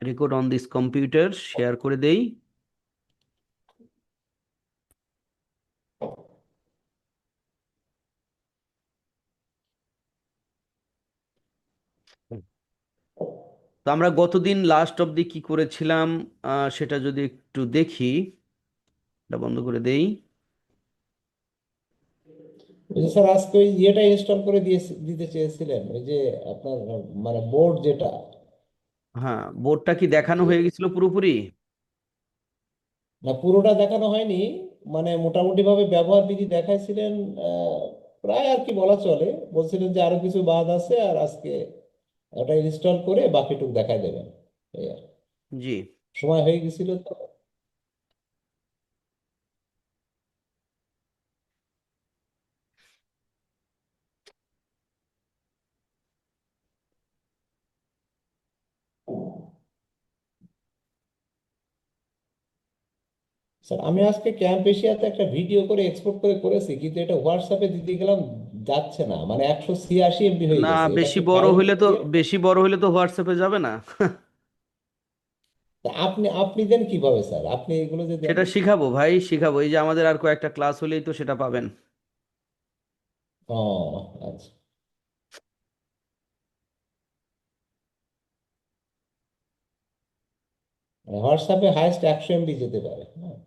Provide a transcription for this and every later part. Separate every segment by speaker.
Speaker 1: Record on this computer share করে দেই। তো আমরা গতদিন লাস্ট অবধি কি করেছিলাম সেটা যদি একটু দেখি। এটা বন্ধ করে দেই।
Speaker 2: ওই যে স্যার আজকে ওই ইয়েটা ইনস্টল করে দিতে চেয়েছিলেন, ওই যে আপনার মানে বোর্ড যেটা,
Speaker 1: হ্যাঁ, বোর্ডটা কি দেখানো
Speaker 2: যে
Speaker 1: হয়ে গেছিল পুরোপুরি?
Speaker 2: না পুরোটা দেখানো হয়নি, মানে মোটামুটি ভাবে ব্যবহার বিধি দেখাইছিলেন। আহ, প্রায় আর কি বলা চলে। বলছিলেন যে আরো কিছু বাদ আছে, আর আজকে ওটা ইনস্টল করে বাকিটুকু দেখাই দেবেন। এই আর কি।
Speaker 1: জি।
Speaker 2: সময় হয়ে গেছিল তো। স্যার আমি আজকে ক্যাম্প এশিয়াতে একটা ভিডিও করে এক্সপোর্ট করে করেছি, কিন্তু এটা হোয়াটসঅ্যাপে দিতে গেলাম, যাচ্ছে না, মানে 186 MB হয়ে
Speaker 1: না,
Speaker 2: গেছে। এটা
Speaker 1: বেশি
Speaker 2: কি
Speaker 1: বড়
Speaker 2: ফাইল?
Speaker 1: হইলে তো বেশি বড় হইলে তো হোয়াটসঅ্যাপে যাবে না।
Speaker 2: আপনি আপনি দেন কিভাবে স্যার? আপনি এগুলো যে দেন।
Speaker 1: সেটা শিখাবো ভাই, শিখাবো। এই যে আমাদের আর কয়েকটা ক্লাস হলেই তো সেটা পাবেন।
Speaker 2: ও আচ্ছা। মানে হোয়াটসঅ্যাপে হাইস্ট 100 MB যেতে পারে, হ্যাঁ।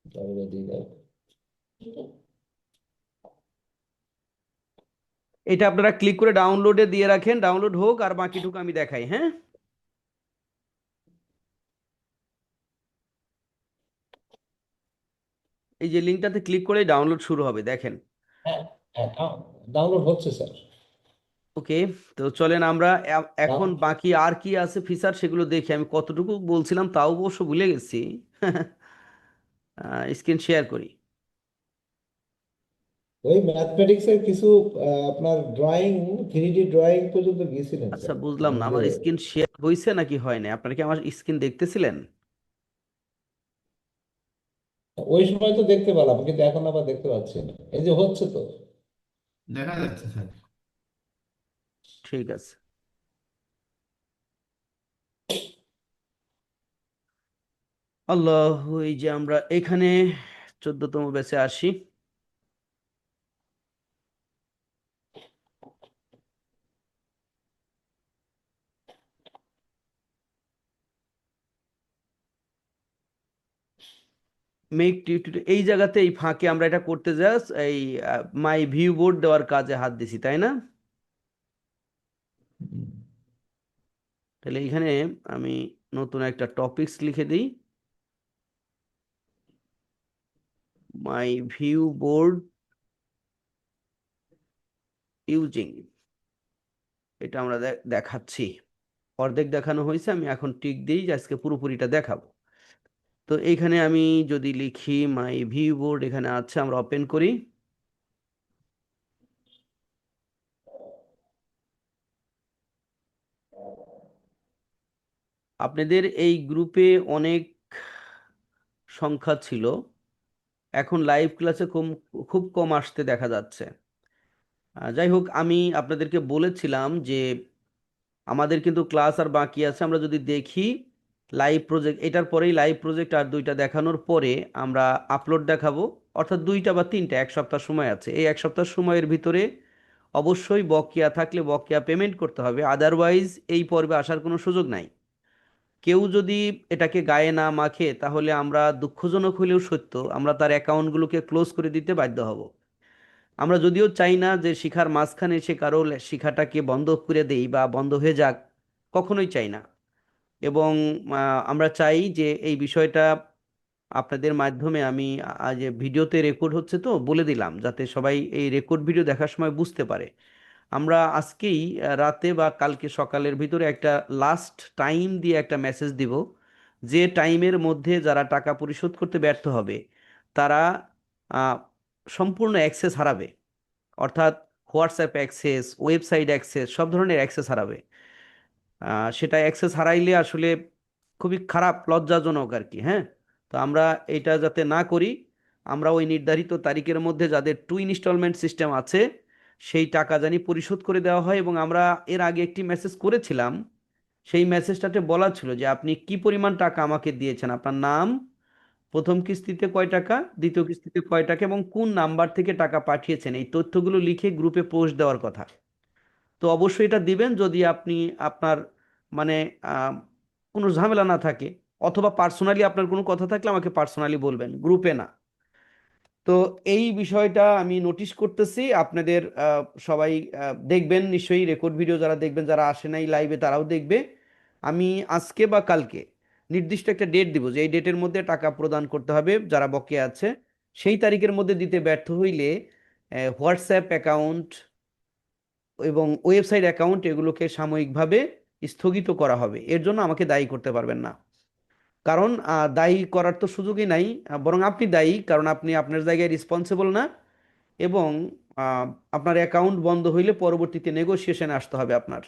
Speaker 2: তাহলে দিয়ে দাও।
Speaker 1: এটা আপনারা ক্লিক করে ডাউনলোডে দিয়ে রাখেন, ডাউনলোড হোক, আর বাকিটুকু আমি দেখাই। হ্যাঁ, এই যে লিঙ্কটাতে ক্লিক করে ডাউনলোড শুরু হবে, দেখেন।
Speaker 2: হ্যাঁ হ্যাঁ, ডাউনলোড হচ্ছে স্যার।
Speaker 1: ওকে। তো চলেন আমরা এখন
Speaker 2: ডাউন-
Speaker 1: বাকি আর কি আছে ফিচার সেগুলো দেখি। আমি কতটুকু বলছিলাম তাও অবশ্য ভুলে গেছি। স্ক্রিন শেয়ার করি।
Speaker 2: ওই ম্যাথমেটিক্সের কিছু আপনার ড্রয়িং, 3D ড্রয়িং পর্যন্ত গিয়েছিলেন
Speaker 1: আচ্ছা,
Speaker 2: স্যার।
Speaker 1: বুঝলাম
Speaker 2: মানে
Speaker 1: না,
Speaker 2: যে
Speaker 1: আমার স্ক্রিন শেয়ার হয়েছে নাকি হয় না। আপনারা কি আমার স্ক্রিন দেখতেছিলেন?
Speaker 2: ওই সময় তো দেখতে পেলাম, কিন্তু এখন আবার দেখতে পাচ্ছি না। এই যে হচ্ছে তো।
Speaker 3: দেখা যাচ্ছে স্যার।
Speaker 1: ঠিক আছে। আল্লাহ, এই যে আমরা এখানে 14তম ব্যাচে আসি। মেক টিউটোরিয়াল, এই জায়গাতে এই ফাঁকে আমরা এটা করতে জাস্ট এই মাই ভিউ বোর্ড দেওয়ার কাজে হাত দিছি, তাই না? তাহলে এখানে আমি নতুন একটা টপিকস লিখে দিই, মাই ভিউ বোর্ড ইউজিং। এটা আমরা দেখাচ্ছি। অর্ধেক দেখানো হয়েছে, আমি এখন টিক দিই যে আজকে পুরোপুরিটা দেখাবো। তো এইখানে আমি যদি লিখি মাই ভিউ বোর্ড, এখানে আছে, আমরা ওপেন করি। আপনাদের এই গ্রুপে অনেক সংখ্যা ছিল, এখন লাইভ ক্লাসে কম, খুব কম আসতে দেখা যাচ্ছে। যাই হোক, আমি আপনাদেরকে বলেছিলাম যে আমাদের কিন্তু ক্লাস আর বাকি আছে। আমরা যদি দেখি লাইভ প্রজেক্ট, এটার পরেই লাইভ প্রজেক্ট আর দুইটা দেখানোর পরে আমরা আপলোড দেখাবো। অর্থাৎ দুইটা বা তিনটা, এক সপ্তাহ সময় আছে। এই এক সপ্তাহ সময়ের ভিতরে অবশ্যই বকেয়া থাকলে বকেয়া পেমেন্ট করতে হবে, আদারওয়াইজ এই পর্বে আসার কোনো সুযোগ নাই। কেউ যদি এটাকে গায়ে না মাখে তাহলে আমরা, দুঃখজনক হলেও সত্য, আমরা তার অ্যাকাউন্টগুলোকে ক্লোজ করে দিতে বাধ্য হব। আমরা যদিও চাই না যে শিখার মাঝখানে এসে কারো শিখাটাকে বন্ধ করে দেই বা বন্ধ হয়ে যাক, কখনোই চাই না। এবং আমরা চাই যে এই বিষয়টা আপনাদের মাধ্যমে আমি আজ ভিডিওতে রেকর্ড হচ্ছে তো বলে দিলাম, যাতে সবাই এই রেকর্ড ভিডিও দেখার সময় বুঝতে পারে। আমরা আজকেই রাতে বা কালকে সকালের ভিতরে একটা লাস্ট টাইম দিয়ে একটা মেসেজ দিব, যে টাইমের মধ্যে যারা টাকা পরিশোধ করতে ব্যর্থ হবে তারা আহ, সম্পূর্ণ অ্যাক্সেস হারাবে। অর্থাৎ হোয়াটসঅ্যাপ অ্যাক্সেস, ওয়েবসাইট অ্যাক্সেস, সব ধরনের অ্যাক্সেস হারাবে। সেটা অ্যাক্সেস হারাইলে আসলে খুবই খারাপ, লজ্জাজনক আর কি। হ্যাঁ, তো আমরা এটা যাতে না করি আমরা ওই নির্ধারিত তারিখের মধ্যে যাদের 2 ইনস্টলমেন্ট সিস্টেম আছে সেই টাকা জানি পরিশোধ করে দেওয়া হয়। এবং আমরা এর আগে একটি মেসেজ করেছিলাম, সেই মেসেজটাতে বলা ছিল যে আপনি কি পরিমাণ টাকা আমাকে দিয়েছেন, আপনার নাম, প্রথম কিস্তিতে কয় টাকা, দ্বিতীয় কিস্তিতে কয় টাকা, এবং কোন নাম্বার থেকে টাকা পাঠিয়েছেন, এই তথ্যগুলো লিখে গ্রুপে পোস্ট দেওয়ার কথা। তো অবশ্যই এটা দিবেন যদি আপনি আপনার মানে আহ, কোনো ঝামেলা না থাকে, অথবা পার্সোনালি আপনার কোনো কথা থাকলে আমাকে পার্সোনালি বলবেন, গ্রুপে না। তো এই বিষয়টা আমি নোটিশ করতেছি আপনাদের সবাই দেখবেন নিশ্চয়ই, রেকর্ড ভিডিও যারা দেখবেন, যারা আসে নাই লাইভে তারাও দেখবে। আমি আজকে বা কালকে নির্দিষ্ট একটা ডেট দিব যে এই ডেটের মধ্যে টাকা প্রদান করতে হবে যারা বকেয়া আছে। সেই তারিখের মধ্যে দিতে ব্যর্থ হইলে হোয়াটসঅ্যাপ অ্যাকাউন্ট এবং ওয়েবসাইট অ্যাকাউন্ট এগুলোকে সাময়িকভাবে স্থগিত করা হবে। এর জন্য আমাকে দায়ী করতে পারবেন না, কারণ দায়ী করার তো সুযোগই নাই। বরং আপনি দায়ী, কারণ আপনি আপনার জায়গায় রেসপন্সিবল না। এবং আহ, আপনার অ্যাকাউন্ট বন্ধ হইলে পরবর্তীতে নেগোসিয়েশনে আসতে হবে আপনার।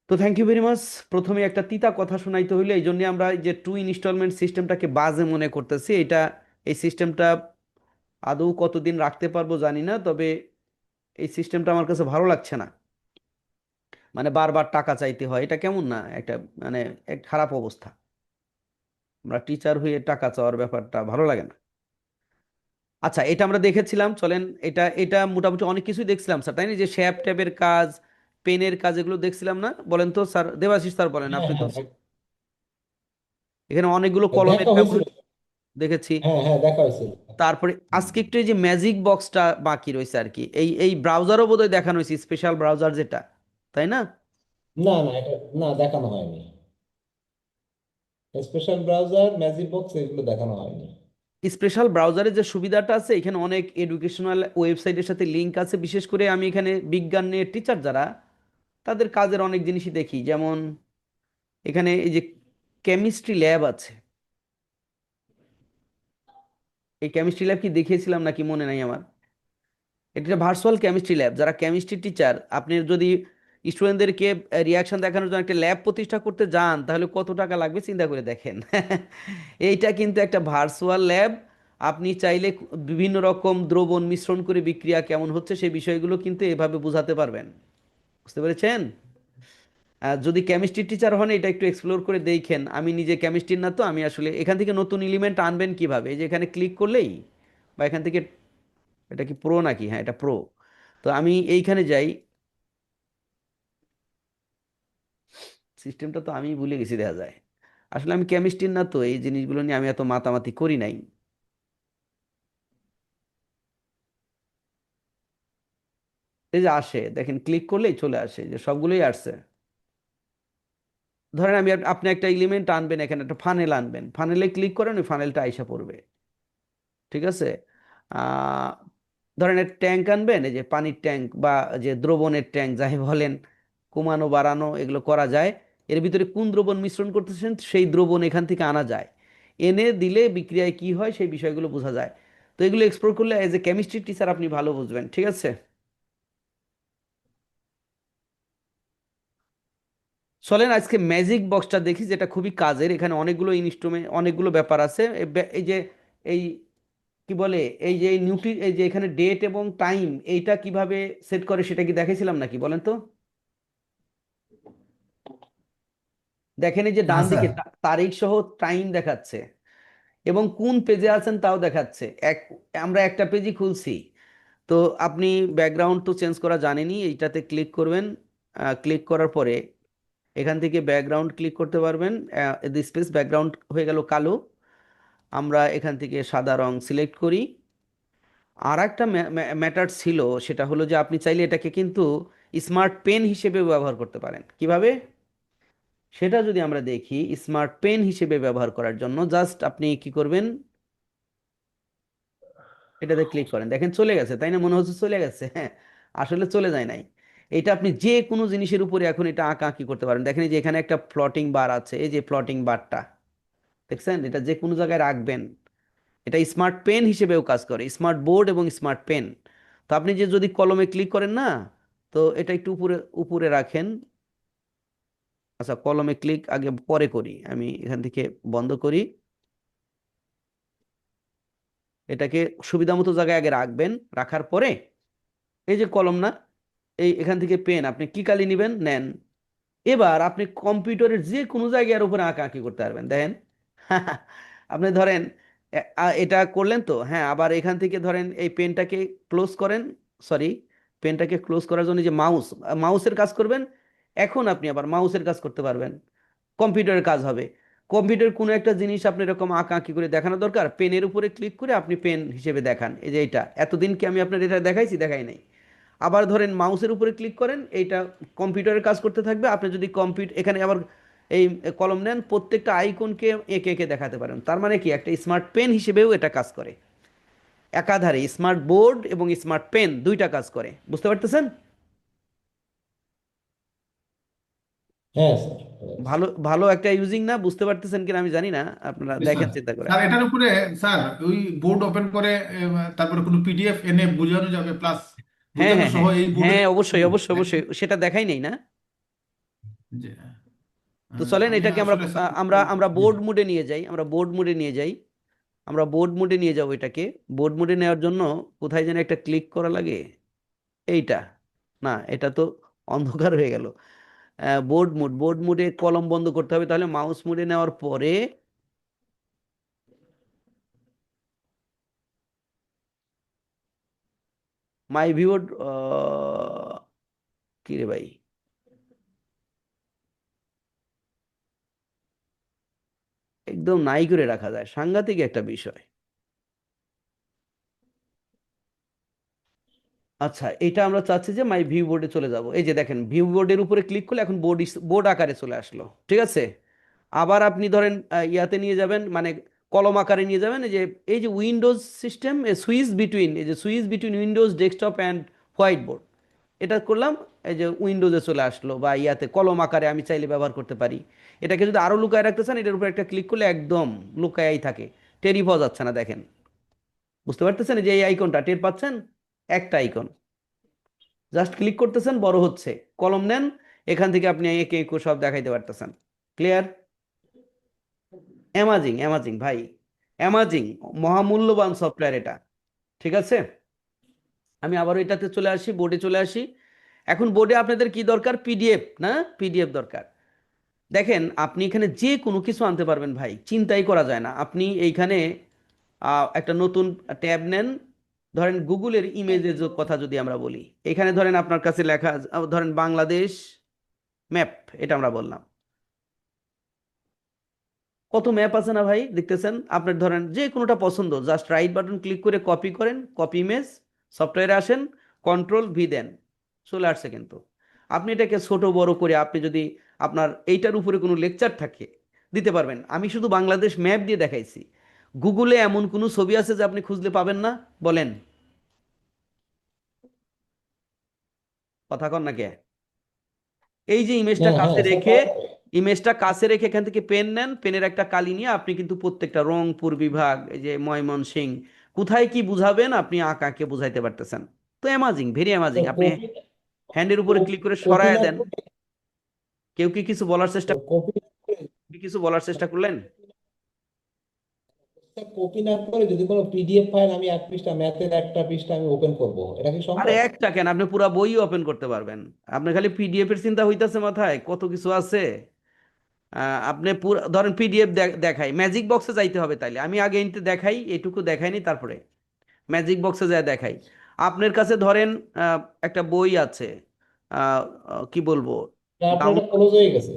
Speaker 1: তো থ্যাংক ইউ ভেরি মাচ। প্রথমে একটা তিতা কথা শোনাইতে হইলে এই জন্য আমরা এই যে 2 ইনস্টলমেন্ট সিস্টেমটাকে বাজে মনে করতেছি। এই সিস্টেমটা আদৌ কতদিন রাখতে পারবো জানি না, তবে এই সিস্টেমটা আমার কাছে ভালো লাগছে না। মানে বারবার টাকা চাইতে হয়, এটা কেমন না একটা, মানে এক খারাপ অবস্থা। আমরা টিচার হয়ে টাকা চাওয়ার ব্যাপারটা ভালো লাগে না। আচ্ছা, এটা আমরা দেখেছিলাম, চলেন। এটা এটা মোটামুটি অনেক কিছুই দেখছিলাম স্যার, তাই না? যে শ্যাপ ট্যাবের কাজ, পেনের কাজ, এগুলো দেখছিলাম না? বলেন তো স্যার, দেবাশিস স্যার বলেন,
Speaker 2: হ্যাঁ
Speaker 1: আপনি তো
Speaker 2: হ্যাঁ
Speaker 1: এখানে অনেকগুলো কলমের
Speaker 2: দেখা হয়েছিল।
Speaker 1: ব্যবহার দেখেছি।
Speaker 2: হ্যাঁ হ্যাঁ দেখা হয়েছিল।
Speaker 1: তারপরে আজকে একটু এই যে ম্যাজিক বক্সটা বাকি রয়েছে আর কি, এই ব্রাউজারও বোধহয় দেখানো হয়েছে, স্পেশাল ব্রাউজার যেটা, তাই না?
Speaker 2: না না, এটা না দেখানো হয়নি। স্পেশাল ব্রাউজার, ম্যাজিক বক্স এগুলো দেখানো হয়নি।
Speaker 1: স্পেশাল ব্রাউজারের যে সুবিধাটা আছে, এখানে অনেক এডুকেশনাল ওয়েবসাইটের সাথে লিঙ্ক আছে। বিশেষ করে আমি এখানে বিজ্ঞান নিয়ে টিচার যারা, তাদের কাজের অনেক জিনিসই দেখি। যেমন এখানে এই যে কেমিস্ট্রি ল্যাব আছে, এই কেমিস্ট্রি ল্যাব কি দেখিয়েছিলাম নাকি মনে নাই আমার। এটা ভার্চুয়াল কেমিস্ট্রি ল্যাব। যারা কেমিস্ট্রি টিচার, আপনি যদি স্টুডেন্টদেরকে রিয়াকশন দেখানোর জন্য একটা ল্যাব প্রতিষ্ঠা করতে যান, তাহলে কত টাকা লাগবে চিন্তা করে দেখেন। এইটা কিন্তু একটা ভার্চুয়াল ল্যাব। আপনি চাইলে বিভিন্ন রকম দ্রবণ মিশ্রণ করে বিক্রিয়া কেমন হচ্ছে সেই বিষয়গুলো কিন্তু এভাবে বোঝাতে পারবেন। বুঝতে পেরেছেন? যদি কেমিস্ট্রি টিচার হন, এটা একটু এক্সপ্লোর করে দেখেন। আমি নিজে কেমিস্ট্রির না, তো আমি আসলে এখান থেকে নতুন এলিমেন্ট আনবেন কিভাবে, এই যে এখানে ক্লিক করলেই, বা এখান থেকে, এটা কি প্রো নাকি? হ্যাঁ, এটা প্রো। তো আমি এইখানে যাই, সিস্টেমটা তো আমি ভুলে গেছি দেখা যায়। আসলে আমি কেমিস্ট্রির না, তো এই জিনিসগুলো নিয়ে আমি এত মাতামাতি করি নাই। এই যে আসে, দেখেন, ক্লিক করলেই চলে আসে, যে সবগুলোই আসছে। ধরেন আমি আপনি একটা এলিমেন্ট আনবেন, এখানে একটা ফানেল আনবেন, ফানেলে ক্লিক করেন, ওই ফানেলটা আইসা পড়বে। ঠিক আছে? আহ ধরেন একটা ট্যাঙ্ক আনবেন, এই যে পানির ট্যাঙ্ক বা যে দ্রবণের ট্যাঙ্ক যাই বলেন, কমানো বাড়ানো এগুলো করা যায়। এর ভিতরে কোন দ্রবণ মিশ্রণ করতেছেন সেই দ্রবণ এখান থেকে আনা যায়, এনে দিলে বিক্রিয়ায় কি হয় সেই বিষয়গুলো বোঝা যায়। তো এগুলো এক্সপ্লোর করলে এজ এ কেমিস্ট্রি টিচার আপনি ভালো বুঝবেন। ঠিক আছে, চলেন আজকে ম্যাজিক বক্সটা দেখি, যেটা খুবই কাজের। এখানে অনেকগুলো ইনস্ট্রুমেন্ট, অনেকগুলো ব্যাপার আছে। এই যে এই কি বলে, এই যে এই যে এখানে ডেট এবং টাইম, এইটা কিভাবে সেট করে সেটা কি দেখেছিলাম নাকি, বলেন তো? দেখেন এই যে
Speaker 3: হ্যাঁ
Speaker 1: ডান দিকে
Speaker 3: স্যার।
Speaker 1: তারিখ সহ টাইম দেখাচ্ছে, এবং কোন পেজে আছেন তাও দেখাচ্ছে। আমরা একটা পেজই খুলছি। তো আপনি ব্যাকগ্রাউন্ড তো চেঞ্জ করা জানেনই, এইটাতে ক্লিক করবেন। ক্লিক করার পরে এখান থেকে ব্যাকগ্রাউন্ড ক্লিক করতে পারবেন। স্পেস ব্যাকগ্রাউন্ড হয়ে গেল কালো। আমরা এখান থেকে সাদা রং সিলেক্ট করি। আর একটা ম্যাটার ছিল, সেটা হলো যে আপনি চাইলে এটাকে কিন্তু স্মার্ট পেন হিসেবে ব্যবহার করতে পারেন। কিভাবে সেটা যদি আমরা দেখি, স্মার্ট পেন হিসেবে ব্যবহার করার জন্য জাস্ট আপনি কি করবেন, এটাতে ক্লিক করেন, দেখেন চলে গেছে, তাই না? মনে হচ্ছে চলে গেছে, হ্যাঁ, আসলে চলে যায় নাই। এটা আপনি যে কোনো জিনিসের উপরে এখন এটা আঁকা আঁকি করতে পারেন। দেখেন এই যে এখানে একটা প্লটিং বার আছে, এই যে প্লটিং বারটা দেখছেন, এটা যে কোনো জায়গায় রাখবেন। এটা স্মার্ট পেন হিসেবেও কাজ করে, স্মার্ট বোর্ড এবং স্মার্ট পেন। তো আপনি যে যদি কলমে ক্লিক করেন না, তো এটা একটু উপরে উপরে রাখেন। আচ্ছা, কলমে ক্লিক আগে পরে করি, আমি এখান থেকে বন্ধ করি। এটাকে সুবিধা মতো জায়গায় আগে রাখবেন, রাখার পরে এই যে কলম না, এই এখান থেকে পেন আপনি কি কালি নেবেন নেন। এবার আপনি কম্পিউটারের যে কোনো জায়গার উপরে আঁকাআঁকি করতে পারবেন, দেখেন। আপনি ধরেন এটা করলেন তো, হ্যাঁ, আবার এখান থেকে ধরেন এই পেনটাকে ক্লোজ করেন, সরি, পেনটাকে ক্লোজ করার জন্য যে মাউসের কাজ করবেন, এখন আপনি আবার মাউসের কাজ করতে পারবেন, কম্পিউটারের কাজ হবে। কম্পিউটার কোনো একটা জিনিস আপনি এরকম আঁকাআঁকি করে দেখানো দরকার, পেনের উপরে ক্লিক করে আপনি পেন হিসেবে দেখান, এই যে এটা এতদিন কি আমি আপনার এটা দেখাইছি, দেখাই নাই। আবার ধরেন মাউসের উপরে ক্লিক করেন, এইটা কম্পিউটারের কাজ করতে থাকবে। আপনি যদি কম্পিউটার এখানে আবার এই কলম নেন, প্রত্যেকটা আইকনকে এঁকে এঁকে দেখাতে পারেন। তার মানে কি, একটা স্মার্ট পেন হিসেবেও এটা কাজ করে, একাধারে স্মার্ট বোর্ড এবং স্মার্ট পেন দুইটা কাজ করে, বুঝতে পারতেছেন?
Speaker 2: হ্যাঁ স্যার।
Speaker 1: ভালো ভালো একটা ইউজিং না, বুঝতে পারতেছেন কিনা আমি জানি না, আপনারা
Speaker 3: স্যার
Speaker 1: দেখেন চিন্তা করে।
Speaker 3: স্যার এটার উপরে স্যার ওই বোর্ড ওপেন করে তারপরে কোনো পিডিএফ এনে বোঝানো যাবে, প্লাস
Speaker 1: হ্যাঁ,
Speaker 3: বোঝানো
Speaker 1: হ্যাঁ,
Speaker 3: সহ
Speaker 1: হ্যাঁ,
Speaker 3: এই বোর্ডে।
Speaker 1: হ্যাঁ, অবশ্যই, অবশ্যই, অবশ্যই, সেটা দেখাই নেই না।
Speaker 3: যে
Speaker 1: তো চলেন
Speaker 3: আমি
Speaker 1: এটাকে আমরা
Speaker 3: আসলে স্যার
Speaker 1: আমরা আমরা
Speaker 3: জি
Speaker 1: বোর্ড
Speaker 3: স্যার।
Speaker 1: মোডে নিয়ে যাই, আমরা বোর্ড মোডে নিয়ে যাই, আমরা বোর্ড মোডে নিয়ে যাবো এটাকে। বোর্ড মোডে নেওয়ার জন্য কোথায় যেন একটা ক্লিক করা লাগে, এইটা, না এটা তো অন্ধকার হয়ে গেল। বোর্ড মোডে কলম বন্ধ করতে হবে, তাহলে মাউস মোডে নেওয়ার পরে মাই ভিউড, কি রে ভাই, একদম নাই করে রাখা যায়, সাংঘাতিক একটা বিষয়। আচ্ছা, এটা আমরা চাচ্ছি যে মাই ভিউ বোর্ডে চলে যাব, এই যে দেখেন ভিউ বোর্ডের উপরে ক্লিক করলে এখন বোর্ড বোর্ড আকারে চলে আসলো, ঠিক আছে। আবার আপনি ধরেন ইয়াতে নিয়ে যাবেন, মানে কলম আকারে নিয়ে যাবেন, এই যে উইন্ডোজ সিস্টেম, সুইচ বিটুইন, এই যে switch between Windows desktop and white board, এটা করলাম, এই যে উইন্ডোজে চলে আসলো, বা ইয়াতে কলম আকারে আমি চাইলে ব্যবহার করতে পারি। এটাকে যদি আরো লুকায় রাখতে চান, এটার উপর একটা ক্লিক করলে একদম লুকায়াই থাকে, টেরই পাওয়া যাচ্ছে না, দেখেন, বুঝতে পারতেছেন? এই যে এই আইকনটা টের পাচ্ছেন, একটা আইকন, জাস্ট ক্লিক করতেছেন, বড় হচ্ছে। কলম নেন, এখান থেকে আপনি একে একে সব দেখাইতে পারতেছেন। ক্লিয়ার? অ্যামাজিং, অ্যামাজিং ভাই, অ্যামাজিং, মহামূল্যবান সফটওয়্যার এটা, ঠিক আছে। আমি আবারও এটাতে চলে আসি, বোর্ডে চলে আসি। এখন বোর্ডে আপনাদের কি দরকার, পিডিএফ না, পিডিএফ দরকার। দেখেন আপনি এখানে যে কোনো কিছু আনতে পারবেন ভাই, চিন্তাই করা যায় না। আপনি এইখানে একটা নতুন ট্যাব নেন, ধরেন গুগলের ইমেজের কথা যদি আমরা বলি, এখানে ধরেন আপনার কাছে লেখা ধরেন বাংলাদেশ ম্যাপ, এটা আমরা বললাম, কত ম্যাপ আছে না ভাই, দেখতেছেন? আপনার ধরেন যে কোনোটা পছন্দ, জাস্ট রাইট বাটন ক্লিক করে কপি করেন, কপি ইমেজ, সফটওয়্যারে আসেন, কন্ট্রোল ভি দেন, চলে আসছে কিন্তু। আপনি এটাকে ছোট বড় করে আপনি যদি আপনার এইটার উপরে কোনো লেকচার থাকে দিতে পারবেন। আমি শুধু বাংলাদেশ ম্যাপ দিয়ে দেখাইছি, গুগলে এমন কোনো ছবি আছে যে আপনি খুঁজলে পাবেন না, বলেন, কথা কন না কে? এই যে ইমেজটা
Speaker 2: হ্যাঁ হ্যাঁ
Speaker 1: কাছে
Speaker 2: স্যার,
Speaker 1: রেখে,
Speaker 2: পাওয়া যাবে।
Speaker 1: ইমেজটা কাছে রেখে এখান থেকে পেন নেন, পেনের একটা কালি নিয়ে আপনি কিন্তু প্রত্যেকটা রংপুর বিভাগ, এই যে ময়মনসিংহ, কোথায় কি বুঝাবেন আপনি আঁকাকে বুঝাইতে পারতেছেন। তো অ্যামাজিং, ভেরি অ্যামাজিং।
Speaker 2: তো
Speaker 1: আপনি হ্যান্ডের উপরে ক্লিক করে
Speaker 2: কপি
Speaker 1: সরায়
Speaker 2: না
Speaker 1: দেন।
Speaker 2: করে,
Speaker 1: কেউ কি কিছু বলার চেষ্টা,
Speaker 2: কপি না করে,
Speaker 1: কিছু বলার চেষ্টা করলেন?
Speaker 2: কপি না করে যদি কোনো পিডিএফ ফাইল আমি এক পৃষ্ঠা, ম্যাথের একটা পৃষ্ঠা আমি ওপেন করব, এটা কি
Speaker 1: আরে
Speaker 2: সম্ভব?
Speaker 1: একটা কেন, আপনি পুরো বই ওপেন করতে পারবেন। আপনার খালি পিডিএফ এর চিন্তা হইতাছে মাথায়, কত কিছু আছে। আপনি পুরো ধরেন পিডিএফ দেখাই, ম্যাজিক বক্সে যাইতে হবে, তাইলে আমি আগে এনতে দেখাই, এটুকু দেখাইনি, তারপরে ম্যাজিক বক্সে যায় দেখাই। আপনার কাছে ধরেন আহ, একটা বই আছে, কি বলবো,
Speaker 2: আপনার
Speaker 1: ডাউন,
Speaker 2: এটা ক্লোজ হয়ে গেছে,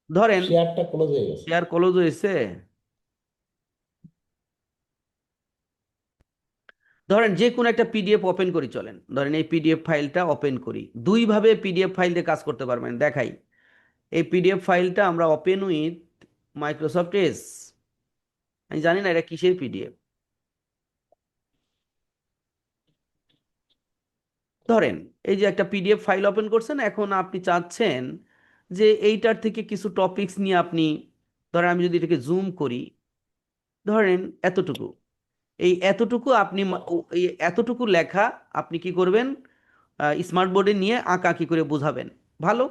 Speaker 1: ধরেন
Speaker 2: শেয়ারটা ক্লোজ হয়ে গেছে।
Speaker 1: শেয়ার ক্লোজ হয়েছে, ধরেন যে কোনো একটা পিডিএফ ওপেন করি, চলেন ধরেন এই পিডিএফ ফাইলটা ওপেন করি, দুইভাবে পিডিএফ ফাইল দিয়ে কাজ করতে পারবেন, দেখাই। এই পিডিএফ ফাইলটা আমরা ওপেন উইথ মাইক্রোসফট এজ, আমি জানি না এটা কিসের পিডিএফ। ধরেন এই যে একটা পিডিএফ ফাইল ওপেন করছেন, এখন আপনি চাচ্ছেন যে এইটার থেকে কিছু টপিকস নিয়ে আপনি, ধরেন আমি যদি এটাকে জুম করি, ধরেন এতটুকু, এই এতটুকু আপনি এই এতটুকু লেখা আপনি কি করবেন, স্মার্ট বোর্ডে নিয়ে আঁকাআঁকি করে বোঝাবেন, ভালো।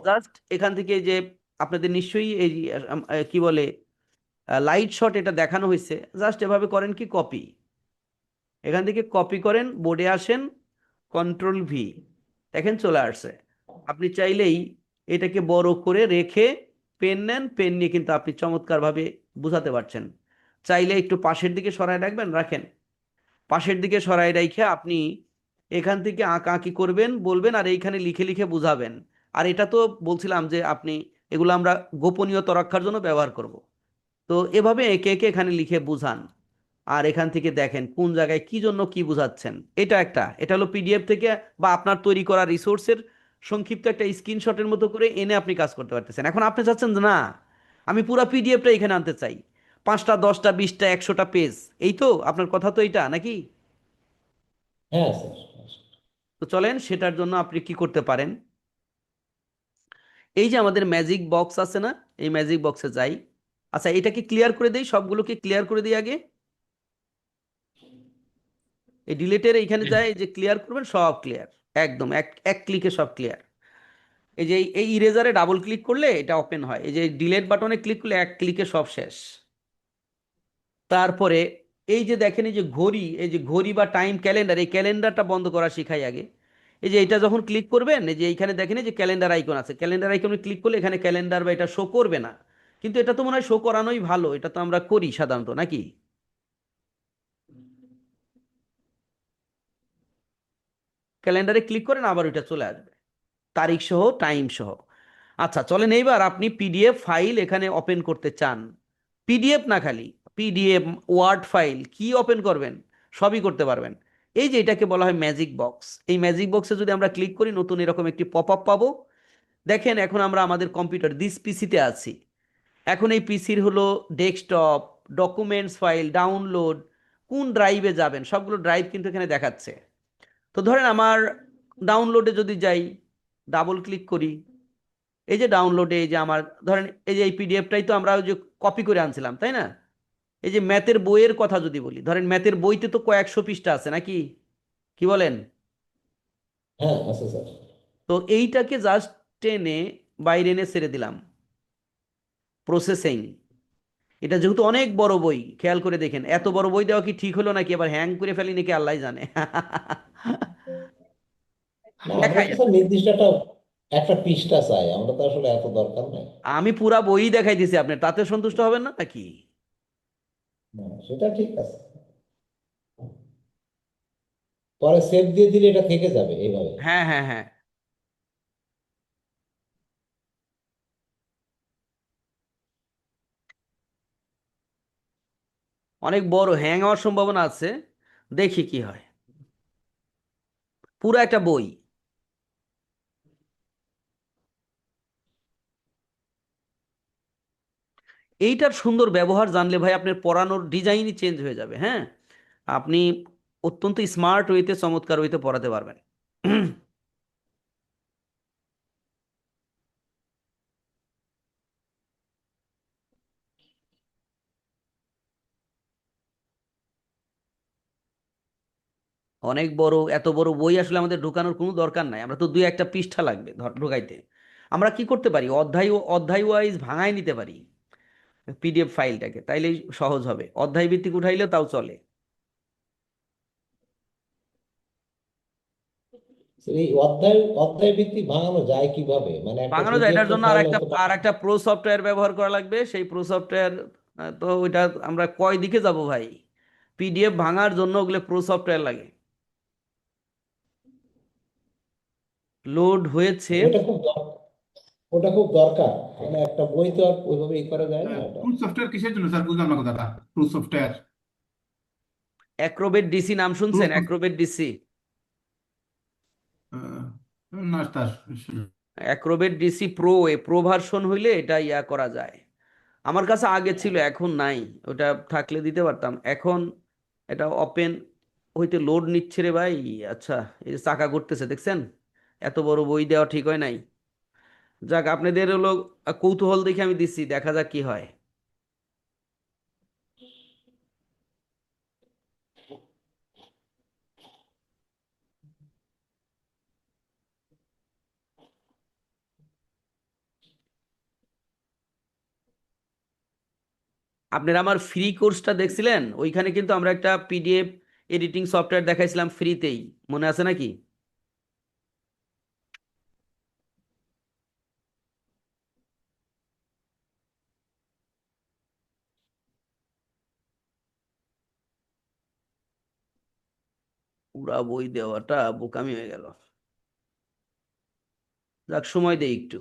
Speaker 1: জাস্ট এখান থেকে যে আপনাদের নিশ্চয়ই এই কি বলে লাইট শট, এটা দেখানো হয়েছে, জাস্ট এভাবে করেন কি, কপি, এখান থেকে কপি করেন, বোর্ডে আসেন, কন্ট্রোল V, দেখেন চলে আসছে। আপনি চাইলেই এটাকে বড় করে রেখে পেন নেন, পেন নিয়ে কিন্তু আপনি চমৎকারভাবে বুঝাতে পারছেন। চাইলে একটু পাশের দিকে সরায় রাখবেন, রাখেন। পাশের দিকে সরায় রেখে আপনি এখান থেকে আঁকা আঁকি করবেন, বলবেন, আর এইখানে লিখে লিখে বুঝাবেন। আর এটা তো বলছিলাম যে আপনি এগুলো আমরা গোপনীয়তা রক্ষার জন্য ব্যবহার করব। তো এভাবে একে একে এখানে লিখে বুঝান, আর এখান থেকে দেখেন কোন জায়গায় কি জন্য কি বুঝাচ্ছেন। এটা হলো পিডিএফ থেকে বা আপনার তৈরি করা রিসোর্সের সংক্ষিপ্ত একটা স্ক্রিনশটের মতো করে এনে আপনি কাজ করতে পারতেছেন। এখন আপনি চাচ্ছেন যে না, আমি পুরো পিডিএফটা এখানে আনতে চাই, 5টা 10টা 20টা 100টা পেজ। এই তো আপনার কথা তো এটা নাকি?
Speaker 2: হ্যাঁ স্যার।
Speaker 1: তো চলেন সেটার জন্য আপনি কি করতে পারেন। এই যে আমাদের ম্যাজিক বক্স আছে না, এই ম্যাজিক বক্সে যাই। আচ্ছা, এটাকে ক্লিয়ার করে দেই, সবগুলোকে ক্লিয়ার করে দিই আগে। এই ডিলেটের এইখানে যায়, এই যে ক্লিয়ার করবেন, সব ক্লিয়ার, একদম এক এক ক্লিকে সব ক্লিয়ার। এই যে এই ইরেজারে ডাবল ক্লিক করলে এটা ওপেন হয়, এই যে ডিলেট বাটনে ক্লিক করলে এক ক্লিকে সব শেষ। তারপরে এই যে দেখেন, এই যে ঘড়ি, এই যে ঘড়ি বা টাইম ক্যালেন্ডার, এই ক্যালেন্ডারটা বন্ধ করা শিখাই আগে। এই যে এটা যখন ক্লিক করবেন, এই যে এইখানে দেখেন এই যে ক্যালেন্ডার আইকন আছে, ক্যালেন্ডার আইকনে ক্লিক করলে এখানে ক্যালেন্ডার বা এটা শো করবে না। কিন্তু এটা তো মনে হয় শো করানোই ভালো, এটা তো আমরা করি সাধারণত নাকি? ক্যালেন্ডারে ক্লিক করেন, আবার ওইটা চলে আসবে, তারিখ সহ টাইম সহ। আচ্ছা চলেন, এইবার আপনি পিডিএফ ফাইল এখানে ওপেন করতে চান। পিডিএফ না, খালি পিডিএফ, ওয়ার্ড ফাইল কি ওপেন করবেন, সবই করতে পারবেন। এই যে এটাকে বলা হয় ম্যাজিক বক্স। এই ম্যাজিক বক্সে যদি আমরা ক্লিক করি, নতুন এরকম একটি পপ আপ পাবো। দেখেন এখন আমরা আমাদের কম্পিউটার দিস পিসিতে আছি। এখন এই পিসির হলো ডেস্কটপ, ডকুমেন্টস ফাইল, ডাউনলোড, কোন ড্রাইভে যাবেন, সবগুলো ড্রাইভ কিন্তু এখানে দেখাচ্ছে। তো ধরেন আমার ডাউনলোডে যদি যাই, ডাবল ক্লিক করি, এই যে ডাউনলোডে, এই যে আমার ধরেন এই যে এই পিডিএফটাই তো আমরা ওই যে কপি করে আনছিলাম, তাই না? এই যে ম্যাথের বইয়ের কথা যদি বলি, ধরেন ম্যাথের বইতে তো কয়েকশো পৃষ্ঠা আছে নাকি, কি বলেন?
Speaker 2: হ্যাঁ আছে স্যার।
Speaker 1: তো এইটাকে জাস্ট টেনে বাইরে এনে ছেড়ে দিলাম, প্রসেসিং। এটা যেহেতু অনেক বড় বই, খেয়াল করে দেখেন, এত বড় বই দেওয়া কি ঠিক হলো নাকি, আবার হ্যাং করে ফেলি নাকি আল্লাহ জানে।
Speaker 2: না আমরা
Speaker 1: দেখাই
Speaker 2: তো স্যার
Speaker 1: আপনাকে।
Speaker 2: নির্দিষ্ট একটা পৃষ্ঠা চাই, আমরা তো আসলে এত দরকার নাই।
Speaker 1: আমি পুরা বই দেখাই দিছি, আপনি তাতে সন্তুষ্ট হবেন না নাকি?
Speaker 2: না, সেটা ঠিক আছে, পরে সেভ দিয়ে দিলে এটা থেকে যাবে এইভাবে।
Speaker 1: হ্যাঁ, হ্যাঁ, হ্যাঁ। অনেক বড় হ্যাং হওয়ার সম্ভাবনা আছে, দেখি কি হয়। পুরো একটা বই। এইটার সুন্দর ব্যবহার জানলে ভাই আপনার পড়ানোর ডিজাইনই চেঞ্জ হয়ে যাবে। হ্যাঁ, আপনি অত্যন্ত স্মার্ট ওয়েতে, চমৎকার ওয়েতে পড়াতে পারবেন। অনেক বড়, এত বড় বই আসলে আমাদের ঢুকানোর কোনো দরকার নাই, আমরা তো দুই একটা পৃষ্ঠা লাগবে ঢুকাইতে। আমরা কি করতে পারি, অধ্যায় অধ্যায় ওয়াইজ ভাঙায় নিতে পারি পিডিএফ ফাইলটাকে, তাইলেই সহজ হবে। অধ্যায় ভিত্তিক উঠাইলেও তাও চলে।
Speaker 2: এই অধ্যায় অধ্যায় ভিত্তিক ভাঙানো যায় কিভাবে, মানে একটা
Speaker 1: ভাঙানো যায়,
Speaker 2: পিডিএফ
Speaker 1: এটার
Speaker 2: তো
Speaker 1: জন্য আর
Speaker 2: ফাইল
Speaker 1: একটা
Speaker 2: হয়তো
Speaker 1: আর একটা প্রো সফটওয়্যার ব্যবহার করা লাগবে। সেই প্রো সফটওয়্যার, তো ওইটা আমরা কয় দিকে যাব ভাই, পিডিএফ ভাঙার জন্য ওগুলো প্রো সফটওয়্যার লাগে। লোড হয়েছে।
Speaker 2: ওটা খুব ওটা খুব দরকার, মানে একটা বই তো আর ওইভাবে করা যায় না ওটা।
Speaker 3: টুল সফটওয়্যার কিসের জন্য স্যার, বুঝলাম না কথাটা। টুল সফটওয়্যার।
Speaker 1: অ্যাক্রোবেট ডিসি নাম শুনছেন? Acrobat DC.
Speaker 3: না স্যার।
Speaker 1: অ্যাক্রোবেট ডিসি প্রো, এ প্রো ভার্সন হইলে এটা ইয়া করা যায়। আমার কাছে আগে ছিল, এখন নাই। ওটা থাকলে দিতে পারতাম। এখন এটা ওপেন হইতে লোড নিচ্ছে রে ভাই। আচ্ছা, এই যে চাকা করতেছে দেখছেন, এত বড় বই দেওয়া ঠিক হয় নাই। যাক, আপনাদের হলো কৌতূহল দেখে আমি দিচ্ছি, দেখা যাক কি হয়। আপনারা আমার ফ্রি কোর্সটা দেখছিলেন, ওইখানে কিন্তু আমরা একটা পিডিএফ এডিটিং সফটওয়্যার দেখাইছিলাম ফ্রিতেই, মনে আছে নাকি? পুরা বই দেওয়াটা বোকামি হয়ে গেল। যাক, সময় দেই একটু।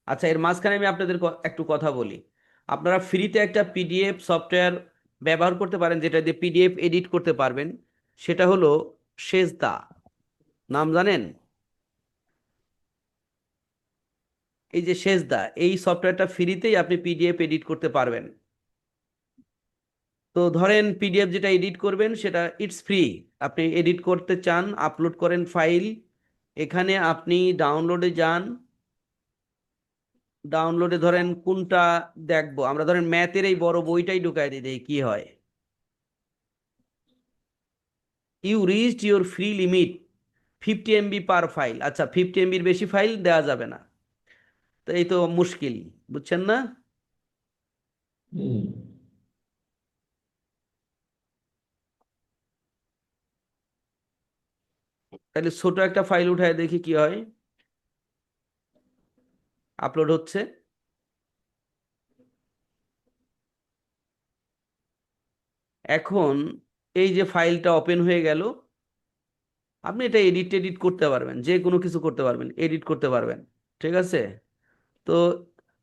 Speaker 1: আচ্ছা, এর মাঝখানে আমি আপনাদের একটু কথা বলি। আপনারা ফ্রিতে একটা পিডিএফ সফটওয়্যার ব্যবহার করতে পারেন, যেটা দিয়ে পিডিএফ এডিট করতে পারবেন। সেটা হলো সেজদা। নাম জানেন? এই যে সেজদা, এই সফটওয়্যারটা ফ্রিতেই আপনি পিডিএফ এডিট করতে পারবেন। তো ধরেন পিডিএফ যেটা এডিট করবেন সেটা ইটস ফ্রি। আপনি এডিট করতে চান, আপলোড করেন ফাইল, এখানে আপনি ডাউনলোডে যান। ডাউনলোডে ধরেন কোনটা দেখবো, আমরা ধরেন ম্যাথের এই বড় বইটাই ঢুকাই দিই, দেখি কি হয়। You reached your free limit 50 MB per file. আচ্ছা, 50 MBর বেশি ফাইল দেওয়া যাবে না। তো এই তো মুশকিল, বুঝছেন না?
Speaker 2: হুম।
Speaker 1: তাহলে ছোট একটা ফাইল উঠায় দেখি কি হয়। আপলোড হচ্ছে। এখন এই যে ফাইলটা ওপেন হয়ে গেল, আপনি এটা এডিট এডিট করতে পারবেন, যে কোনো কিছু করতে পারবেন, এডিট করতে পারবেন। ঠিক আছে? তো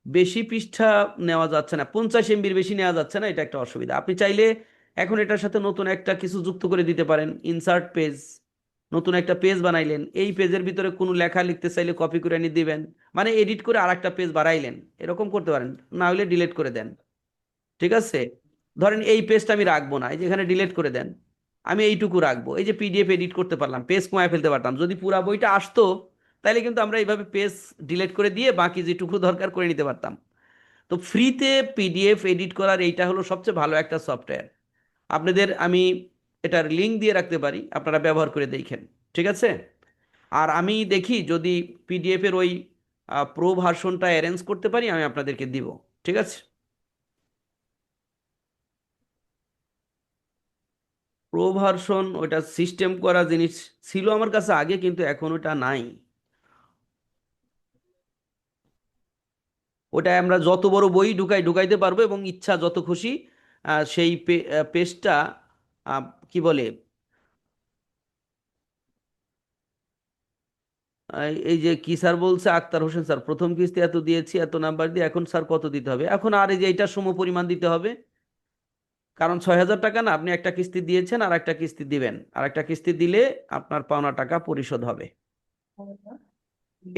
Speaker 1: বেশি পৃষ্ঠা নেওয়া যাচ্ছে না, 50 MBর বেশি নেওয়া যাচ্ছে না, এটা একটা অসুবিধা। আপনি চাইলে এখন এটার সাথে নতুন একটা কিছু যুক্ত করে দিতে পারেন, ইনসার্ট পেজ। নতুন একটা পেজ বানাইলেন, এই পেজের ভিতরে কোনো লেখা লিখতে চাইলে কপি করে নিয়ে দিবেন, মানে এডিট করে আর একটা পেজ বাড়াইলেন, এরকম করতে পারেন। না হলে ডিলিট করে দেন। ঠিক আছে? ধরেন এই পেজটা আমি রাখবো না, এই যে এখানে ডিলিট করে দেন, আমি এইটুকু রাখবো। এই যে পিডিএফ এডিট করতে পারলাম, পেজ কমায় ফেলতে পারতাম। যদি পুরা বইটা আসতো তাহলে কিন্তু আমরা এইভাবে পেজ ডিলিট করে দিয়ে বাকি যেটুকু দরকার করে নিতে পারতাম। তো ফ্রিতে পিডিএফ এডিট করার এইটা হলো সবচেয়ে ভালো একটা সফটওয়্যার। আপনাদের আমি এটার লিংক দিয়ে রাখতে পারি, আপনারা ব্যবহার করে দেখেন। ঠিক আছে? আর আমি দেখি যদি পিডিএফ এর ওই প্রো ভার্সনটা অ্যারেঞ্জ করতে পারি, আমি আপনাদেরকে দিব। ঠিক আছে? প্রো ভার্সন ওটা সিস্টেম করা জিনিস ছিল আমার কাছে আগে, কিন্তু এখন ওটা নাই। ওটা আমরা যত বড় বই ঢুকাইতে পারবো, এবং ইচ্ছা যত খুশি সেই পেজটা আহ, কি বলে, এই যে কি স্যার বলছে, আক্তার হোসেন স্যার, প্রথম কিস্তি এত দিয়েছি এত নাম্বার দিয়ে, এখন স্যার কত দিতে হবে? এখন আর এই যে এইটার সম পরিমাণ দিতে হবে। কারণ 6,000 টাকা না, আপনি একটা কিস্তি দিয়েছেন, আর একটা কিস্তি দিবেন, আর একটা কিস্তি দিলে আপনার পাওনা টাকা পরিশোধ হবে।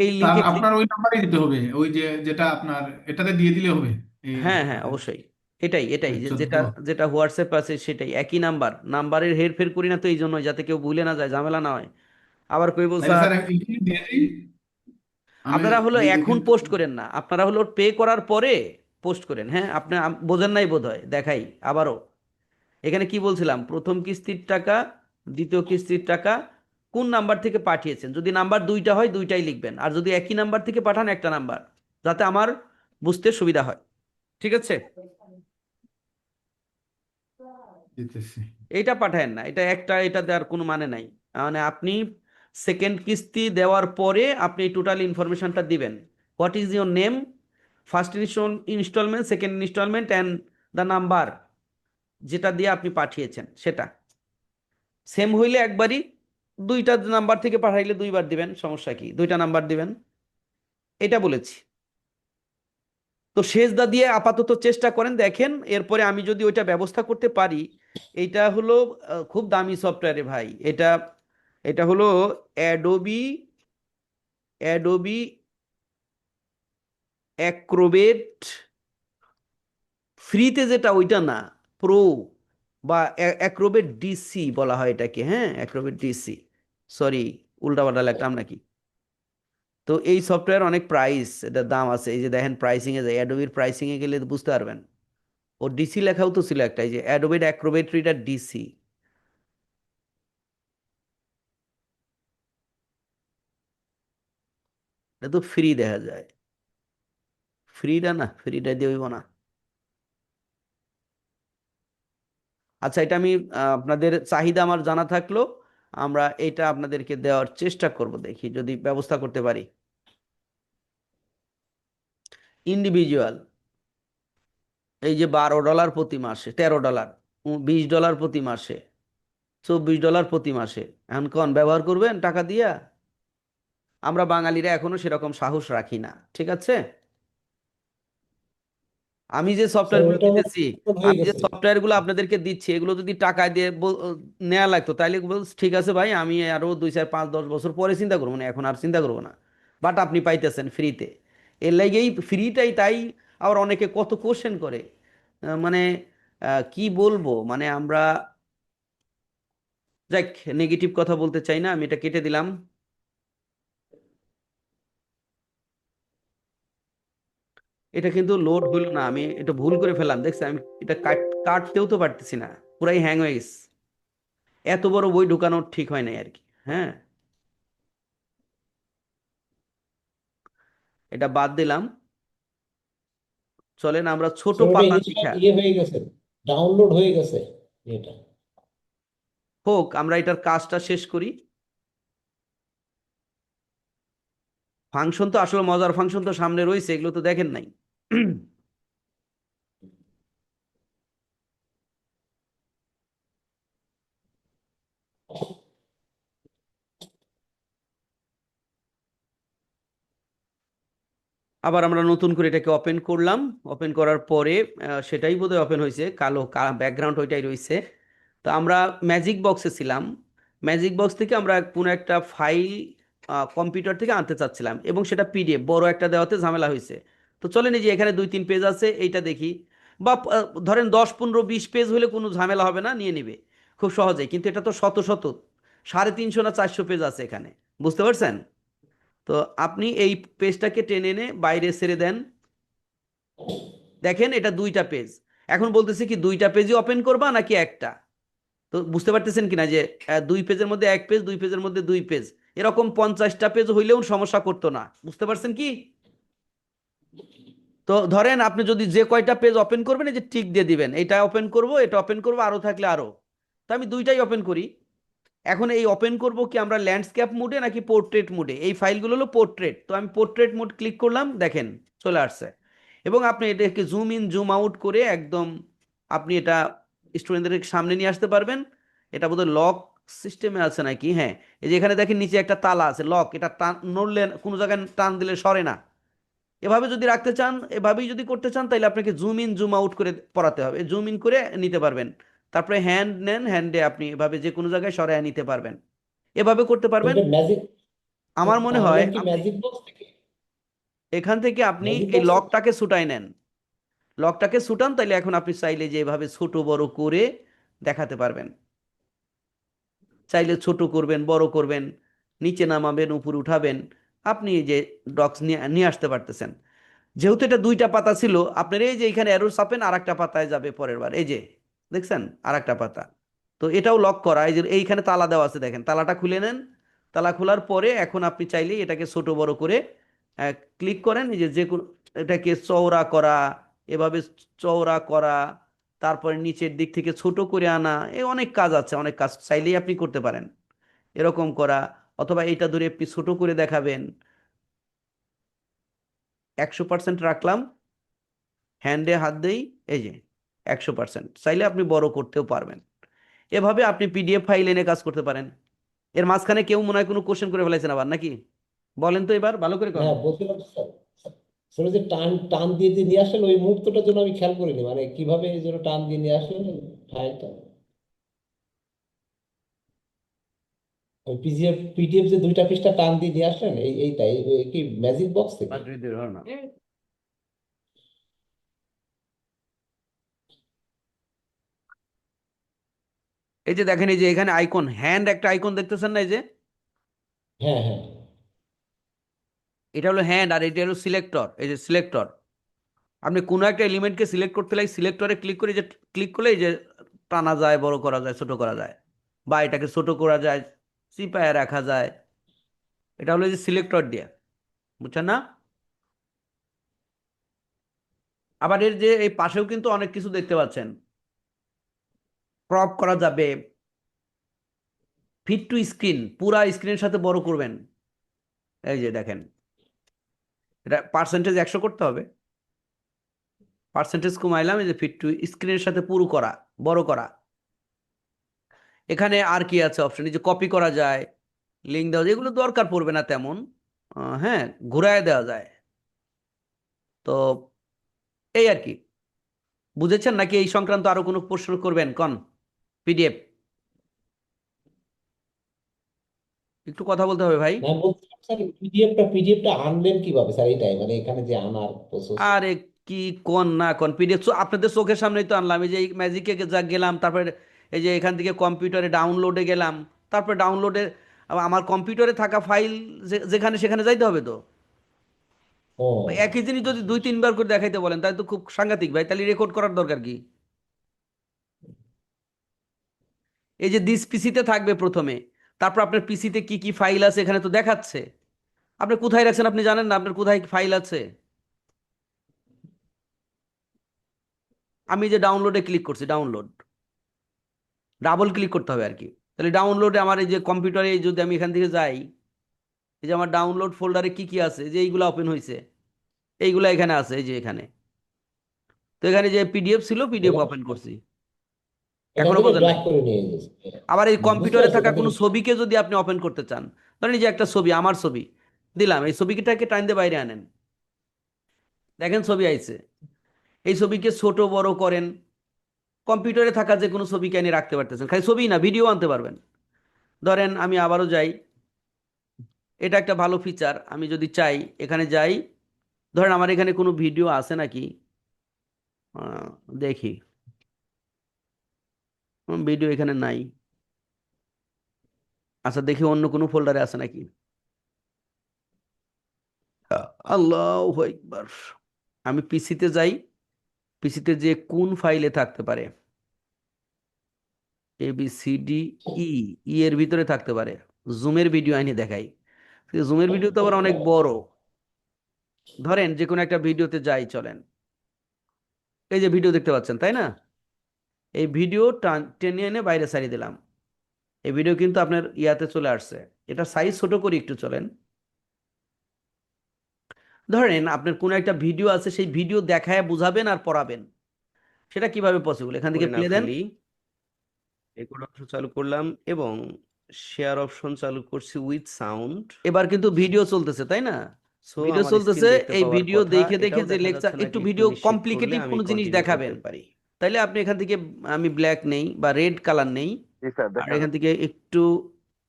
Speaker 1: এই
Speaker 3: তার
Speaker 1: লিঙ্কে ক্লিক।
Speaker 3: আপনার ওই নাম্বারই দিতে হবে, ওই যে যেটা আপনার এটাতে দিয়ে দিলে হবে। এই
Speaker 1: হ্যাঁ হ্যাঁ, অবশ্যই। এটাই এটাই যে
Speaker 3: 14।
Speaker 1: যেটা যেটা হোয়াটসঅ্যাপ আছে সেটাই, একই নাম্বার। নাম্বারের হেরফের করি না তো, এই জন্যই, যাতে কেউ ভুলে না যায়, ঝামেলা না হয়। আবার কইব
Speaker 3: তাহলে
Speaker 1: স্যার।
Speaker 3: স্যার এখানে দিয়ে দিই, আমি
Speaker 1: আপনারা হলো এখন
Speaker 3: এখানে।
Speaker 1: পোস্ট করেন না, আপনারা হলো পে করার পরে পোস্ট করেন। হ্যাঁ, আপনি বোঝেন নাই বোধ হয়, দেখাই আবারও। এখানে কি বলছিলাম, প্রথম কিস্তির টাকা, দ্বিতীয় কিস্তির টাকা কোন নাম্বার থেকে পাঠিয়েছেন। যদি নাম্বার দুইটা হয় দুইটাই লিখবেন, আর যদি একই নাম্বার থেকে পাঠান একটা নাম্বার, যাতে আমার বুঝতে সুবিধা হয়। ঠিক আছে?
Speaker 3: দিতেছি।
Speaker 1: এইটা পাঠায়েন না, এটা একটা, এটা দেওয়ার কোনো মানে নাই। মানে আপনি সেকেন্ড কিস্তি দেওয়ার পরে আপনি টোটাল ইনফরমেশনটা দিবেন। What is your name, first installment, second installment, and the number যেটা দিয়ে আপনি পাঠিয়েছেন সেটা। সেম হইলে একবারই, দুইটা নাম্বার থেকে পাঠাইলে দুইবার দিবেন, সমস্যা কি, দুইটা নাম্বার দিবেন। এটা বলেছি। তো সেজদা দিয়ে আপাতত চেষ্টা করেন, দেখেন। এরপরে আমি যদি ওইটা ব্যবস্থা করতে পারি, এইটা হলো খুব দামি সফটওয়্যারে ভাই। এটা এটা হলো অ্যাডোবি অ্যাডোবি অ্যাক্রোবেট ফ্রিতে যেটা, ওইটা না, প্রো বা অ্যাক্রোবেট ডিসি বলা হয় এটাকে। হ্যাঁ, অ্যাক্রোবেট ডিসি। সরি, উল্টাপাল্টা লিখলাম নাকি? তো এই সফটওয়্যার অনেক প্রাইস, এটার দাম আছে। এই যে দেখেন প্রাইসিং এ যায়, অ্যাডোবির প্রাইসিং এ গেলে বুঝতে পারবেন। ও ডিসি লেখাও তো ছিল একটা, এই যে অ্যাডোবে অ্যাক্রোবেট রিডার ডিসি। এটা তো ফ্রি দেখা যায়, ফ্রিটা না, ফ্রিটা দিয়ে হইব না। আচ্ছা, এটা আমি আপনাদের চাহিদা আমার জানা থাকলো, আমরা এটা আপনাদেরকে দেওয়ার চেষ্টা করব, দেখি যদি ব্যবস্থা করতে পারি। ইন্ডিভিজুয়াল, এই যে $12 প্রতি মাসে, $13, $20 প্রতি মাসে, $24 প্রতি মাসে। এখন কোন ব্যবহার করবেন টাকা দিয়া? আমরা বাঙালিরা এখনো সেরকম সাহস রাখি না, ঠিক আছে। আমি যে
Speaker 2: স্যার
Speaker 1: সফটওয়্যারগুলো
Speaker 2: ওইটা
Speaker 1: দিতেছি,
Speaker 2: হয়ে
Speaker 1: আমি যে
Speaker 2: গেছে।
Speaker 1: সফটওয়্যারগুলো আপনাদেরকে দিচ্ছি, এগুলো যদি টাকা দিয়ে নেওয়া লাগতো তাইলে ঠিক আছে ভাই, আমি আরো 2 4 5 10 বছর পরে চিন্তা করবো না, এখন আর চিন্তা করবো না। বাট আপনি পাইতেছেন ফ্রিতে, এর লাগেই ফ্রিটাই তাই। আবার অনেকে কত কোশ্চেন করে, মানে কি বলবো, মানে আমরা, যাক, নেগেটিভ কথা বলতে চাই না, আমি এটা কেটে দিলাম। এটা কিন্তু লোড হইল না, আমি এটা ভুল করে ফেললাম, দেখছি আমি এটা কাটতেও তো পারতেছি না, পুরাই হ্যাং হয়ে গেছে। এত বড় বই ঢুকানো ঠিক হয় নাই আর কি। হ্যাঁ, এটা বাদ দিলাম। চলেন আমরা ছোট
Speaker 2: স্যার ওটা
Speaker 1: পাতা
Speaker 2: ইনস্টল
Speaker 1: দেখা,
Speaker 2: হয়ে গেছে, ডাউনলোড হয়ে গেছে এটা।
Speaker 1: হোক, আমরা এটার কাজটা শেষ করি। ফাংশন তো আসলে মজার ফাংশন তো সামনে রয়েছে, এগুলো তো দেখেন নাই। আবার আমরা নতুন করে এটাকে ওপেন করলাম, ওপেন করার পরে সেটাই বোধহয় ওপেন হয়েছে, কালো ব্যাকগ্রাউন্ড ওইটাই রয়েছে। তো আমরা ম্যাজিক বক্সে ছিলাম, ম্যাজিক বক্স থেকে আমরা কোনো একটা ফাইল কম্পিউটার থেকে আনতে চাচ্ছিলাম, এবং সেটা পিডিএফ বড় একটা দেওয়াতে ঝামেলা হয়েছে। তো চলেন, এই যে এখানে 2 3 পেজ আছে, এইটা দেখি। বা ধরেন 10 15 20 পেজ হলে কোনো ঝামেলা হবে না, নিয়ে নিবে খুব সহজেই। কিন্তু এটা তো শত শত, 350 না 400 পেজ আছে এখানে, বুঝতে পারছেন? তো আপনি এই পেজটাকে টেনে এনে বাইরে ছেড়ে দেন, দেখেন এটা 2টা পেজ। এখন বলতেছে কি 2টা পেজই ওপেন করবা নাকি একটা? তো বুঝতে পারতেছেন কিনা যে 2 পেজের মধ্যে 1 পেজ, 2 পেজের মধ্যে 2 পেজ, এরকম 50টা পেজ হইলেও সমস্যা করতো না, বুঝতে পারছেন কি? তো ধরেন আপনি যদি যে কয়টা পেজ ওপেন করবেন, এই যে টিক দিয়ে দিবেন, এটা ওপেন করব, এটা ওপেন করব, আরো থাকলে আরো। তো আমি দুইটাই ওপেন করি। এখন এই ওপেন করব কি আমরা ল্যান্ডস্কেপ মোডে নাকি পোর্ট্রেট মোডে? এই ফাইলগুলো হলো পোর্ট্রেট, তো আমি পোর্ট্রেট মোড ক্লিক করলাম, দেখেন চলে আসছে। এবং আপনি এটাকে জুম ইন জুম আউট করে একদম আপনি এটা স্টুডেন্টদের সামনে নিয়ে আসতে পারবেন। এটা বোধহয় লক সিস্টেমে আছে নাকি, হ্যাঁ। এই যে এখানে দেখেন নিচে একটা তালা আছে, লক, এটা টান নড়লে কোনো জায়গায় টান দিলে সরে না। এভাবে যদি রাখতে চান, এভাবেই যদি করতে চান, তাহলে আপনাকে জুম ইন জুম আউট করে পড়াতে হবে, জুম ইন করে নিতে পারবেন। তারপরে হ্যান্ড নেন, হ্যান্ডে আপনি এভাবে যে কোনো জায়গায় সরায় নিতে পারবেন, এভাবে করতে
Speaker 2: তো
Speaker 1: পারবেন।
Speaker 2: এটা ম্যাজিক,
Speaker 1: আমার মনে হয়
Speaker 2: পারবেন কি
Speaker 1: আপনি
Speaker 2: ম্যাজিক বক্স থেকে?
Speaker 1: এখান থেকে আপনি
Speaker 2: ম্যাজিক
Speaker 1: এই
Speaker 2: বক্স থেকে?
Speaker 1: লকটাকে ছুটাই নেন, লকটাকে ছুটান, তাইলে এখন আপনি চাইলে যে এভাবে ছোট বড় করে দেখাতে পারবেন। চাইলে ছোট করবেন, বড় করবেন, নিচে নামাবেন, উপরে উঠাবেন, আপনি এই যে ডক্স নিয়ে নিয়ে আসতে পারতেছেন। যেহেতু এটা 2টা পাতা ছিল, আপনার এই যে এখানে অ্যারো চাপেন, আর একটা পাতায় যাবে পরের বার, এই যে দেখছেন আর একটা পাতা। তো এটাও লক করা, এই যে এইখানে তালা দেওয়া আছে, দেখেন তালাটা খুলে নেন। তালা খোলার পরে এখন আপনি চাইলেই এটাকে ছোট বড় করে ক্লিক করেন, এই যে যে কোনো, এটাকে চওড়া করা, এভাবে চওড়া করা, তারপরে নিচের দিক থেকে ছোট করে আনা, এই অনেক কাজ আছে, অনেক কাজ চাইলেই আপনি করতে পারেন, এরকম করা। অথবা এইটা ধরে আপনি ছোট করে দেখাবেন, 100% রাখলাম, হ্যান্ডে হাত দেই, এই যে 100%, চাইলে আপনি বড় করতেও পারবেন। এভাবে আপনি পিডিএফ ফাইল এনে কাজ করতে পারেন। এর মাঝখানে কেউ মনে হয় কোনো কোশ্চেন করে ফেলাইছেন আবার নাকি? বলেন তো এবার ভালো করে
Speaker 2: না
Speaker 1: কন।
Speaker 2: বলছিলাম স্যার, স্যার ওই যে টান টান দিয়ে যে নিয়ে আসলেন ওই মুহূর্তটার জন্য আমি খেয়াল করিনি, মানে কিভাবে এই জন্য টান দিয়ে নিয়ে আসলেন ফাইলটা। ওই পিডিএফ যে 2টা পৃষ্ঠা টান দিয়ে নিয়ে আসলেন, এইটাই কি ম্যাজিক বক্স থেকে?
Speaker 1: এই যে দেখেন, এই যে এখানে আইকন, হ্যান্ড একটা আইকন দেখতেছেন না, এই যে
Speaker 2: হ্যাঁ হ্যাঁ।
Speaker 1: এটা হলো হ্যান্ড, আর এটা হলো সিলেক্টর, এই যে সিলেক্টর। আপনি কোনো একটা এলিমেন্টকে সিলেক্ট করতে লাগে সিলেক্টরে ক্লিক করে যে ক্লিক করলে এই যে টানা যায়, বড় করা যায়, ছোট করা যায়, বা এটাকে ছোট করা যায়, চিপায় রাখা যায়। এটা হলো যে সিলেক্টর দিয়ে, বুঝছেন না? আবার এর যে এই পাশেও কিন্তু অনেক কিছু দেখতে পাচ্ছেন, ক্রপ করা যাবে, ফিট টু স্ক্রিন, পুরা স্ক্রিনের সাথে বড় করবেন। এই যে দেখেন, এটা পার্সেন্টেজ 100 করতে হবে, পার্সেন্টেজ কমাইলাম, এই যে ফিট টু স্ক্রিনের সাথে পুরো করা, বড় করা। এখানে আর কি আছে অপশন, এই যে কপি করা যায়, লিঙ্ক দেওয়া যায়, এগুলো দরকার পড়বে না তেমন। হ্যাঁ, ঘুরায় দেওয়া যায়। তো এই আর কি, বুঝেছেন নাকি এই সংক্রান্ত আরো কোনো প্রশ্ন করবেন কন? পিডিএফ একটু কথা বলতে হবে ভাই।
Speaker 2: না বলছিলাম স্যার, পিডিএফটা আনবেন কিভাবে স্যার? এইটাই মানে এখানে যে আনার প্রসেস।
Speaker 1: আরে কি কোন না কোন পিডিএফ আপনাদের চোখের সামনেই তো আনলাম। এই যে ম্যাজিকে যা গেলাম, তারপরে এই যে এখান থেকে কম্পিউটারে ডাউনলোডে গেলাম, তারপরে ডাউনলোডে আমার কম্পিউটারে থাকা ফাইল যেখানে সেখানে যাইতে হবে তো। ভাই,
Speaker 2: ও
Speaker 1: একই জিনিস যদি
Speaker 2: আচ্ছা
Speaker 1: দুই
Speaker 2: আচ্ছা।
Speaker 1: তিনবার করে দেখাইতে বলেন তাহলে তো খুব সাংঘাতিক ভাই, তাহলে রেকর্ড করার দরকার কি? এই যে দিস পিসিতে থাকবে প্রথমে, তারপর আপনার পিসিতে কি কি ফাইল আছে এখানে তো দেখাচ্ছে। আপনি কোথায় রাখছেন আপনি জানেন না আপনার কোথায় ফাইল আছে? আমি যে ডাউনলোডে ক্লিক করছি, ডাউনলোড ডাবল ক্লিক করতে হবে আর কি। তাহলে ডাউনলোডে আমার এই যে কম্পিউটারে যদি আমি এখান থেকে যাই, এই যে আমার ডাউনলোড ফোল্ডারে কি কি আছে, যে এইগুলো ওপেন হয়েছে, এইগুলা এখানে আছে, এই যে এখানে। তো এখানে যে পিডিএফ ছিল, পিডিএফ
Speaker 2: এখান
Speaker 1: ওপেন করছি।
Speaker 2: এখান
Speaker 1: এখনো
Speaker 2: থেকে
Speaker 1: বোঝেন
Speaker 2: ড্রাগ
Speaker 1: নাই?
Speaker 2: করে নিয়ে গেছে।
Speaker 1: আবার এই
Speaker 2: বুঝতে
Speaker 1: কম্পিউটারে
Speaker 2: পারছি,
Speaker 1: থাকা
Speaker 2: এখান
Speaker 1: কোনো
Speaker 2: থেকে।
Speaker 1: ছবিকে যদি আপনি ওপেন করতে চান, ধরেন এই যে একটা ছবি, আমার ছবি দিলাম, এই ছবিটাকে টাইম দিয়ে বাইরে আনেন, দেখেন ছবি আইছে। এই ছবিকে ছোট বড় করেন, কম্পিউটারে থাকা যে কোনো ছবিকে এনে রাখতে পারতেছেন, খালি ছবি না ভিডিও আনতে পারবেন। ধরেন আমি আবারও যাই, এটা একটা ভালো ফিচার। আমি যদি চাই এখানে যাই, ধরেন আমার এখানে কোনো ভিডিও আছে নাকি, আহ, দেখি, ভিডিও এখানে নাই। আচ্ছা দেখি অন্য কোনো ফোল্ডারে আছে নাকি। আল্লাহু আকবার। আমি পিসিতে যাই, পিসিতে যে কোন ফাইলে থাকতে পারে, A B C D E, ই এর ভিতরে থাকতে পারে। জুমের ভিডিও আইনি দেখাই, জুমের ভিডিও তো আবার অনেক বড়। ধরেন যে কোনো একটা ভিডিওতে যাই, চলেন, এই যে ভিডিও দেখতে পাচ্ছেন তাই না, এই ভিডিও টেনে এনে বাইরে সারিয়ে দিলাম। এই ভিডিও কিন্তু আপনার ইয়াতে চলে আসছে। এটা সাইজ ছোট করি একটু, চলেন। ধরেন আপনার কোনো একটা ভিডিও আছে, সেই ভিডিও দেখায় বুঝাবেন আর পড়াবেন, সেটা কিভাবে পসিবল? এখান থেকে
Speaker 4: করে না
Speaker 1: প্লে দেন,
Speaker 4: ফেলি, রেকর্ড অপশন চালু করলাম এবং শেয়ার অপশন চালু করছি উইথ সাউন্ড।
Speaker 1: এবার কিন্তু ভিডিও চলতেছে তাই না,
Speaker 4: সো
Speaker 1: ভিডিও
Speaker 4: আমার স্ক্রিন
Speaker 1: চলতেছে।
Speaker 4: দেখতে
Speaker 1: এই
Speaker 4: পাওয়ার
Speaker 1: ভিডিও
Speaker 4: কথা,
Speaker 1: দেখে দেখে
Speaker 4: এটাও
Speaker 1: যে
Speaker 4: দেখা
Speaker 1: লেকচার,
Speaker 4: যাচ্ছে না
Speaker 1: একটু
Speaker 4: ক্লিক টু
Speaker 1: ভিডিও
Speaker 4: নিশ্চিত করলে
Speaker 1: কমপ্লিকেটিভ
Speaker 4: আমি
Speaker 1: কোনো জিনিস
Speaker 4: কন্টিনিউ
Speaker 1: দেখাবেন,
Speaker 4: করতে পারি।
Speaker 1: তাইলে আপনি এখান থেকে, আমি ব্ল্যাক নেই বা রেড কালার নেই,
Speaker 5: জি স্যার,
Speaker 1: আর
Speaker 5: দেখান।
Speaker 1: এখান থেকে একটু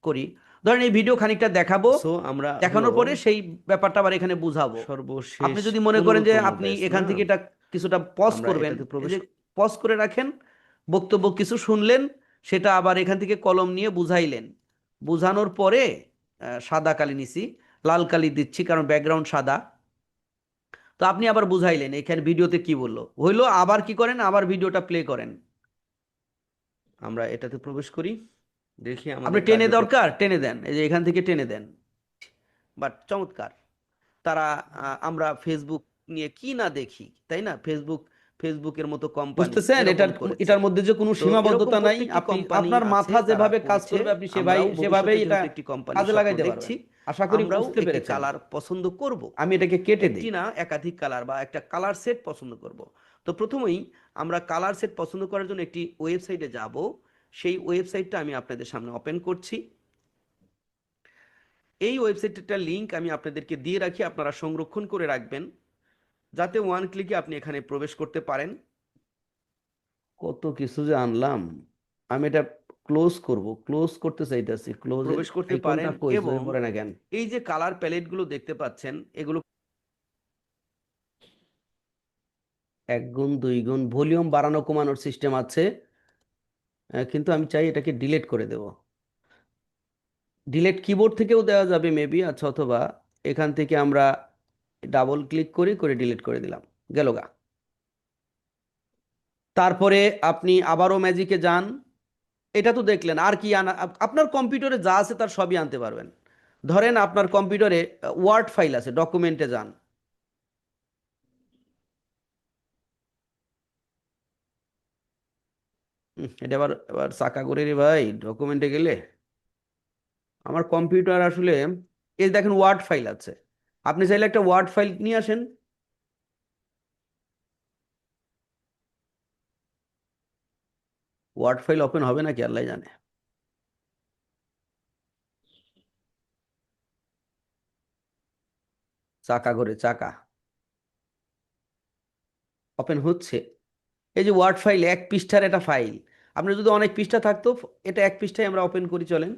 Speaker 1: করি। ধরেন এই ভিডিও খানিকটা দেখাবো,
Speaker 4: সো আমরা হলো
Speaker 1: দেখানোর পরে সেই ব্যাপারটা আবার এখানে বুঝাবো।
Speaker 4: সর্বশেষ
Speaker 1: আপনি যদি মনে করেন যে
Speaker 4: 15তম
Speaker 1: আপনি
Speaker 4: ব্যাচ
Speaker 1: এখান
Speaker 4: না,
Speaker 1: থেকে এটা কিছুটা পজ
Speaker 4: আমরা
Speaker 1: করবেন,
Speaker 4: এটাতে
Speaker 1: এই
Speaker 4: প্রবেশ
Speaker 1: যে পজ করে রাখেন, বক্তব্য কিছু শুনলেন, সেটা আবার এখান থেকে কলম নিয়ে বুঝাইলেন। বুঝানোর পরে সাদা কালি নিছি, লাল কালি দিচ্ছি কারণ ব্যাকগ্রাউন্ড সাদা। তো আপনি আবার বুঝাইলেন এখানে ভিডিওতে কি বললো, হইলো আবার কি করেন, আবার ভিডিওটা প্লে করেন।
Speaker 4: আমরা এটাতে প্রবেশ করি, দেখি
Speaker 1: আপনি
Speaker 4: আমাদের
Speaker 1: টেনে
Speaker 4: কার্যক্রম।
Speaker 1: দরকার টেনে দেন, এই যে এখান থেকে টেনে দেন। বাট চমৎকার, তারা আমরা ফেসবুক নিয়ে কি না দেখি তাই না, ফেসবুকের মতো কোম্পানি বুঝতেছেন?
Speaker 4: এরকম
Speaker 1: এটার
Speaker 4: করেছে।
Speaker 1: এটার মধ্যে যে কোনো
Speaker 4: তো এরকম
Speaker 1: সীমাবদ্ধতা নাই,
Speaker 4: প্রত্যেকটি
Speaker 1: আপনি
Speaker 4: কোম্পানি
Speaker 1: আপনার
Speaker 4: আছে,
Speaker 1: মাথা
Speaker 4: তারা
Speaker 1: যেভাবে কাজ
Speaker 4: করছে।
Speaker 1: করবে আপনি
Speaker 4: আমরাও
Speaker 1: সেভাবেই
Speaker 4: ভবিষ্যতে
Speaker 1: এটা
Speaker 4: যেহেতু একটি কোম্পানির
Speaker 1: কাজে
Speaker 4: স্বপ্ন
Speaker 1: লাগাইতে
Speaker 4: দেখছি,
Speaker 1: পারবেন। আশা করি
Speaker 4: আমরাও
Speaker 1: বুঝতে
Speaker 4: একটি
Speaker 1: পেরেছেন।
Speaker 4: কালার পছন্দ করব,
Speaker 1: আমি এটাকে কেটে
Speaker 4: একটি
Speaker 1: দিই।
Speaker 4: না একাধিক কালার বা একটা কালার সেট পছন্দ করব। তো প্রথমেই আমরা কালার সেট পছন্দ করার জন্য একটি ওয়েবসাইটে যাব। সেই ওয়েবসাইটটা আমি আপনাদের সামনে ওপেন করছি। এই ওয়েবসাইটটার লিংক আমি আপনাদেরকে দিয়ে রাখি, আপনারা সংরক্ষণ করে রাখবেন, যাতে ওয়ান ক্লিকে আপনি এখানে প্রবেশ করতে পারেন।
Speaker 1: কত কিছু যে আনলাম। আমি এটা ক্লোজ করব, ক্লোজ করতে চাইতেছি, ক্লোজের
Speaker 4: প্রবেশ করতে
Speaker 1: আইকনটা
Speaker 4: পারেন
Speaker 1: কই
Speaker 4: এবং
Speaker 1: পড়ে না কেন?
Speaker 4: এই যে কালার প্যালেটগুলো দেখতে পাচ্ছেন, এগুলো
Speaker 1: 1 গুণ 2 গুণ ভলিউম বাড়ানো কমানোর সিস্টেম আছে, কিন্তু আমি চাই এটাকে ডিলিট করে দেব। ডিলিট কিবোর্ড থেকেও দেওয়া যাবে মেবি, আচ্ছা, অথবা এখান থেকে আমরা ডাবল ক্লিক করে করে ডিলিট করে দিলাম, গেল গা। তারপরে আপনি আবারও ম্যাজিকে যান। এটা তো দেখলেন, আর কি আনা আপনার কম্পিউটারে যা আছে তার সবই আনতে পারবেন। ধরেন আপনার কম্পিউটারে ওয়ার্ড ফাইল আছে, ডকুমেন্টে যান। এটা আবার এবার চাকা করে রে ভাই, ডকুমেন্টে গেলে আমার কম্পিউটার আসলে, এই দেখেন ওয়ার্ড ফাইল আছে। আপনি চাইলে একটা ওয়ার্ড ফাইল নিয়ে আসেন। ওয়ার্ড ফাইল ওপেন হবে নাকি আল্লাহ জানে। চাকা করে চাকা ওপেন হচ্ছে। এই যে ওয়ার্ড ফাইল, এক পৃষ্ঠার একটা ফাইল। আপনার যদি অনেক পৃষ্ঠা থাকতো, এটা এক পৃষ্ঠায় আমরা ওপেন করি, চলেন।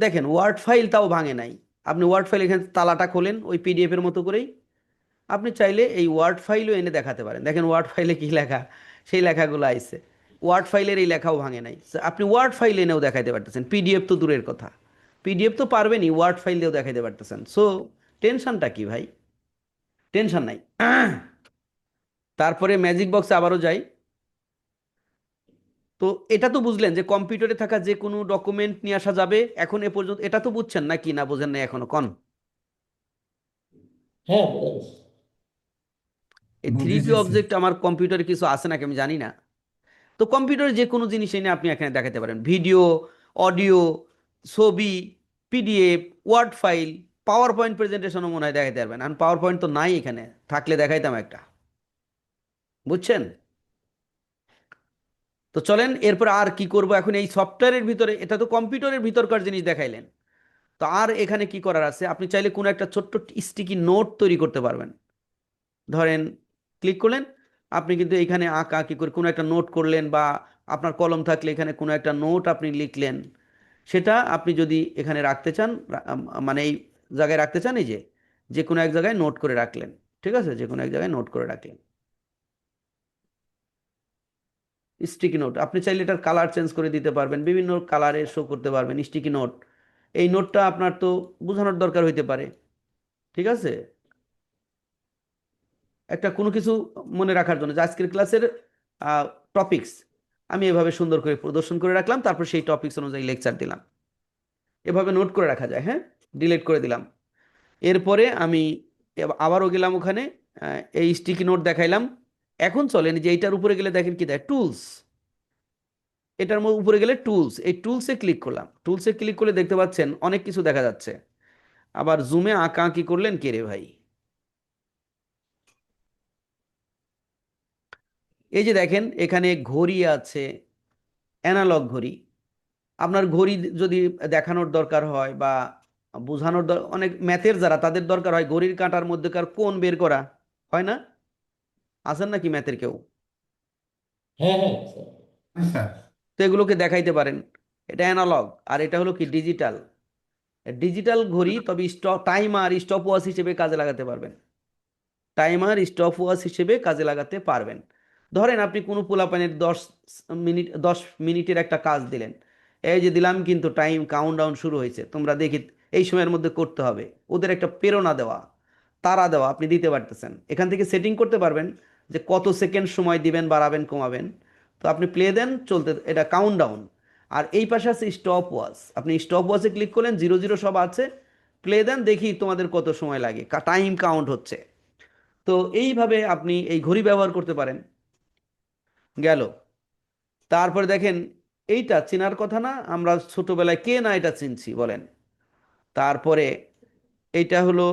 Speaker 1: দেখেন ওয়ার্ড ফাইল তাও ভাঙে নাই। আপনি ওয়ার্ড ফাইল এখানে তালাটা খোলেন ওই পিডিএফ এর মতো করেই। আপনি চাইলে এই ওয়ার্ড ফাইলও এনে দেখাতে পারেন। দেখেন ওয়ার্ড ফাইলে কি লেখা, সেই লেখাগুলো আইছে। ওয়ার্ড ফাইলের এই লেখাও ভাঙে নাই। আপনি ওয়ার্ড ফাইল এনেও দেখাইতে পারতেছেন, পিডিএফ তো দূরের কথা। পিডিএফ তো পারবেনই, ওয়ার্ড ফাইল দিয়েও দেখাইতে পারতেছেন। সো টেনশনটা কি ভাই, টেনশন নাই। তারপরে ম্যাজিক বক্সে আবারও যাই। তো এটা তো বুঝলেন যে কম্পিউটারে থাকা যে কোনো ডকুমেন্ট নিয়ে আসা যাবে। এখন এ পর্যন্ত এটা তো বুঝছেন নাকি, না বোঝেন না এখনো কন?
Speaker 2: হ্যাঁ, বোঝা গেছে।
Speaker 1: এই থ্রি ডি
Speaker 3: বুঝেছি।
Speaker 1: অবজেক্ট আমার কম্পিউটারে কিছু আছে নাকি আমি জানি না। তো কম্পিউটারে যে কোনো জিনিস এনে আপনি এখানে দেখাতে পারেন, ভিডিও, অডিও, ছবি, PDF, word file, power point প্রেজেন্টেশনও মনে হয় দেখাতে পারবেন। আর পাওয়ার পয়েন্ট তো নাই এখানে, থাকলে দেখাইতাম একটা। বুঝছেন? তো চলেন এরপর আর কি করব। এখন এই সফটওয়্যারের ভিতরে, এটা তো কম্পিউটারের ভিতরকার জিনিস দেখাইলেন। তো আর এখানে কি করার আছে, আপনি চাইলে কোনো একটা ছোট্ট স্টিকি নোট তৈরি করতে পারবেন। ধরেন ক্লিক করলেন, আপনি কিন্তু এখানে আঁকা আঁকি করে কোনো একটা নোট করলেন, বা আপনার কলম থাকলে এখানে কোনো একটা নোট আপনি লিখলেন। সেটা আপনি যদি এখানে রাখতে চান, মানে এই জায়গায় রাখতে চান, এই যে যে কোনো এক জায়গায় নোট করে রাখলেন। ঠিক আছে, যে কোনো এক জায়গায় নোট করে রাখলেন। স্টিকি নোট আপনি চাইলে এটার কালার চেঞ্জ করে দিতে পারবেন, বিভিন্ন কালারে শো করতে পারবেন স্টিকি নোট। এই নোটটা আপনার তো বোঝানোর দরকার হইতে পারে। ঠিক আছে, একটা কোনো কিছু মনে রাখার জন্য, যে আজকের ক্লাসের টপিকস আমি এভাবে সুন্দর করে প্রদর্শন করে রাখলাম, তারপর সেই টপিকস অনুযায়ী লেকচার দিলাম। এভাবে নোট করে রাখা যায়। হ্যাঁ, ডিলিট করে দিলাম। এরপরে আমি আবারও গেলাম ওখানে, এই স্টিকি নোট দেখাইলাম। এখন চলেন যে এইটার উপরে গেলে দেখেন কি দেয়, টুলস। এটার উপরে গেলে টুলস, এই টুলসে ক্লিক করলাম। টুলসে ক্লিক করলে দেখতে পাচ্ছেন অনেক কিছু দেখা যাচ্ছে। আবার জুমে আঁকা আঁকি করলেন কে রে ভাই। এই যে দেখেন এখানে ঘড়ি আছে, অ্যানালগ ঘড়ি। আপনার ঘড়ি যদি দেখানোর দরকার হয় বা বোঝানোর অনেক ম্যাথের যারা তাদের দরকার হয় ঘড়ির কাঁটার মধ্যেকার কোণ বের করা, হয় না? আছেন নাকি ম্যাথের কেউ?
Speaker 2: হ্যাঁ, হ্যাঁ, স্যার।
Speaker 3: হ্যাঁ, স্যার।
Speaker 1: তো এগুলোকে দেখাইতে পারেন। এটা অ্যানালগ, আর এটা হলো কি ডিজিটাল। ডিজিটাল ঘড়ি, তবে টাইমার, স্টপ ওয়াচ হিসেবে কাজে লাগাতে পারবেন। টাইমার, স্টপ ওয়াচ হিসেবে কাজে লাগাতে পারবেন। ধরেন আপনি কোনো পোলাপানের 10 মিনিট, 10 মিনিটের একটা কাজ দিলেন। এই যে দিলাম, কিন্তু টাইম কাউন্টডাউন শুরু হয়েছে, তোমরা দেখি এই সময়ের মধ্যে করতে হবে। ওদের একটা প্রেরণা দেওয়া, তাড়া দেওয়া আপনি দিতে পারতেছেন। এখান থেকে সেটিং করতে পারবেন যে কত সেকেন্ড সময় দিবেন, বাড়াবেন কমাবেন। তো আপনি প্লে দেন, চলতে, এটা কাউন্টডাউন। আর এই পাশে আছে স্টপ ওয়াচ, আপনি স্টপ ওয়াচে ক্লিক করলেন, জিরো জিরো সব আছে, প্লে দেন, দেখি তোমাদের কত সময় লাগে, টাইম কাউন্ট হচ্ছে। তো এইভাবে আপনি এই ঘড়ি ব্যবহার করতে পারেন। গেল। তারপরে দেখেন, এইটা চেনার কথা না, আমরা ছোটবেলায় কে না এটা চিনছি বলেন। তারপরে এইটা হলো,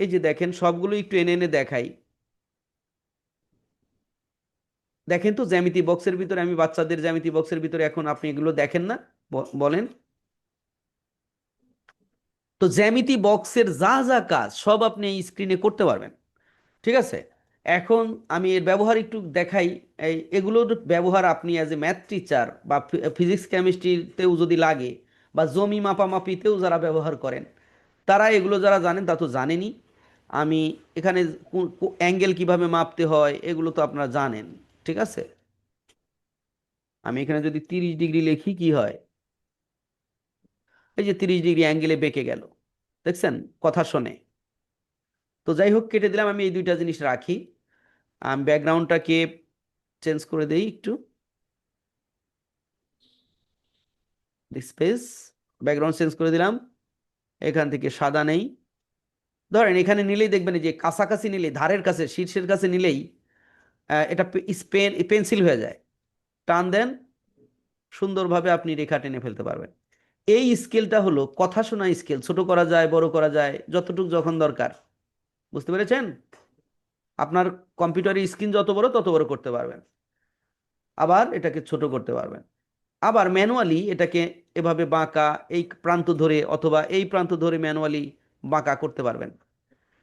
Speaker 1: এই যে দেখেন সবগুলো একটু এনে এনে দেখাই। দেখেন তো জ্যামিতি বক্সের ভিতরে, আমি বাচ্চাদের জ্যামিতি বক্সের ভিতরে, এখন আপনি এগুলো দেখেন না? বলেন। তো জ্যামিতি বক্সের যা যা কাজ সব আপনি এই স্ক্রিনে করতে পারবেন। ঠিক আছে, এখন আমি এর ব্যবহার একটু দেখাই। এগুলোর ব্যবহার আপনি অ্যাজ এ ম্যাথ টিচার বা ফিজিক্স কেমিস্ট্রিতেও যদি লাগে, বা জমি মাপামাপিতেও যারা ব্যবহার করেন, তারা এগুলো যারা জানেন তা তো জানেনই। আমি এখানে অ্যাঙ্গেল কিভাবে মাপতে হয় এগুলো তো আপনারা জানেন। ঠিক আছে, আমি এখানে যদি 30 ডিগ্রি লিখি কি হয়, এই যে 30 ডিগ্রি অ্যাঙ্গেলে বেঁকে গেল, দেখছেন? কথা শোনে। তো যাই হোক, কেটে দিলাম। আমি এই দুইটা জিনিস রাখি। ব্যাকগ্রাউন্ডটাকে চেঞ্জ করে দেই একটু স্পেস, ব্যাকগ্রাউন্ড চেঞ্জ করে দিলাম, এখান থেকে সাদা নেই। ধরেন এখানে নিলেই দেখবেন এই যে কাছাকাছি নিলেই, ধারের কাছে, শীর্ষের কাছে নিলেই এটা পেন্সিল হয়ে যায়। টান দেন, সুন্দরভাবে আপনি রেখা টেনে ফেলতে পারবেন। এই স্কেলটা হলো কথা শোনা স্কেল, ছোট করা যায়, বড় করা যায়, যতটুকু যখন দরকার। বুঝতে পেরেছেন? আপনার কম্পিউটারের স্ক্রিন যত বড় তত বড় করতে পারবেন, আবার এটাকে ছোট করতে পারবেন। আবার ম্যানুয়ালি এটাকে এভাবে বাঁকা, এই প্রান্ত ধরে অথবা এই প্রান্ত ধরে ম্যানুয়ালি বাঁকা করতে পারবেন।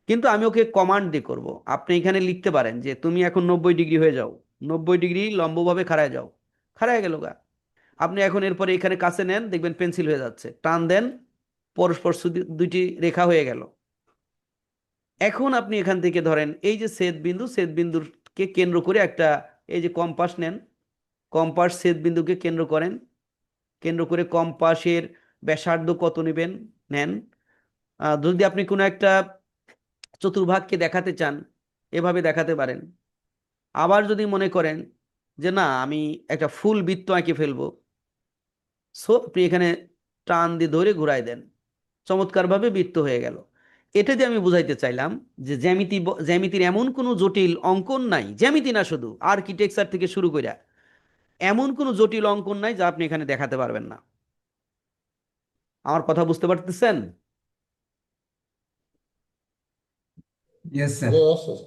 Speaker 1: কিন্তু আমি ওকে কমান্ড দিয়ে করব। আপনি এখানে লিখতে পারেন যে তুমি এখন 90 ডিগ্রি হয়ে যাও, 90 ডিগ্রি লম্বভাবে খাড়ায় যাও, খাড়ায় গেল গা। আপনি এখন এরপরে এখানে কাছে নেন, দেখবেন পেন্সিল হয়ে যাচ্ছে, টান দেন, পরস্পর দুইটি রেখা হয়ে গেল। এখন আপনি এখান থেকে ধরেন এই যে ছেদ বিন্দু, ছেদ বিন্দুকে কেন্দ্র করে একটা, এই যে কম্পাস নেন, কম্পাস ছেদ বিন্দুকে কেন্দ্র করেন, কেন্দ্র করে কম্পাসের ব্যাসার্ধ কত নেবেন নেন। যদি আপনি কোনো একটা চতুর্ভাগকে দেখাতে চান এভাবে দেখাতে পারেন। আবার যদি মনে করেন যে না আমি একটা ফুল বৃত্ত আঁকে ফেলবো, সো আপনি এখানে টান দিয়ে ধরে ঘুরাই দেন, চমৎকারভাবে বৃত্ত হয়ে গেল। এটা দিয়ে আমি বুঝাইতে চাইলাম যে জ্যামিতির এমন কোনো জটিল অঙ্কন নাই, জ্যামিতি না শুধু আর্কিটেকচার থেকে শুরু করে এমন কোনো জটিল অঙ্কন নাই যা আপনি এখানে দেখাতে পারবেন না। আমার কথা বুঝতে পারতেছেন?
Speaker 5: Yes sir.
Speaker 2: জি অবশ্যই।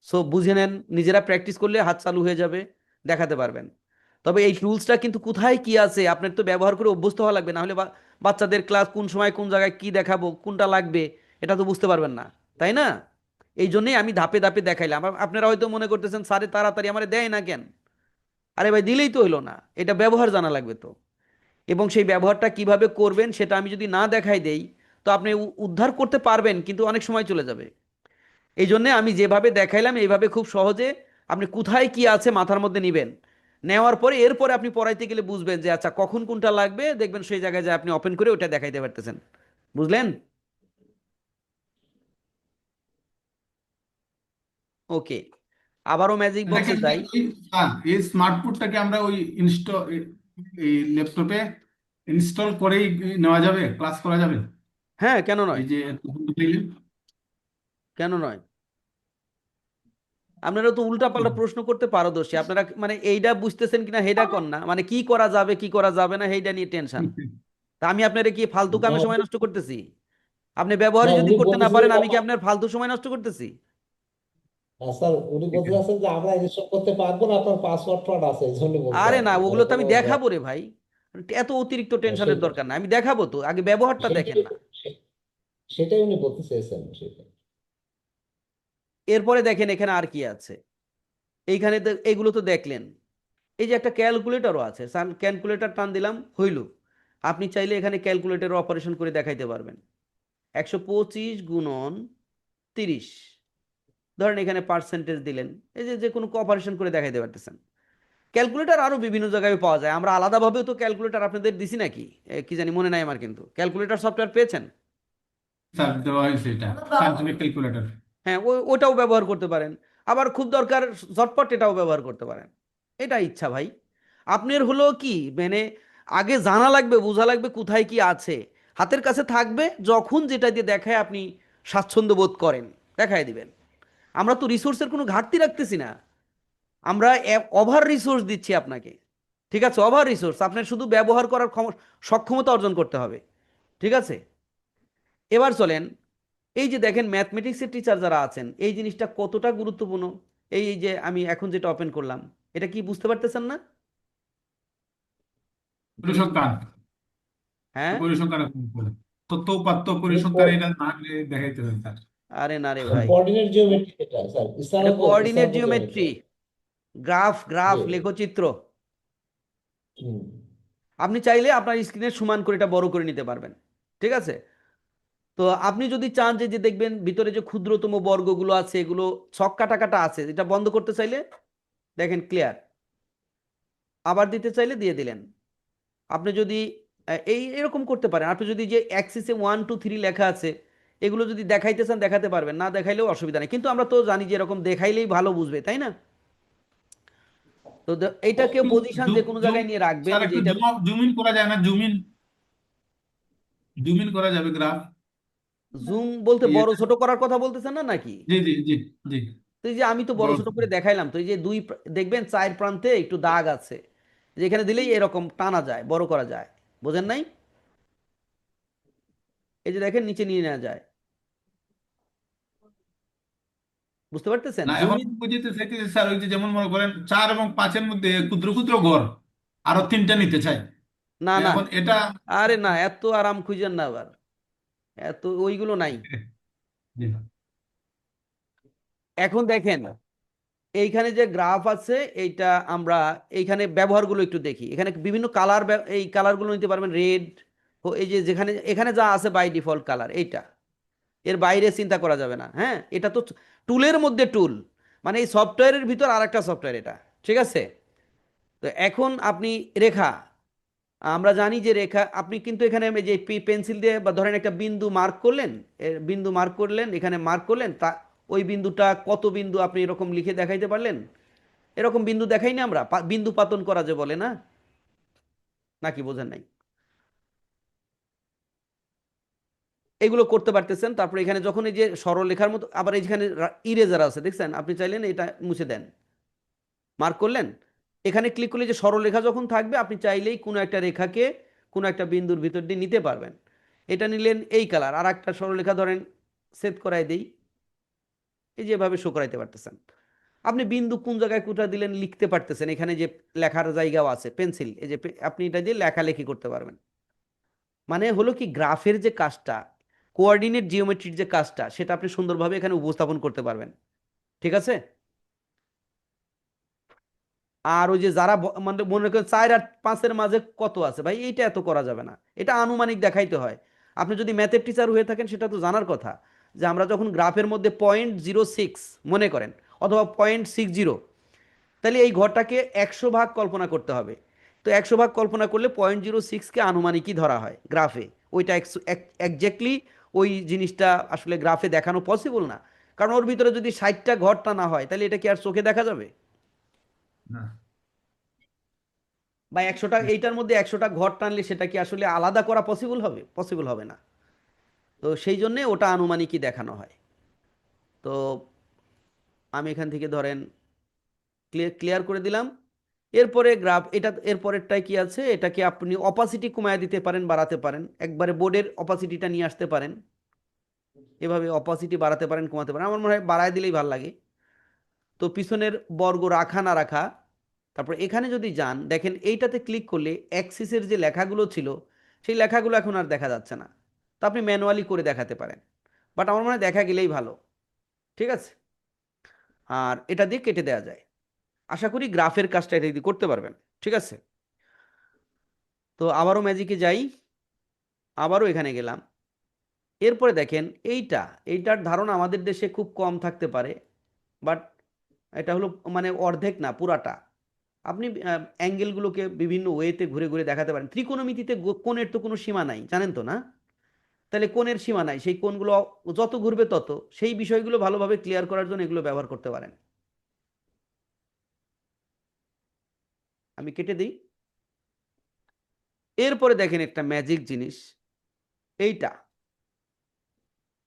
Speaker 1: সো বুঝে নেন, নিজেরা প্র্যাকটিস করলে হাত চালু হয়ে যাবে, দেখাতে পারবেন। তবে এই টুলসটা কিন্তু কোথায় কি আছে আপনার তো ব্যবহার করে অভ্যস্ত হওয়া লাগবে, না হলে বাচ্চাদের ক্লাস কোন সময় কোন জায়গায় কি দেখাবো, কোনটা লাগবে এটা তো বুঝতে পারবেন না, তাই না? এই জন্যই আমি ধাপে ধাপে দেখাইলাম। আপনারা হয়তো মনে করতেছেন স্যারে তাড়াতাড়ি আমারে দেয় না কেন? আরে ভাই দিলেই তো হইলো না, এটা ব্যবহার জানা লাগবে তো। এবং সেই ব্যবহারটা কিভাবে করবেন সেটা আমি যদি না দেখাই দেই তো আপনি উদ্ধার করতে পারবেন কিন্তু অনেক সময় চলে যাবে। এই জন্য আমি যেভাবে দেখাইলাম এইভাবে খুব সহজে আপনি কোথায় কি আছে মাথার মধ্যে নিবেন, নেওয়ার পরে এরপরে আপনি পড়াইতে গেলে বুঝবেন যে আচ্ছা কখন কোনটা লাগবে, দেখবেন সেই জায়গায় যে আপনি ওপেন করে ওটা দেখাইতে পারতেছেন। বুঝলেন? ওকে, আবারও ম্যাজিক
Speaker 3: এটাকে
Speaker 1: বক্সে যাই।
Speaker 3: ওই এই স্মার্ট বোর্ডটাকে আমরা ওই এই ল্যাপটপে ইনস্টল করেই নেওয়া যাবে, ক্লাস করা যাবে?
Speaker 1: হ্যাঁ, কেন নয়?
Speaker 3: এই যে তখন দিলেন।
Speaker 1: কেন নয়? আপনারা তো উল্টা পাল্টা প্রশ্ন করতে পারদর্শী, আপনারা মানে এইটা বুঝতেছেন কিনা হেডা কর না, মানে কি করা যাবে কি করা যাবে না সেইটা নিয়ে টেনশন। তা আমি আপনারা কি ফালতু
Speaker 2: না
Speaker 1: কামে সময় নষ্ট করতেছি? আপনি ব্যবহারই যদি
Speaker 2: উনি
Speaker 1: করতে না
Speaker 2: বলতেছিলেন
Speaker 1: পারেন আমি কি আপনার ফালতু সময় নষ্ট করতেছি?
Speaker 2: স্যার উনি
Speaker 3: ঠিক
Speaker 2: বলতে
Speaker 3: আছে।
Speaker 2: চাচ্ছেন যে আমরা এসব করতে পারবো না, আপনার পাসওয়ার্ড ফার্ড আছে এই জন্য বলতে
Speaker 1: আরে
Speaker 2: আর
Speaker 1: না,
Speaker 2: কি, মানে
Speaker 1: ওগুলো তো আমি
Speaker 2: কোনো
Speaker 1: দেখাবো রে ভাই, এত অতিরিক্ত টেনশনের
Speaker 2: সেটাই
Speaker 1: দরকার না, আমি দেখাবো তো, আগে ব্যবহারটা দেখেন
Speaker 2: সেটাই
Speaker 1: না।
Speaker 2: সেটাই উনি বলতে চেয়েছেন সেটা।
Speaker 1: এরপরে দেখেন এখানে আর কি আছে। এইখানে তো এগুলো তো দেখলেন, এই যে একটা ক্যালকুলেটরও আছে, ক্যালকুলেটর টান দিলাম হইল। আপনি চাইলে এখানে ক্যালকুলেটর অপারেশন করে দেখাইতে পারবেন। 125 × 30, ধরেন এখানে পার্সেন্টেজ দিলেন, এই যে যে কোনো অপারেশন করে দেখাইতে পারতেছেন। ক্যালকুলেটর আরো বিভিন্ন জায়গায় পাওয়া যায়, আমরা আলাদাভাবেও তো ক্যালকুলেটর আপনাদের দিছি নাকি? কি জানি মনে নাই আমার, কিন্তু ক্যালকুলেটর সফটওয়্যার পেয়েছেন?
Speaker 3: স্যার দেওয়া হয়েছে এটা, সায়েন্টিফিক ক্যালকুলেটর।
Speaker 1: হ্যাঁ, ওটাও ব্যবহার করতে পারেন। আবার খুব দরকার ঝটপট এটাও ব্যবহার করতে পারেন। এটা ইচ্ছা ভাই আপনার। হলো কি মানে আগে জানা লাগবে, বোঝা লাগবে কোথায় কি আছে, হাতের কাছে থাকবে, যখন যেটা দিয়ে দেখায় আপনি স্বাচ্ছন্দ্য বোধ করেন দেখায় দিবেন। আমরা তো রিসোর্সের কোনো ঘাটতি রাখতেছি না, আমরা ওভার রিসোর্স দিচ্ছি আপনাকে। ঠিক আছে, ওভার রিসোর্স, আপনার শুধু ব্যবহার করার সক্ষমতা অর্জন করতে হবে। ঠিক আছে, এবার চলেন এই যে দেখেন ম্যাথমেটিক্সের টিচার যারা আছেন এই জিনিসটা কতটা গুরুত্বপূর্ণ। এই যে আমি এখন যেটা ওপেন করলাম, এটা কি বুঝতে পারতেছেন না?
Speaker 3: পরিসংখ্যান,
Speaker 1: হ্যাঁ,
Speaker 3: পরিসংখ্যান তথ্য উপাত্ত
Speaker 2: উনি
Speaker 3: পরিসংখ্যান এটা না দিলে দেখাইতে হবে স্যার।
Speaker 1: আরে না রে ভাই,
Speaker 2: কোঅর্ডিনেট জিওমেট্রি এটা স্যার,
Speaker 1: এটা কোঅর্ডিনেট
Speaker 2: স্থানাঙ্ক জ্যামিতি।
Speaker 1: জিওমেট্রি, গ্রাফ
Speaker 2: জি
Speaker 1: গ্রাফ লেখচিত্র।
Speaker 2: হুম।
Speaker 1: আপনি চাইলে আপনার স্ক্রিনের সমান করে এটা বড় করে নিতে পারবেন। ঠিক আছে, তো আপনি যদি চান যে যে দেখবেন ভিতরে যে ক্ষুদ্রতম বর্গগুলো আছে এগুলো ছক কাটা কাটা আছে, এটা বন্ধ করতে চাইলে দেখেন ক্লিয়ার, আবার দিতে চাইলে দিয়ে দিলেন। আপনি যদি এই এরকম করতে পারেন, আপনি যদি যে অ্যাক্সিসে 1 2 3 লেখা আছে এগুলো যদি দেখাইতে চান দেখাতে পারবেন, না দেখাইলেও অসুবিধা নেই, কিন্তু আমরা তো জানি যে এরকম দেখাইলেই ভালো বুঝবে, তাই না? তো এইটাকে
Speaker 3: একটু
Speaker 1: পজিশন যে কোনো
Speaker 3: জুম,
Speaker 1: জায়গায় নিয়ে রাখবেন,
Speaker 3: স্যার
Speaker 1: এই যে
Speaker 3: একটু
Speaker 1: এটা।
Speaker 3: জুম ইন করা যায় না? জুম ইন করা যাবে গ্রাফ?
Speaker 1: জুম বলতে বড়
Speaker 3: ইয়েটা,
Speaker 1: ছোট করার কথা বলতেছেন না নাকি?
Speaker 3: জি জি জি জি,
Speaker 1: তো এই যে আমি তো বড়
Speaker 3: বড়।
Speaker 1: ছোট করে দেখাইলাম, তো এই যে দেখবেন চার প্রান্তে একটু দাগ আছে, যেখানে দিলেই এরকম টানা যায়, বড় করা যায়। বোঝেন নাই? এই যে দেখেন নিচে নিয়ে নেওয়া যায়। বুঝতে পারতেছেন?
Speaker 3: না,
Speaker 1: জুম
Speaker 3: এখন
Speaker 1: ইন।
Speaker 3: বুঝতে চাইতেছি স্যার, ওই যে যেমন মনে করেন 4 এবং 5-এর মধ্যে ক্ষুদ্র ক্ষুদ্র ঘর আরো 3টা নিতে চাই।
Speaker 1: না না,
Speaker 3: এখন এটা,
Speaker 1: আরে না, এত আরাম খুঁজেন না আবার, এত ওইগুলো নাই।
Speaker 3: জি
Speaker 1: এখন দেখেন এইখানে যে গ্রাফ আছে, এইটা আমরা এইখানে ব্যবহারগুলো একটু দেখি। এখানে বিভিন্ন কালার, এই কালারগুলো নিতে পারবেন, রেড, এই যে যেখানে এখানে যা আছে বাই ডিফল্ট কালার এইটা, এর বাইরে চিন্তা করা যাবে না। হ্যাঁ, এটা তো টুলের মধ্যে টুল, মানে এই সফটওয়্যারের ভিতর আরেকটা সফটওয়্যার এটা, ঠিক আছে? তো এখন আপনি রেখা, আমরা জানি যে রেখা, আপনি কিন্তু এখানে এই যে পেন্সিল দিয়ে বা ধরেন একটা বিন্দু মার্ক করলেন, বিন্দু মার্ক করলেন, এখানে মার্ক করলেন, তা ওই বিন্দুটা কত বিন্দু আপনি এরকম লিখে দেখাইতে পারলেন? এরকম বিন্দু দেখাই না আমরা, বিন্দু পাতন করা যে বলে না, নাকি বোঝেন নাই? এগুলো করতে পারতেছেন। তারপরে এখানে যখন এই যে সরলরেখার মতো, আবার এইখানে ইরেজার আছে, দেখছেন? আপনি চাইলেন এটা মুছে দেন, মার্ক করলেন, এখানে ক্লিক করলে যে সরলরেখা যখন থাকবে, আপনি চাইলেই কোনো একটা রেখাকে কোনো একটা বিন্দুর ভিতর দিয়ে নিতে পারবেন। এটা নিলেন এই কালার, আর একটা সরলরেখা ধরেন সেট করাই দেই, এই যে এভাবে শো করাইতে পারতেছেন। আপনি বিন্দু কোন জায়গায় কোথা দিলেন লিখতে পারতেছেন, এখানে যে লেখার জায়গাও আছে পেন্সিল, এই যে আপনি এটা দিয়ে লেখালেখি করতে পারবেন। মানে হলো কি, গ্রাফের যে কাজটা, কোঅর্ডিনেট জিওমেট্রির যে কাজটা, সেটা আপনি সুন্দরভাবে এখানে উপস্থাপন করতে পারবেন। ঠিক আছে? আর ওই যে যারা মানে মনে করেন 4 আর 5-এর মাঝে কত আছে ভাই, এইটা এত করা যাবে না, এটা আনুমানিক দেখাইতে হয়। আপনি যদি ম্যাথের টিচার হয়ে থাকেন, সেটা তো জানার কথা, যে আমরা যখন গ্রাফের মধ্যে 0.06 মনে করেন, অথবা 0.60, তাহলে এই ঘরটাকে 100 ভাগ কল্পনা করতে হবে। তো 100 ভাগ কল্পনা করলে 0.06কে আনুমানিকই ধরা হয় গ্রাফে। ওইটা একজ্যাক্টলি ওই জিনিসটা আসলে গ্রাফে দেখানো পসিবল না, কারণ ওর ভিতরে যদি 60টা ঘর টানা হয়, তাহলে এটা কি আর চোখে দেখা যাবে?
Speaker 3: না,
Speaker 1: বা 100টা, এইটার মধ্যে 100টা ঘর টানলে সেটা কি আসলে আলাদা করা পসিবল হবে? পসিবল হবে না। তো সেই জন্যে ওটা আনুমানিকই দেখানো হয়। তো আমি এখান থেকে ধরেন ক্লিয়ার করে দিলাম। এরপরে গ্রাফ, এটা এরপরেরটায় কি আছে, এটাকে আপনি অপাসিটি কমায় দিতে পারেন, বাড়াতে পারেন, একবারে বোর্ডের অপাসিটিটা নিয়ে আসতে পারেন, এভাবে অপাসিটি বাড়াতে পারেন, কমাতে পারেন। আমার মনে হয় বাড়ায় দিলেই ভালো লাগে। তো পিছনের বর্গ রাখা না রাখা, তারপর এখানে যদি যান, দেখেন এইটাতে ক্লিক করলে অ্যাক্সিসের যে লেখাগুলো ছিল, সেই লেখাগুলো এখন আর দেখা যাচ্ছে না। তো আপনি ম্যানুয়ালি করে দেখাতে পারেন, বাট আমার মনে হয় দেখা গেলেই ভালো। ঠিক আছে? আর এটা দিয়ে কেটে দেওয়া যায়। আশা করি গ্রাফের কাজটা এটা দিয়ে করতে পারবেন। ঠিক আছে? তো আবারও ম্যাজিকে যাই, আবারও এখানে গেলাম। এরপরে দেখেন এইটার ধারণা আমাদের দেশে খুব কম থাকতে পারে, বাট এটা হলো মানে অর্ধেক না, পুরাটা। আপনি অ্যাঙ্গেলগুলোকে বিভিন্ন ওয়েতে ঘুরে ঘুরে দেখাতে পারেন। ত্রিকোণমিতিতে কোণের তো কোনো সীমা নাই, জানেন তো না? তাহলে কোণের সীমা নাই, সেই কোণগুলো যত ঘুরবে তত, সেই বিষয়গুলো ভালোভাবে ক্লিয়ার করার জন্য এগুলো ব্যবহার করতে পারেন। আমি কেটে দিই। এরপরে দেখেন একটা ম্যাজিক জিনিস, এইটা,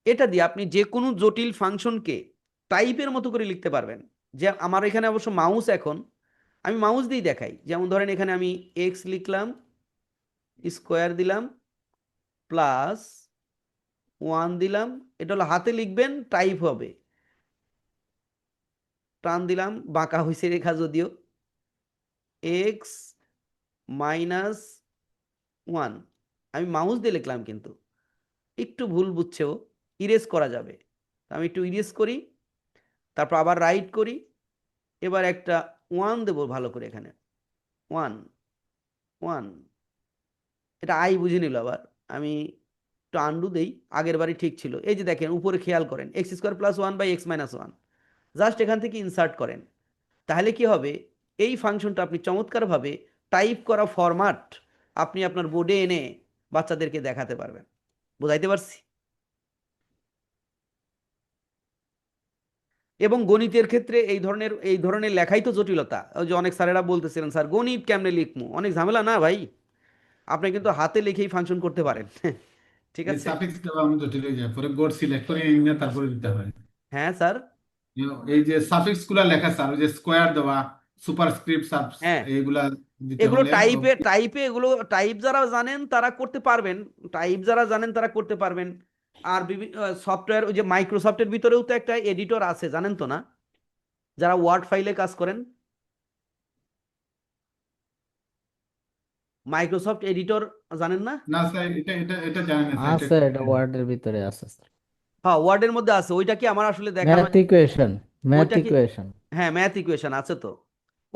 Speaker 1: এটা দিয়ে আপনি যে কোনো জটিল ফাংশনকে টাইপের মতো করে লিখতে পারবেন। যে আমার এখানে অবশ্য মাউস, এখন আমি মাউস দিয়েই দেখাই। যেমন ধরেন এখানে আমি এক্স লিখলাম, স্কোয়ার দিলাম, প্লাস 1 দিলাম, এটা হলো হাতে লিখবেন, টাইপ হবে, টান দিলাম, বাঁকা হয়েছে রেখা যদিও, এক্স -1, আমি মাউস দিয়ে লিখলাম কিন্তু একটু ভুল বুঝছেও, ইরেজ করা যাবে। আমি একটু ইরেজ করি, তারপর আবার রাইট করি, এবার একটা 1 দেবো ভালো করে এখানে, 1 1, এটা আই বুঝে নিল আবার। আমি একটু আন্ডু দেই, আগের বারই ঠিক ছিল। এই যে দেখেন উপরে খেয়াল করেন, x² + 1/x-1, জাস্ট এখান থেকে ইনসার্ট করেন, তাহলে কি হবে, এই ফাংশনটা আপনি চমৎকারভাবে টাইপ করা ফরম্যাট আপনি আপনার বোর্ডে এনে বাচ্চাদেরকে দেখাতে পারবেন। বুঝাইতে পারছি? এবং গণিতের ক্ষেত্রে এই ধরনের লেখাই তো জটিলতা। ওই যে অনেক স্যারেরা বলতেছিলেন, স্যার গণিত কেমনে লিখবো, অনেক ঝামেলা না ভাই, আপনি কিন্তু হাতে লিখেই ফাংশন করতে পারেন। ঠিক
Speaker 3: এই
Speaker 1: আছে।
Speaker 3: সাফিক্স দেওয়া আমি জটিল হয়ে যায়, পরে বোর্ড সিলেক্ট করে নিয়ে তারপরে দিতে হয়।
Speaker 1: হ্যাঁ স্যার।
Speaker 3: এই যে সাফিক্স গুলা লেখা স্যার, ওই যে স্কোয়ার দেওয়া, সুপারস্ক্রিপ্ট সাব,
Speaker 1: হ্যাঁ,
Speaker 3: এইগুলা দিতে
Speaker 1: এগুলো
Speaker 3: হলে
Speaker 1: টাইপে টাইপে এগুলো টাইপ যারা জানেন তারা করতে পারবেন, টাইপ যারা জানেন তারা করতে পারবেন। আর বিভিন্ন সফটওয়্যার, ওই যে মাইক্রোসফটের ভিতরেও তো একটা এডিটর আছে, জানেন তো না, যারা ওয়ার্ড ফাইলে কাজ করেন, মাইক্রোসফট এডিটর জানেন না?
Speaker 3: না স্যার, এটা এটা এটা জানি না স্যার, এটা
Speaker 6: আছে, এটা ওয়ার্ডের ভিতরে আছে স্যার।
Speaker 1: হ্যাঁ, ওয়ার্ডের মধ্যে আছে, ওইটা কি আমার আসলে দেখা
Speaker 6: ম্যাথ
Speaker 1: হয়নি।
Speaker 6: ইকুয়েশন, ম্যাথ
Speaker 1: ওইটা কি,
Speaker 6: ইকুয়েশন।
Speaker 1: হ্যাঁ ম্যাথ ইকুয়েশন আছে তো,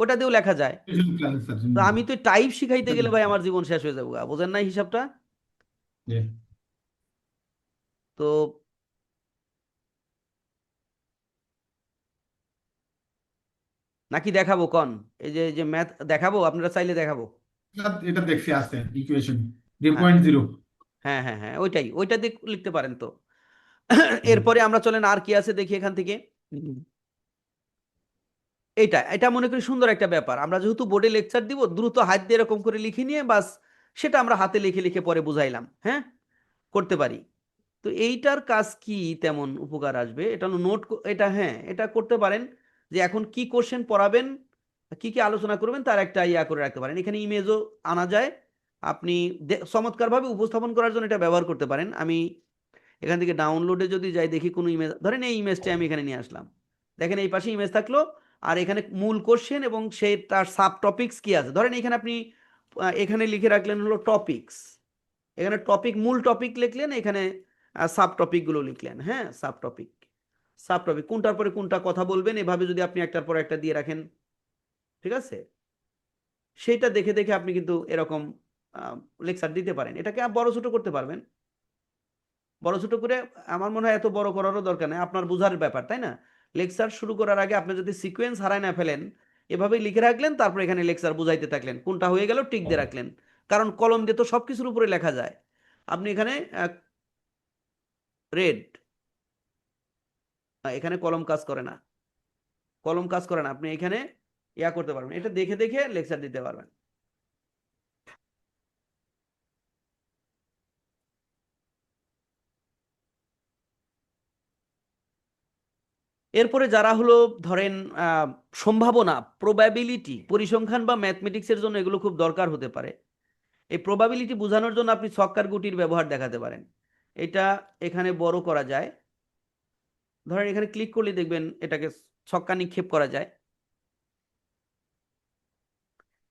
Speaker 1: ওটা দিয়েও লেখা যায়।
Speaker 3: Class sir.
Speaker 1: তো আমি তো টাইপ শিখাইতে গেলে ভাই আমার জীবন শেষ হয়ে যাবে, বোঝেন না হিসাবটা।
Speaker 3: জি।
Speaker 1: তো নাকি দেখাবো কন, এই যে ম্যাথ দেখাবো, আপনারা চাইলে দেখাবো।
Speaker 3: এটা দেখছি আছে ইকুয়েশন
Speaker 1: হ্যাঁ
Speaker 3: 3.0।
Speaker 1: হ্যাঁ হ্যাঁ হ্যাঁ, ওইটা দিয়ে লিখতে পারেন তো। এরপরে আমরা চলেন আর কি আছে দেখি এখান থেকে। এটা মনে করি সুন্দর একটা ব্যাপার, আমরা যেহেতু বোর্ডে লেকচার দিব, দ্রুত হাত দিয়ে এরকম করে লিখে নিয়ে বাস সেটা আমরা হাতে লিখে লিখে পরে বুঝাইলাম, হ্যাঁ করতে পারি। তো এইটার কাজ কি তেমন উপকার আসবে, এটা হলো নোট, এটা হ্যাঁ এটা করতে পারেন, যে এখন কি কোশ্চেন পড়াবেন, কি কি আলোচনা করবেন তার একটা ইয়া করে রাখতে পারেন। এখানে ইমেজও আনা যায়, আপনি চমৎকারভাবে উপস্থাপন করার জন্য এটা ব্যবহার করতে পারেন। আমি এখান থেকে ডাউনলোডে যদি যাই, দেখি কোনো ইমেজ, ধরেন এই ইমেজটা আমি এখানে নিয়ে আসলাম, দেখেন এই পাশে ইমেজ থাকলো, আর এখানে মূল কোশ্চেন এবং সেই তার সাব টপিকস কি আছে, ধরেন এখানে আপনি এখানে লিখে রাখলেন হলো টপিকস, এখানে টপিক, মূল টপিক লিখলেন, এখানে সাব টপিক গুলো লিখলেন, হ্যাঁ সাব টপিক কোনটার পরে কোনটা কথা বলবেন, এভাবে যদি আপনি একটার পর একটা দিয়ে রাখেন, ঠিক আছে, সেইটা দেখে দেখে আপনি কিন্তু এরকম লেকচার দিতে পারেন। এটাকে বড় ছোট করতে পারবেন, বড় ছোট করে আমার মনে হয় এত বড় করারও দরকার নেই, আপনার বোঝার ব্যাপার, তাই না। লেকচার শুরু করার আগে আপনি যদি সিকোয়েন্স হারায় না ফেলেন, এভাবেই লিখে রাখলেন, তারপর এখানে লেকচার বুঝাইতে থাকলেন, কোনটা হয়ে গেল টিক দিয়ে রাখলেন, কারণ কলম দিয়ে তো সবকিছুর উপরে লেখা যায়। আপনি এখানে রেড, এখানে কলম কাজ করে না, কলম কাজ করে না, আপনি এখানে ইয়া করতে পারবেন, এটা দেখে দেখে লেকচার দিতে পারবেন। এরপরে যারা হলো ধরেন আহ, সম্ভাবনা, প্রবাবিলিটি, পরিসংখ্যান বা ম্যাথমেটিক্সের জন্য এগুলো খুব দরকার হতে পারে। এই প্রবাবিলিটি বোঝানোর জন্য আপনি ছক্কার গুটির ব্যবহার দেখাতে পারেন। এটা এখানে বড় করা যায়, ধরেন এখানে ক্লিক করলে দেখবেন এটাকে ছক্কা নিক্ষেপ করা যায়,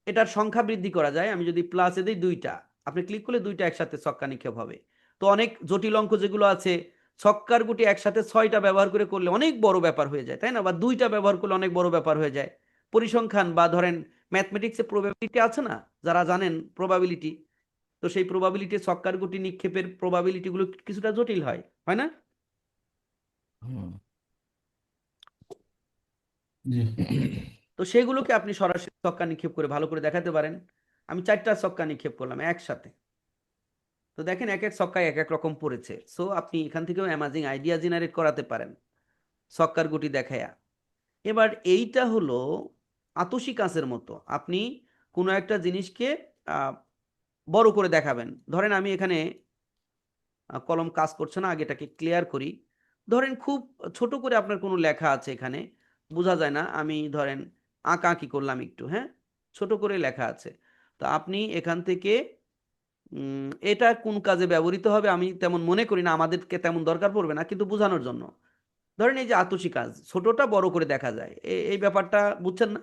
Speaker 1: এটার সংখ্যা বৃদ্ধি করা যায়। আমি যদি প্লাসে দিই দুইটা, আপনি ক্লিক করলে দুইটা একসাথে ছক্কা নিক্ষেপ হবে। তো অনেক জটিল অঙ্ক যেগুলো আছে, ছক্কার গুটি একসাথে 6টা ব্যবহার করে করলে অনেক বড় ব্যাপার হয়ে যায়, তাই না, বা দুইটা ব্যবহার করলে অনেক বড় ব্যাপার হয়ে যায়। পরিসংখ্যান বা ধরেন ম্যাথমেটিক্সে প্রবাবিলিটি আছে না, যারা জানেন প্রবাবিলিটি, তো সেই প্রবাবিলিটি, ছক্কার গুটি নিক্ষেপের প্রবাবিলিটি গুলো কিছুটা জটিল হয়, হয় না।
Speaker 6: হুম।
Speaker 3: জি।
Speaker 1: তো সেগুলোকে আপনি সরাসরি ছক্কা নিক্ষেপ করে ভালো করে দেখাতে পারেন। আমি 4টা ছক্কা নিক্ষেপ করলাম একসাথে, তো দেখেন এক এক ছক্কায় এক এক রকম পড়েছে। সো আপনি এখান থেকেও অ্যামাজিং আইডিয়া জেনারেট করাতে পারেন ছক্কার গুটি দেখায়া। এবার এইটা হলো আতসী কাঁচের মতো, আপনি কোনো একটা জিনিসকে আহ, বড় করে দেখাবেন। ধরেন আমি এখানে কলম কাজ করছে না, আগে এটাকে ক্লিয়ার করি। ধরেন খুব ছোট করে আপনার কোনো লেখা আছে, এখানে বোঝা যায় না, আমি ধরেন আঁকা আঁকি করলাম একটু, হ্যাঁ ছোট করে লেখা আছে। তো আপনি এখান থেকে এটা কোন কাজে ব্যবহৃত হবে আমি তেমন মনে করি না, আমাদেরকে তেমন দরকার পড়বে না, কিন্তু বোঝানোর জন্য ধরেন এই যে আতসী কাজ, ছোটটা বড় করে দেখা যায়, এই ব্যাপারটা বুঝছেন না।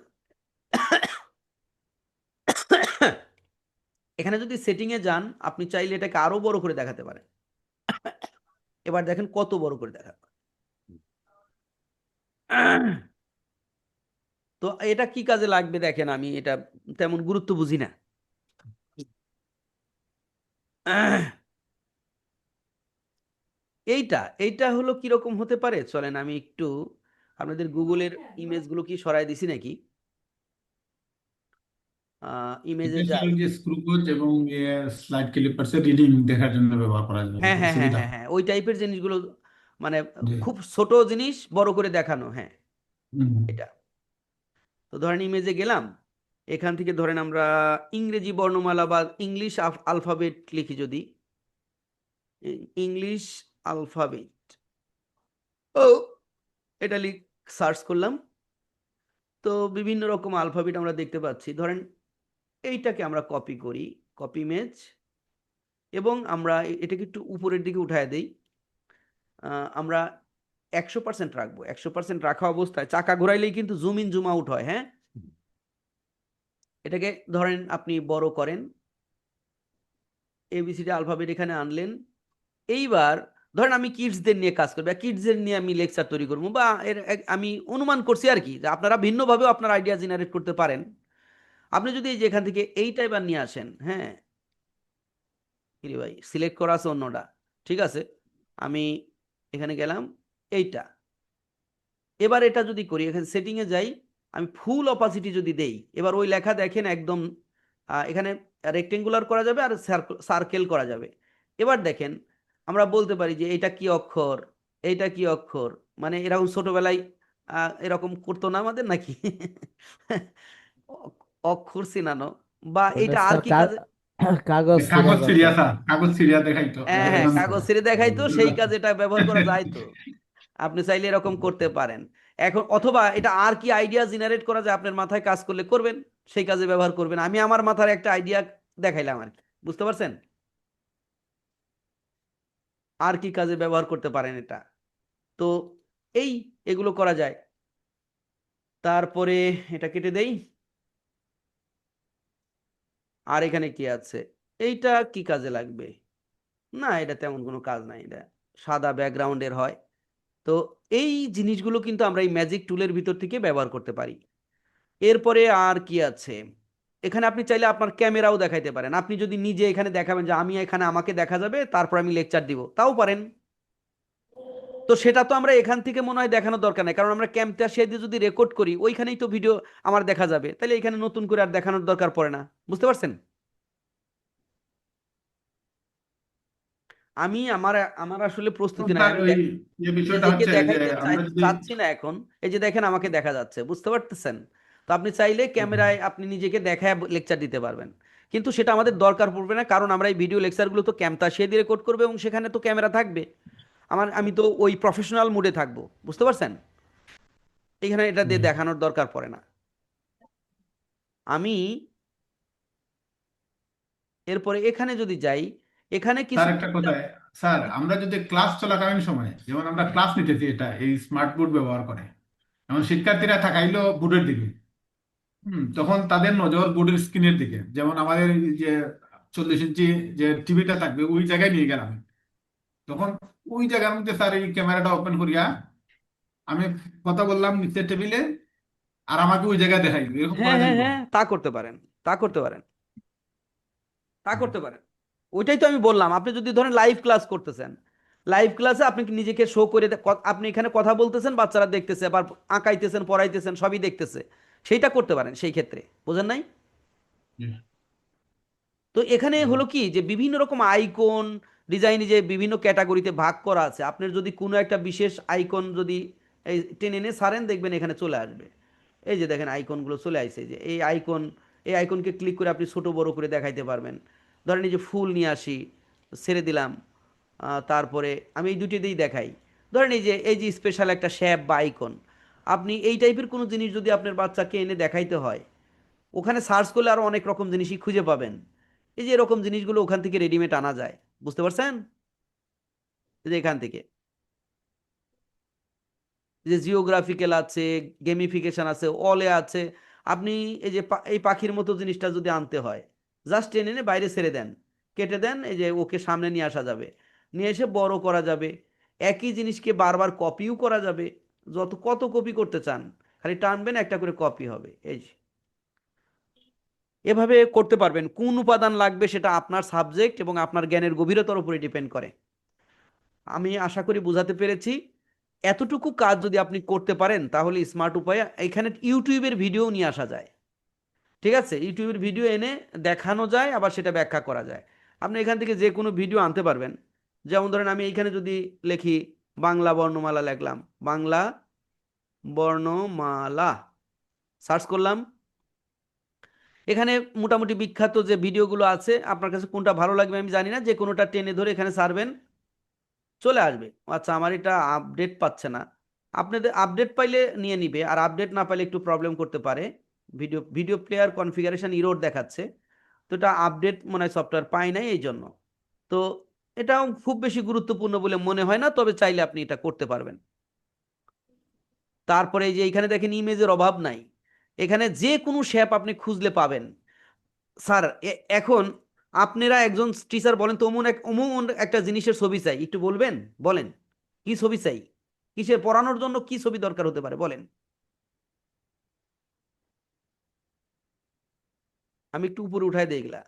Speaker 1: এখানে যদি সেটিং এ যান, আপনি চাইলে এটাকে আরো বড় করে দেখাতে পারেন। এবার দেখেন কত বড় করে দেখা। তো এটা কি কাজে লাগবে দেখেন, আমি এটা তেমন গুরুত্ব বুঝি না। এইটা হলো কিরকম হতে পারে, চলেন আমি একটু আপনাদের গুগলের ইমেজগুলো কি সরাই দিছি নাকি, ইমেজে
Speaker 3: এটা
Speaker 1: যাই।
Speaker 3: স্যার যে স্ক্রু গজ এবং স্লাইড ক্লিপারস এর রিডিং দেখার জন্য ব্যবহার করা যায়,
Speaker 1: হ্যাঁ হ্যাঁ হ্যাঁ
Speaker 3: সুবিধা।
Speaker 1: হ্যাঁ হ্যাঁ, ওই টাইপের জিনিসগুলো, মানে
Speaker 3: জি।
Speaker 1: খুব ছোট জিনিস বড় করে দেখানো, হ্যাঁ
Speaker 3: হুম।
Speaker 4: এটা। তো ধরেন ইমেজে গেলাম, এখান থেকে ধরেন আমরা ইংরেজি বর্ণমালা বা ইংলিশ আলফাবেট লিখি, যদি ইংলিশ আলফাবেট, ও এটা সার্চ করলাম, তো বিভিন্ন রকম আলফাবেট আমরা দেখতে পাচ্ছি। ধরেন এইটাকে আমরা কপি করি, কপি ইমেজ, এবং আমরা এটাকে একটু উপরের দিকে উঠায় দেই। আমরা 100% রাখবো। 100% রাখা অবস্থায় চাকা ঘোরাইলেই কিন্তু জুম ইন জুম আউট হয়। হ্যাঁ, এটাকে ধরেন আপনি বড় করেন, এবিসিডি আলফাবেট এখানে আনলেন। এইবার ধরেন আমি কিডসদের নিয়ে কাজ করবো, কিডসদের নিয়ে আমি লেকচার তৈরি করবো, বা আমি অনুমান করছি আর কি যে আপনারা ভিন্নভাবেও আপনার আইডিয়া জেনারেট করতে পারেন। আপনি যদি এই যে এখান থেকে এইটা এবার নিয়ে আসেন, হ্যাঁ কিরে ভাই সিলেক্ট করা আছে অন্যটা, ঠিক আছে, আমি এখানে গেলাম এইটা। এবার এটা যদি করি, এখানে সেটিং এ যাই, আমি ফুল অপাসিটি যদি দেই, এবার ওই লেখা দেখেন একদম এখানে রেক্টেঙ্গুলার করা যাবে আর সার্কেল করা যাবে। এবার দেখেন আমরা বলতে পারি যে এটা কি অক্ষর, এইটা কি অক্ষর, মানে এরকম ছোটবেলায় এরকম করতো না আমাদের নাকি? অক্ষর চিনানো, বা
Speaker 6: ওটা
Speaker 4: এইটা আর
Speaker 6: স্যার
Speaker 4: কি কাজে,
Speaker 6: কাগজ ছিঁড়া
Speaker 3: কাগজ
Speaker 6: করতো।
Speaker 3: ছিঁড়িয়া স্যার, কাগজ ছিঁড়িয়া দেখাইতো
Speaker 4: হ্যাঁ হ্যাঁ
Speaker 3: এরকম।
Speaker 4: কাগজ ছিঁড়ে দেখাই তো, সেই কাজে এটা ব্যবহার করা যায় তো। আপনি চাইলে এরকম করতে পারেন। এখন অথবা এটা আর কি আইডিয়া জেনারেট করা যায় আপনার মাথায় কাজ করলে করবেন, সেই কাজে ব্যবহার করবেন। আমি আমার মাথার একটা আইডিয়া দেখাইলাম আর কি, বুঝতে পারছেন? আর কি কাজে ব্যবহার করতে পারেন এটা। তো এই এগুলো করা যায়। তারপরে এটা কেটে দেই। আর এখানে কি আছে, এইটা কি কাজে লাগবে? না, এটা তেমন কোনো কাজ নাই, এটা সাদা ব্যাকগ্রাউন্ডের হয়। তো এই জিনিসগুলো কিন্তু আমরা এই ম্যাজিক টুলের ভিতর থেকে ব্যবহার করতে পারি। এরপরে আর কি আছে, এখানে আপনি চাইলে আপনার ক্যামেরাও দেখাইতে পারেন। আপনি যদি নিজে এখানে দেখাবেন যে আমি এখানে, আমাকে দেখা যাবে, তারপর আমি লেকচার দিব, তাও পারেন। তো সেটা তো আমরা এখান থেকে মনে হয় দেখানোর দরকার নাই, কারণ আমরা ক্যামটা সে দিয়ে যদি রেকর্ড করি ওইখানেই তো ভিডিও আমার দেখা যাবে, তাহলে এখানে নতুন করে আর দেখানোর দরকার পড়ে না। বুঝতে পারছেন? আমি আমার আমার আসলে
Speaker 3: তো
Speaker 4: প্রস্তুতি নাই,
Speaker 3: স্যার
Speaker 4: আমি
Speaker 3: ওই যে বিষয়টা
Speaker 4: নিজেকে
Speaker 3: হচ্ছে যে
Speaker 4: দেখাইতে
Speaker 3: আমরা যদি
Speaker 4: চাচ্ছি না এখন। এই যে দেখেন আমাকে দেখা যাচ্ছে, বুঝতে পারতেছেন? তো আপনি চাইলে ক্যামেরায় আপনি নিজেকে দেখায় লেকচার দিতে পারবেন, কিন্তু সেটা আমাদের দরকার পড়বে না, কারণ আমরা এই ভিডিও লেকচারগুলো তো ক্যামতাশিয়া দিয়ে রেকর্ড করবে এবং সেখানে তো ক্যামেরা থাকবে। আমি তো ওই প্রফেশনাল মুডে থাকবো, বুঝতে পারছেন? এখানে এটা দিয়ে দেখানোর দরকার পড়ে না। আমি এরপরে এখানে যদি যাই, এখানে
Speaker 3: স্যার
Speaker 4: কিছু
Speaker 3: একটা কথা, স্যার আমরা যদি ক্লাস চলাকালীন সময়, যেমন আমরা ক্লাস নিতেছি এটা এই স্মার্ট বোর্ড ব্যবহার করে, যেমন শিক্ষার্থীরা থাকাইলো বোর্ডের দিকে, তখন তাদের নজর বোর্ডের স্ক্রিনের দিকে, যেমন আমাদের এই যে 40 ইঞ্চি যে টিভিটা থাকবে ওই জায়গায় নিয়ে গেলাম, তখন ওই জায়গার মধ্যে স্যার এই ক্যামেরাটা ওপেন করিয়া আমি কথা বললাম নিচের টেবিলে, আর আমাকে ওই জায়গায় দেখাই দিবে, এরকম
Speaker 4: হ্যাঁ
Speaker 3: করা
Speaker 4: হ্যাঁ
Speaker 3: যাইব?
Speaker 4: হ্যাঁ তা করতে পারেন, তা করতে পারেন, তা করতে পারেন। ওইটাই তো আমি বললাম, আপনি যদি ধরেন লাইভ ক্লাস করতেছেন, লাইভ ক্লাসে আপনি কি নিজেকে শো করে আপনি এখানে কথা বলতেছেন, বাচ্চারা দেখতেছে, আবার আঁকাইতেছেন, পড়াইতেছেন, সবই দেখতেছে, সেইটা করতে পারেন সেই ক্ষেত্রে। বুঝেন নাই?
Speaker 3: হুম।
Speaker 4: তো এখানে হলো কি যে বিভিন্ন রকম আইকন ডিজাইন, যে বিভিন্ন ক্যাটাগরিতে ভাগ করা আছে, আপনার যদি কোনো একটা বিশেষ আইকন যদি এই টেনে এনে সারেন, দেখবেন এখানে চলে আসবে। এই যে দেখেন আইকনগুলো চলে আসছে, যে এই আইকন, এই আইকনকে ক্লিক করে আপনি ছোট বড় করে দেখাইতে পারবেন। ধরেন এই যে ফুল নিয়ে আসি, ছেড়ে দিলাম, তারপরে আমি এই দুটি দিয়েই দেখাই। ধরেন এই যে স্পেশাল একটা শ্যাপ বা আইকন, আপনি এই টাইপের কোনো জিনিস যদি আপনার বাচ্চাকে এনে দেখাইতে হয়, ওখানে সার্চ করলে আরো অনেক রকম জিনিসই খুঁজে পাবেন। এই যে এরকম জিনিসগুলো ওখান থেকে রেডিমেড আনা যায়, বুঝতে পারছেন? এই যে এখান থেকে যে জিওগ্রাফিক্যাল আছে, গেমিফিকেশন আছে, অলে আছে। আপনি এই যে এই পাখির মতো জিনিসটা যদি আনতে হয়, জাস্ট টেনে এনে বাইরে ছেড়ে দেন, কেটে দেন, এই যে ওকে সামনে নিয়ে আসা যাবে, নিয়ে এসে বড় করা যাবে। একই জিনিসকে বারবার কপিও করা যাবে, কত কপি করতে চান, খালি টানবেন একটা করে কপি হবে। এই যে এভাবে করতে পারবেন। কোন উপাদান লাগবে সেটা আপনার সাবজেক্ট এবং আপনার জ্ঞানের গভীরতার উপরে ডিপেন্ড করে। আমি আশা করি বোঝাতে পেরেছি। এতটুকু কাজ যদি আপনি করতে পারেন, তাহলে স্মার্ট উপায়ে এখানে ইউটিউবের ভিডিও নিয়ে আসা যায়। ঠিক আছে, ইউটিউবের ভিডিও এনে দেখানো যায়, আবার সেটা ব্যাখ্যা করা যায়। আপনি এখান থেকে যে কোনো ভিডিও আনতে পারবেন। যেমন ধরেন আমি এইখানে যদি লিখি বাংলা বর্ণমালা, লিখলাম বাংলা বর্ণমালা সার্চ করলাম। এখানে মোটামুটি বিখ্যাত যে ভিডিওগুলো আছে, আপনার কাছে কোনটা ভালো লাগবে আমি জানি না, যে কোনোটা টেনে ধরে এখানে সারবেন, চলে আসবে। আচ্ছা, আমার এটা আপডেট পাচ্ছে না। আপনাদের আপডেট পাইলে নিয়ে নিবে, আর আপডেট না পাইলে একটু প্রবলেম করতে পারে। Video video player configuration error দেখাচ্ছে। তো এটা আপডেট মনে হয় সফটওয়্যার পাই নাই এই জন্য। তো এটাও খুব বেশি গুরুত্বপূর্ণ বলে মনে হয় না, তবে চাইলে আপনি এটা করতে পারবেন। তারপরে এই যে এখানে দেখেন ইমেজের অভাব নাই, এখানে যে কোনো শেপ আপনি খুঁজলে পাবেন। স্যার এখন আপনারা একজন টিচার বলেন তো, অমন একটা জিনিসের ছবি চাই, একটু বলবেন, বলেন কি ছবি চাই, কিসের পড়ানোর জন্য কি ছবি দরকার হতে পারে বলেন। আমি একটু উপরে উঠাই দিই এগুলা,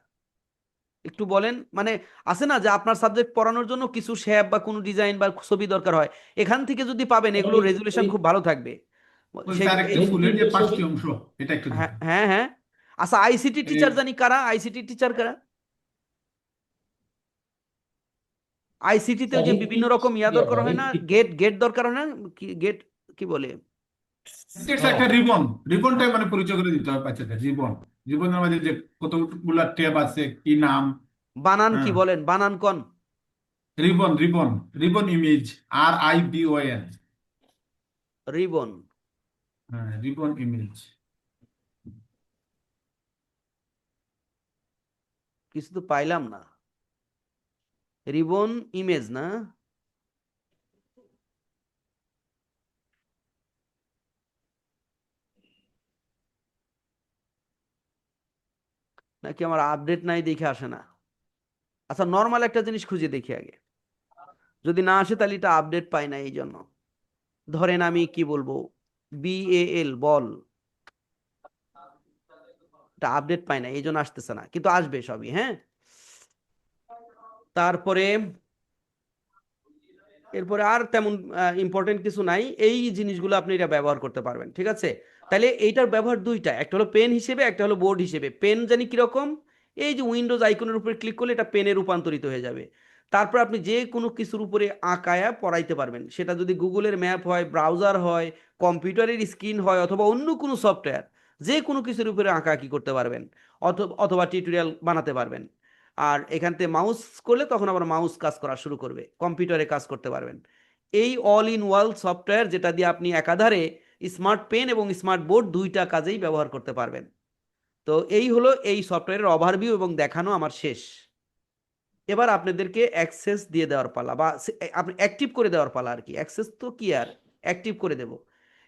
Speaker 4: একটু বলেন। মানে আছে না যে আপনার সাবজেক্ট পড়ানোর জন্য কিছু শেপ বা কোনো ডিজাইন বা ছবি দরকার হয়, এখান থেকে যদি পাবেন এগুলো
Speaker 2: এই
Speaker 4: রেজুলেশন
Speaker 2: এই
Speaker 4: খুব ভালো থাকবে।
Speaker 3: বলছে
Speaker 4: সেই
Speaker 3: আর একটু
Speaker 2: এই
Speaker 3: ফুলের যে
Speaker 2: তিনটে ছবি
Speaker 3: 5টি অংশ এটা একটু
Speaker 4: হ্যাঁ
Speaker 3: দেখুন।
Speaker 4: হ্যাঁ হ্যাঁ। আচ্ছা, আইসিটি টিচার জানি কারা, আইসিটি টিচার কারা? আইসিটিতে
Speaker 2: স্যার
Speaker 4: যে
Speaker 2: এই
Speaker 4: বিভিন্ন
Speaker 2: তিনটে
Speaker 4: রকম ইয়া
Speaker 2: ছবি
Speaker 4: দরকার
Speaker 2: আমার
Speaker 4: হয়
Speaker 2: এই
Speaker 4: না,
Speaker 2: তিনটে।
Speaker 4: গেট গেট দরকার হয় না, কি গেট কি বলে?
Speaker 3: ইটস
Speaker 2: হ্যাঁ
Speaker 3: একটা রিবনটাই মানে পরিচয় করে দিতে হবে বাচ্চাদের। জীবনের মধ্যে যে কতগুলা ট্যাব আছে, কি নাম।
Speaker 4: বানান কি
Speaker 3: হ্যাঁ,
Speaker 4: বলেন, বানান কোন?
Speaker 3: Ribbon image, RIBON।
Speaker 4: রিবন।
Speaker 3: হ্যাঁ, রিবন ইমেজ।
Speaker 4: কিছু তো পাইলাম না। রিবন ইমেজ না? নাকি আমার আপডেট নাই দেখে আসে না? আচ্ছা, নর্মাল একটা জিনিস খুঁজে দেখি আগে, যদি না আসে তাহলে এটা আপডেট পাই না এই জন্য। ধরেন আমি কি বলবো, BAL বল, এটা আপডেট পাই না এই জন্য আসতেছে না, কিন্তু আসবে সবই। হ্যাঁ, তারপরে এরপরে আর তেমন ইম্পর্টেন্ট কিছু নাই, এই জিনিসগুলো আপনি এটা ব্যবহার করতে পারবেন, ঠিক আছে? তাহলে এইটার ব্যবহার দুইটা, একটা হলো পেন হিসেবে, একটা হলো বোর্ড হিসেবে। পেন জানি কিরকম, এই যে উইন্ডোজ আইকনের উপরে ক্লিক করলে এটা পেনে রূপান্তরিত হয়ে যাবে। তারপর আপনি যে কোনো কিছুর উপরে আঁকায়া পড়াইতে পারবেন, সেটা যদি গুগলের ম্যাপ হয়, ব্রাউজার হয়, কম্পিউটারের স্ক্রিন হয়, অথবা অন্য কোনো সফটওয়্যার, যে কোনো কিছুর উপরে আঁকাআঁকি করতে পারবেন, অথবা টিউটোরিয়াল বানাতে পারবেন। আর এখান থেকে মাউস করলে তখন আবার মাউস কাজ করা শুরু করবে, কম্পিউটারে কাজ করতে পারবেন। এই অল ইন ওয়াল সফটওয়্যার, যেটা দিয়ে আপনি একাধারে স্মার্ট পেন এবং স্মার্ট বোর্ড দুইটা কাজেই ব্যবহার করতে পারবেন। তো এই হলো এই সফটওয়্যারের ওভারভিউ এবং দেখানো আমার শেষ। এবার আপনাদেরকে অ্যাক্সেস দিয়ে দেওয়ার পালা, বা আপনি অ্যাক্টিভ করে দেওয়ার পালা আর কি। অ্যাক্সেস তো কি আর, অ্যাক্টিভ করে দেব।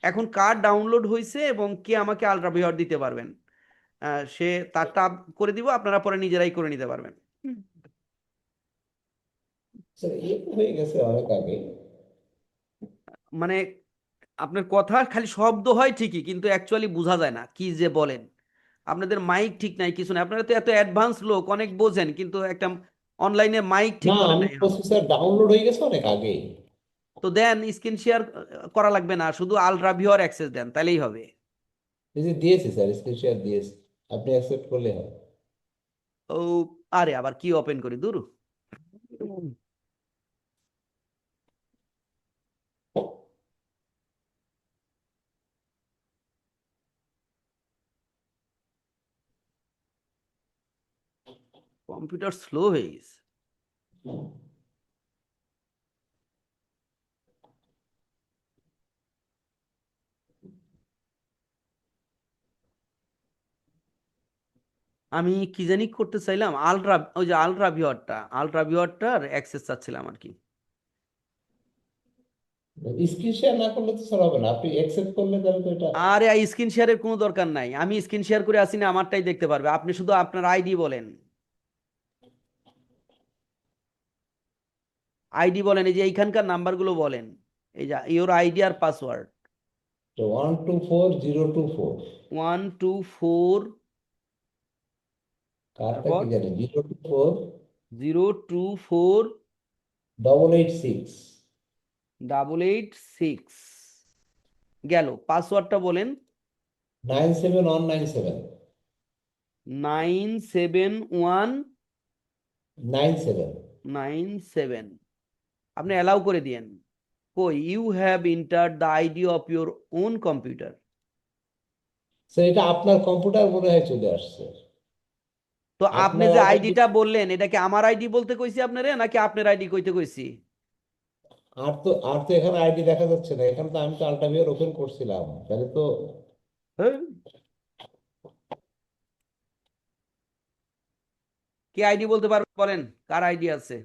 Speaker 4: এখন কার ডাউনলোড হয়েছে এবং কে আমাকে আলট্রা ভিউয়ার দিতে পারবেন, সে তারটা করে দিব, আপনারা পরে নিজেরাই করে নিতে পারবেন।
Speaker 2: স্যার এ তো হয়ে গেছে অনেক আগে।
Speaker 4: মানে আপনার কথা খালি শব্দ হয় ঠিকই, কিন্তু অ্যাকচুয়ালি বোঝা যায় না কি যে বলেন। আপনাদের মাইক ঠিক নাই, কিছু নাই, আপনারা তো এত অ্যাডভান্স লোক, অনেক বোঝেন, কিন্তু একটা অনলাইনে মাইক ঠিক
Speaker 2: না
Speaker 4: করেন
Speaker 2: আমি
Speaker 4: নাই এখনো।
Speaker 2: বলছি স্যার ডাউনলোড হয়ে গেছে অনেক আগে।
Speaker 4: তো দেন, স্ক্রিন শেয়ার করা লাগবে না, শুধু আলট্রা ভিউয়ার অ্যাক্সেস দেন, তাইলেই হবে।
Speaker 2: এই যে দিয়েছি স্যার, স্ক্রিন শেয়ার দিয়েছি, আপনি অ্যাকসেপ্ট করলে হয়।
Speaker 4: ও, আরে আবার কি ওপেন করি দূর। কম্পিউটার স্লো হয়ে গেছে। আমি কি জানি করতে চাইলাম, ওই যে আলট্রা ভিউয়ারটার অ্যাক্সেস চাচ্ছিলাম আর কি।
Speaker 2: স্ক্রিন শেয়ার না করলে তো স্যার হবে না, আপনি অ্যাকসেপ্ট করলে তাহলে তো এটা।
Speaker 4: আরে স্ক্রিন শেয়ারের কোনো দরকার নাই, আমি স্ক্রিন শেয়ার করে আসি না, আমারটাই দেখতে পারবে। আপনি শুধু আপনার আইডি বলেন, আইডি বলেন, এই যে এইখানকার নাম্বারগুলো বলেন, এই যে ইওর আইডি আর পাসওয়ার্ড।
Speaker 2: 124024।
Speaker 4: 124,
Speaker 2: কারটা
Speaker 4: তারপর
Speaker 2: কি জানি, 024
Speaker 4: 024
Speaker 2: 886।
Speaker 4: 886। গেল, পাসওয়ার্ডটা বলেন।
Speaker 2: 97197।
Speaker 4: 97197।
Speaker 2: 97।
Speaker 4: আপনি অ্যালাউ করে দিয়েন। কই you have entered the ID of your own computer.
Speaker 2: Sir এটা আপনার কম্পিউটার মনে হয় চলে আসছে।
Speaker 4: তো আপনি
Speaker 2: আপনার
Speaker 4: যে
Speaker 2: আগে
Speaker 4: আইডিটা বললেন এটা কি আমার আইডি বলতে কইছি আপনারে নাকি আপনার আইডি কইতে কইছি?
Speaker 2: আর তো এখানে আইডি দেখা যাচ্ছে না, এখানে তো আমি তো আলটাভিয়ার ওপেন করছিলাম, তাহলে তো
Speaker 4: হ্যাঁ? কে আইডি বলতে পারবেন বলেন, কার আইডি আছে?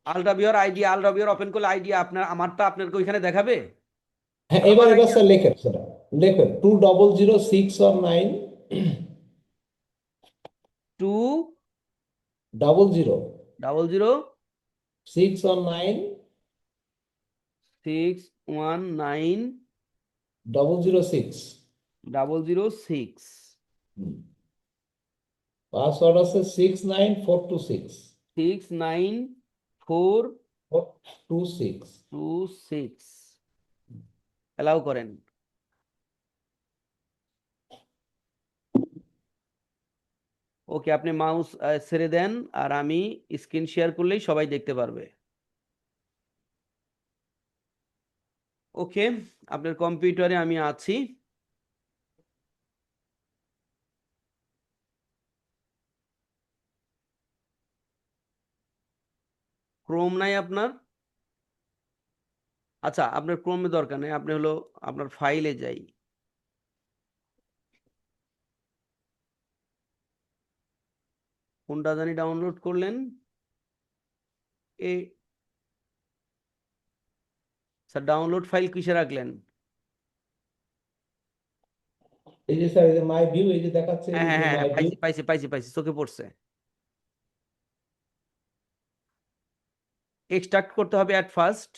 Speaker 4: আলট্রাভিওর আইডি, আলট্রাভিওর ওপেন করলে আইডি আপনার, আমারটা আপনাকে ওইখানে দেখাবে?
Speaker 2: হ্যাঁ,
Speaker 4: আমার
Speaker 2: এবার
Speaker 4: আইডি
Speaker 2: স্যার লেখেন, স্যার লেখেন 2006 or 9
Speaker 4: টু
Speaker 2: 00
Speaker 4: 000
Speaker 2: 6 or 9
Speaker 4: 619
Speaker 2: 006।
Speaker 4: 006।
Speaker 2: পাসওয়ার্ড আছে 69426
Speaker 4: 69426।
Speaker 2: 26।
Speaker 4: অ্যালাউ করেন। ওকে, আপনি মাউস ছেড়ে দেন আর আমি স্ক্রিন শেয়ার করলেই সবাই দেখতে পারবে। ওকে, আপনার কম্পিউটারে আমি আছি। ক্রোম নাই আপনার? আচ্ছা, আপনার ক্রোমে দরকার নেই, আপনি হলো আপনার ফাইলে যাই। কোনটা জানি ডাউনলোড করলেন? এ স্যার, ডাউনলোড ফাইল কিসে রাখলেন?
Speaker 2: এই যে স্যার, এই যে মাই ভিউ, এই যে দেখাচ্ছে,
Speaker 4: হ্যাঁ
Speaker 2: এই
Speaker 4: হ্যাঁ
Speaker 2: যে
Speaker 4: হ্যাঁ
Speaker 2: মাই
Speaker 4: হ্যাঁ,
Speaker 2: ভিউ।
Speaker 4: পাইছি পাইছি পাইছি পাইছি, চোখে পড়ছে। এক্সট্রাক্ট করতে হবে অ্যাট ফার্স্ট।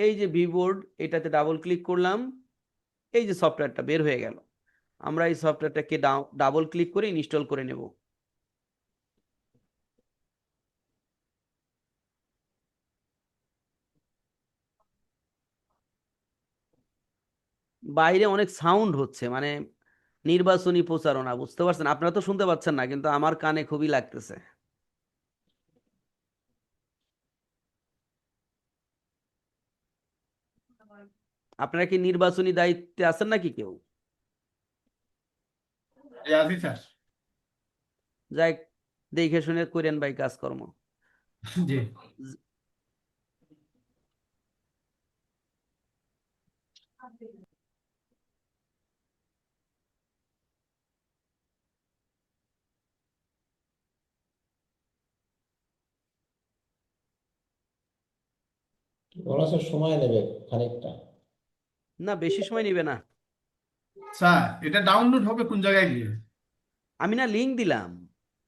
Speaker 4: এই যে ভিবোর্ড, এটাতে ডাবল ক্লিক করলাম, এই যে সফটওয়্যারটা বের হয়ে গেল। আমরা এই সফটওয়্যারটাকে ডাবল ক্লিক করে ইনস্টল করে নেব। বাইরে অনেক সাউন্ড হচ্ছে, মানে নির্বাচনী প্রচারণা, বুঝতে পারছেন? আপনারা তো শুনতে পাচ্ছেন না, কিন্তু আমার কানে খুবই লাগতেছে। আপনারা কি নির্বাচনী দায়িত্বে আছেন নাকি কেউ?
Speaker 3: আছি স্যার।
Speaker 4: যাই, দেখে শুনে করেন ভাই কাজকর্ম।
Speaker 3: জি।
Speaker 2: ওরা স্যার সময় নেবে খানিকটা।
Speaker 4: না, বেশি সময় নিবে না।
Speaker 3: স্যার এটা ডাউনলোড হবে কোন জায়গায় গিয়ে?
Speaker 4: আমি না লিংক দিলাম,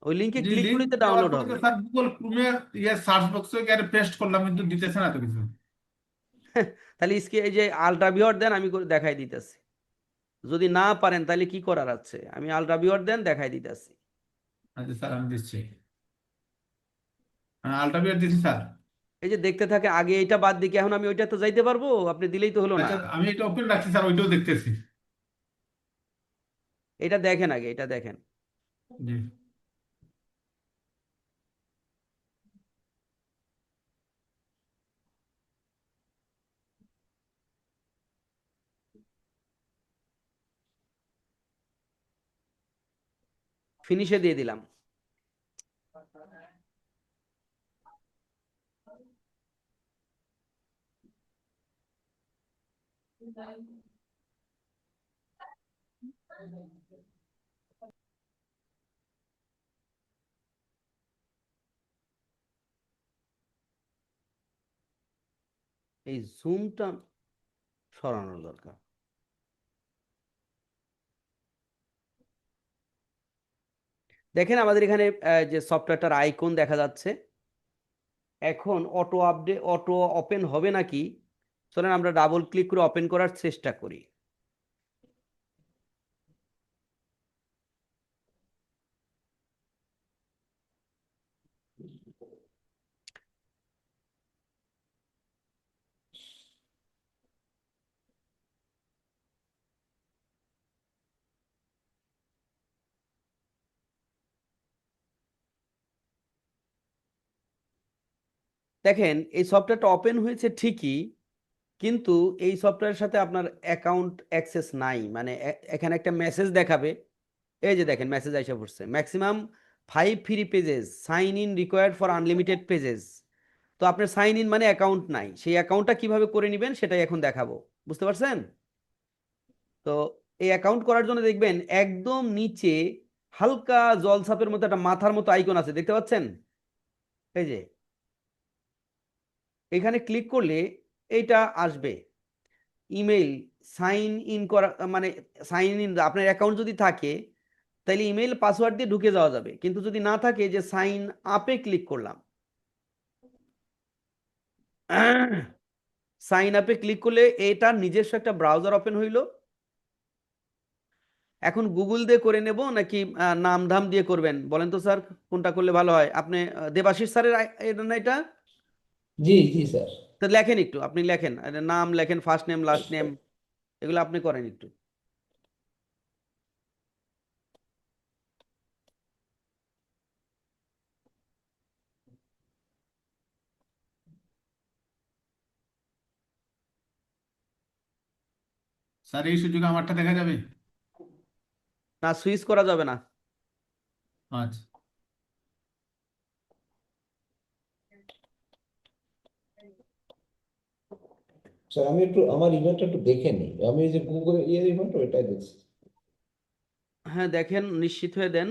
Speaker 4: ওই লিংকে
Speaker 3: জি,
Speaker 4: ক্লিক
Speaker 3: লিঙ্ক
Speaker 4: করলে তো
Speaker 3: দেওয়ার
Speaker 4: ডাউনলোড
Speaker 3: পরে তো
Speaker 4: হবে।
Speaker 3: স্যার গুগল ক্রোমে সার্চ বক্সে গিয়ে পেস্ট করলাম, কিন্তু দিতেছে না তো কিছু।
Speaker 4: তাহলে এই যে আলট্রা ভিউয়ার দেন, আমি করে দেখাই দিতেছি। যদি না পারেন তাহলে কি করার আছে, আমি আলট্রা ভিউয়ার দেন দেখাই দিতেছি।
Speaker 3: আচ্ছা স্যার, আমি দিচ্ছি। আলটাবিয়ার দিচ্ছি স্যার।
Speaker 4: এই যে দেখতে থাকে, আগে এটা বাদ দিকে এখন আমি ওইটা তো যাইতে পারবো, আপনি দিলেই তো হলো না।
Speaker 3: আচ্ছা, আমি এটা ওপেন রাখছি স্যার, ওইটাও দেখতেছি।
Speaker 4: এটা দেখেন, আগে এটা দেখেন।
Speaker 3: জি।
Speaker 4: ফিনিশে দিয়ে দিলাম। এই জুমটা সরানোর দরকার। দেখেন আমাদের এখানে যে সফটওয়্যারটার আইকন দেখা যাচ্ছে। এখন অটো আপডেট, অটো ওপেন হবে নাকি, চলেন আমরা ডাবল ক্লিক করে ওপেন করার চেষ্টা করি। দেখেন এই সফটওয়্যারটা ওপেন হয়েছে ঠিকই, কিন্তু এই সফটওয়্যারের সাথে আপনার অ্যাকাউন্ট অ্যাক্সেস নাই। মানে এখানে একটা মেসেজ দেখাবে, এই যে দেখেন মেসেজ আইসা পড়ছে, maximum 5 free pages, sign in required for unlimited pages. তো আপনার সাইন ইন মানে অ্যাকাউন্ট নাই, সেই অ্যাকাউন্টটা কিভাবে করে নেবেন সেটাই এখন দেখাবো। বুঝতে পারছেন? তো এই অ্যাকাউন্ট করার জন্য দেখবেন একদম নিচে হালকা জলছাপের মতো একটা মাথার মতো আইকন আছে, দেখতে পাচ্ছেন? এই যে এখানে ক্লিক করলে এইটা আসবে, ইমেইল সাইন ইন করা, মানে সাইন ইন, আপনার অ্যাকাউন্ট যদি থাকে তাহলে ইমেইল পাসওয়ার্ড দিয়ে ঢুকে যাওয়া যাবে, কিন্তু যদি না থাকে, যে সাইন আপে ক্লিক করলাম, সাইন আপে ক্লিক করলে এটার নিজস্ব একটা ব্রাউজার ওপেন হইলো। এখন গুগল দিয়ে করে নেব নাকি নাম ধাম দিয়ে করবেন বলেন তো স্যার, কোনটা করলে ভালো হয়? আপনি দেবাশিস স্যারের এটা না এটা?
Speaker 2: জি জি স্যার।
Speaker 4: তো লেখেন একটু, আপনি লেখেন, নাম লেখেন, ফার্স্ট নেম লাস্ট নেম, এগুলো আপনি করেন একটু।
Speaker 3: স্যার এই সুযোগে আমারটা দেখা যাবে?
Speaker 4: না, সুইচ করা যাবে না।
Speaker 3: আচ্ছা।
Speaker 2: স্যার আমি একটু আমার ইমেলটা একটু দেখে নিই, আমি এই যে গুগলে ইমেলটা ওইটাই দেখছি।
Speaker 4: হ্যাঁ দেখেন, নিশ্চিত হয়ে দেন।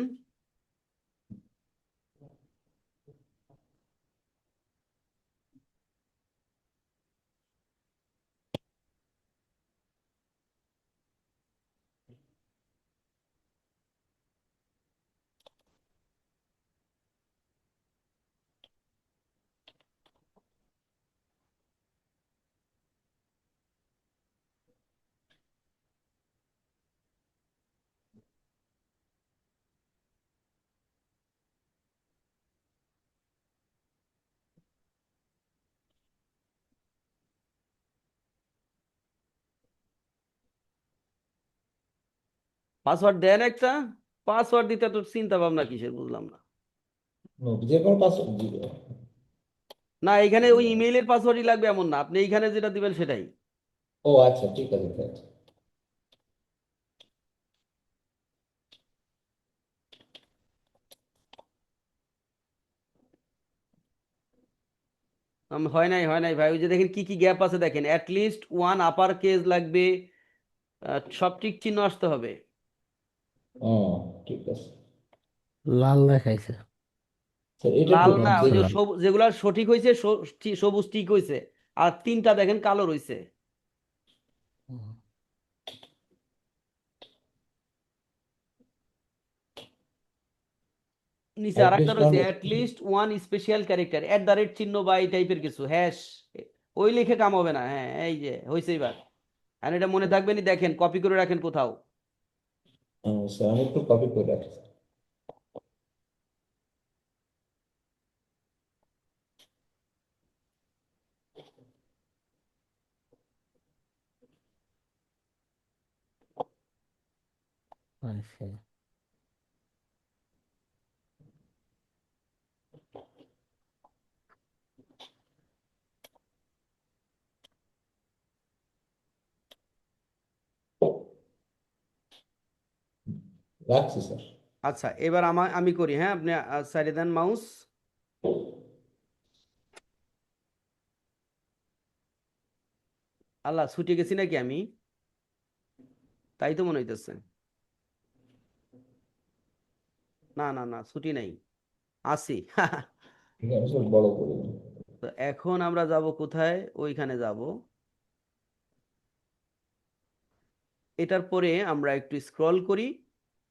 Speaker 4: পাসওয়ার্ড দেন একটা, পাসওয়ার্ড দিতে তো চিন্তা ভাবনা কিসের বুঝলাম না।
Speaker 2: যে কোনো পাসওয়ার্ড জি।
Speaker 4: না, এখানে ওই ইমেইলের পাসওয়ার্ডই লাগবে এমন না, আপনি এইখানে যেটা দিবেন সেটাই।
Speaker 2: ও আচ্ছা ঠিক আছে স্যার।
Speaker 4: হয় নাই, হয় নাই ভাই, ওই যে দেখেন কি কি গ্যাপ আছে দেখেন, লিস্ট ওয়ান আপার কেস লাগবে, সব টিক চিহ্ন আসতে হবে।
Speaker 2: ও ঠিক আছে
Speaker 6: লাল দেখাইছে।
Speaker 2: স্যার, এটা একটু
Speaker 4: লাল না, ওই যে
Speaker 6: বুঝছিলাম।
Speaker 4: যেগুলা সঠিক হয়েছে, সবুজ টিক হয়েছে, আর তিনটা দেখেন কালো রয়েছে।
Speaker 6: হুম।
Speaker 4: নিচে আর একটা
Speaker 2: অ্যাটলিস্ট
Speaker 4: রয়েছে, লিস্ট ওয়ান স্পেশাল ক্যারেক্টার, চিহ্ন বা এই টাইপের কিছু হ্যাশ, ওই লিখে কাম হবে না। হ্যাঁ এই যে হয়েছে এবার। আর এটা মনে থাকবেনি, দেখেন কপি করে রাখেন কোথাও।
Speaker 2: স্যার আমি একটু কপি করে রাখি।
Speaker 6: আচ্ছা।
Speaker 2: রাখছি স্যার।
Speaker 4: আচ্ছা এবার আমি করি, হ্যাঁ আপনি সাইডে দেন মাউস। আল্লাহ, ছুটে গেছি নাকি আমি? তাই তো মনে হইতেছে। না না না, ছুটি নাই, আসি।
Speaker 2: ঠিক আছে স্যার, বড় করে দিন।
Speaker 4: তো এখন আমরা যাব কোথায়? ওইখানে যাব। এটার পরে আমরা একটু স্ক্রল করি,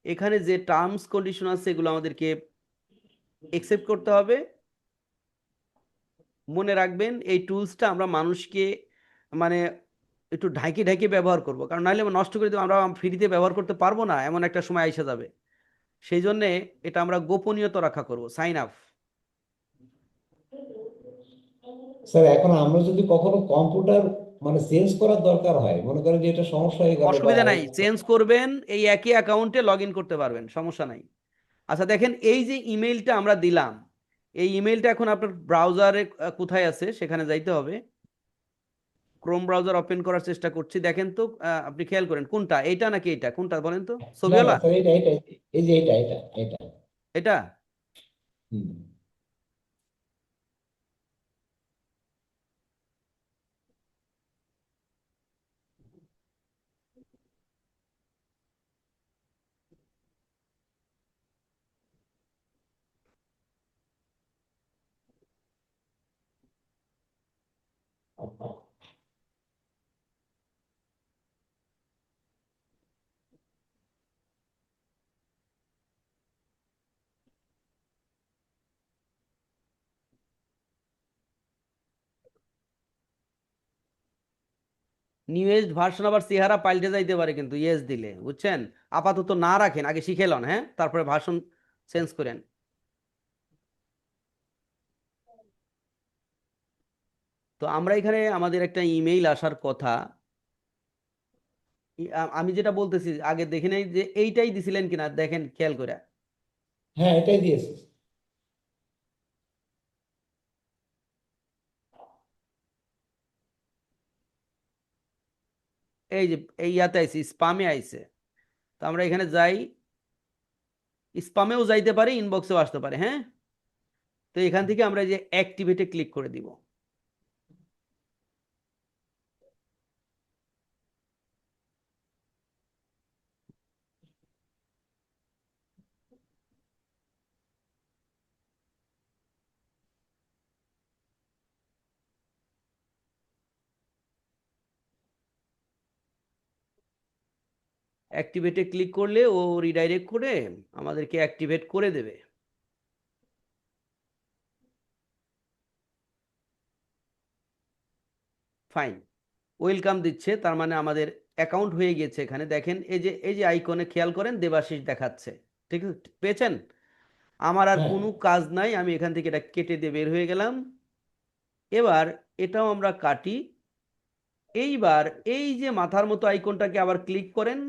Speaker 4: এখানে যে টার্মস কন্ডিশন আছে এগুলো আমাদেরকে একসেপ্ট করতে হবে। মনে রাখবেন এই টুলসটা আমরা মানুষকে, মানে একটু ঢাকি ঢাকি ব্যবহার করব, কারণ নাহলে আমরা নষ্ট করে দেবো, আমরা ফ্রিতে ব্যবহার করতে পারবো না, এমন একটা সময় এসে যাবে। সেই জন্যে এটা আমরা গোপনীয়তা রক্ষা করব, সাইন আপ।
Speaker 2: স্যার এখন আমরা যদি কখনো কম্পিউটার মানে চেঞ্জ করার দরকার হয়, মনে করেন যে এটা সমস্যা হয়ে গেল বা
Speaker 4: অসুবিধা নাই, চেঞ্জ করবেন, এই একই অ্যাকাউন্টে লগ ইন করতে পারবেন, সমস্যা নাই। আচ্ছা দেখেন, এই যে ইমেইলটা আমরা দিলাম, এই ইমেলটা এখন আপনার ব্রাউজারে কোথায় আছে সেখানে যাইতে হবে। ক্রোম ব্রাউজার ওপেন করার চেষ্টা করছি, দেখেন তো আপনি খেয়াল করেন কোনটা, এইটা নাকি এইটা, কোনটা বলেন তো,
Speaker 2: না না
Speaker 4: ছবিওয়ালা?
Speaker 2: স্যার, এটা এই যে এটা।
Speaker 4: এটা?
Speaker 2: হুম।
Speaker 4: নিউয়েস্ট ভার্সন আবার চেহারা পাল্টে যাইতে পারে কিন্তু ইয়েস দিলে, বুঝছেন? আপাতত না রাখেন, আগে শিখে লন, হ্যাঁ, তারপরে ভার্সন চেঞ্জ করেন। তো আমরা এখানে আমাদের একটা ইমেইল আসার কথা। আমি যেটা বলতেছি আগে দেখে নেই যে এইটাই দিছিলেন কিনা, দেখেন খেয়াল করে।
Speaker 2: হ্যাঁ, এটাই দিয়েছে।
Speaker 4: এই যে এই ইয়াতে আইছে, স্পামে আইছে। তো আমরা এখানে যাই, স্পামেও যাইতে পারে, ইনবক্সেও আসতে পারে, হ্যাঁ। তো এখান থেকে আমরা এই যে অ্যাক্টিভেটে ক্লিক করে দিব। অ্যাক্টিভেটে ক্লিক করলে ও রিডাইরেক্ট করে আমাদেরকে অ্যাক্টিভেট করে দেবে। ফাইন, ওয়েলকাম দিচ্ছে, তার মানে আমাদের অ্যাকাউন্ট হয়ে গেছে। এখানে দেখেন এই যে আইকনে খেয়াল করেন দেবাশিস দেখাচ্ছে, ঠিক আছে, পেয়েছেন? আমার আর
Speaker 2: হ্যাঁ,
Speaker 4: কোনো কাজ নাই, আমি এখান থেকে এটা কেটে দিয়ে বের হয়ে গেলাম। এবার এটাও আমরা কাটি। এইবার এই যে মাথার মতো আইকনটাকে আবার ক্লিক করেন।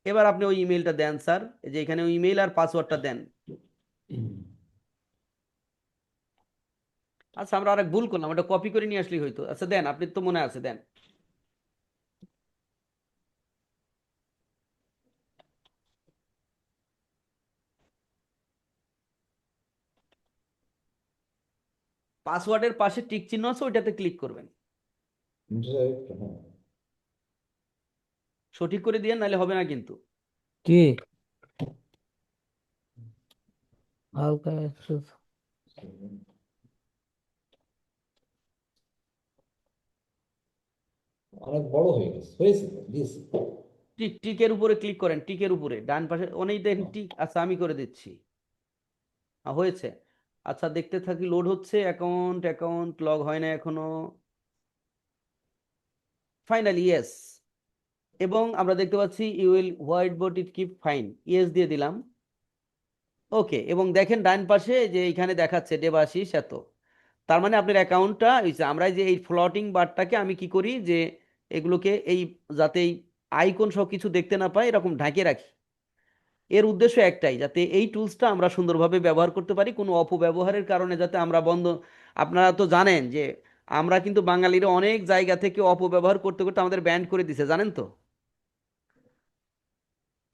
Speaker 4: এবার আপনি ওই ইমেলটা দেন স্যার, এই যে এখানে ওই ইমেল আর পাসওয়ার্ডটা দেন। আচ্ছা, আমরা আরেক ভুল করলাম, ওটা কপি করে নিয়ে আসলেই হয়তো। আচ্ছা দেন, আপনি তো মনে আছে, দেন। পাসওয়ার্ডের পাশে টিক চিহ্ন আছে, ওইটাতে ক্লিক করবেন।
Speaker 2: হ্যাঁ।
Speaker 4: সঠিক করে দিয়ে, নাহলে হবে না কিন্তু।
Speaker 6: কি হালকা একটু।
Speaker 2: অনেক বড় হয়ে গেছে, হয়েছে তো, দিয়েছে।
Speaker 4: টিকের উপরে ক্লিক করেন, টিকের উপরে ডান পাশে অনেক দেখেন টিক। আচ্ছা আমি করে দিচ্ছি। হয়েছে। আচ্ছা দেখতে থাকি, লোড হচ্ছে। অ্যাকাউন্ট অ্যাকাউন্ট লগ হয় না এখনো। Finally yes. এবং আমরা দেখতে পাচ্ছি you will white board it keep fine, yes দিয়ে দিলাম। ওকে, এবং দেখেন ডান পাশে যে এইখানে দেখাচ্ছে দেবাশিস এত। তার মানে আপনার অ্যাকাউন্টটা হয়েছে। আমরা যে এই ফ্লোটিং বারটাকে আমি কি করি, যে এগুলোকে এই যাতে এই আইকন সব কিছু দেখতে না পাই এরকম ঢাকে রাখি। এর উদ্দেশ্য একটাই, যাতে এই টুলসটা আমরা সুন্দরভাবে ব্যবহার করতে পারি, কোনো অপব্যবহারের কারণে যাতে আমরা বন্ধ। আপনারা তো জানেন যে আমরা কিন্তু বাঙালিরা অনেক জায়গা থেকে অপব্যবহার করতে করতে আমাদের ব্যান্ড করে দিছে, জানেন তো।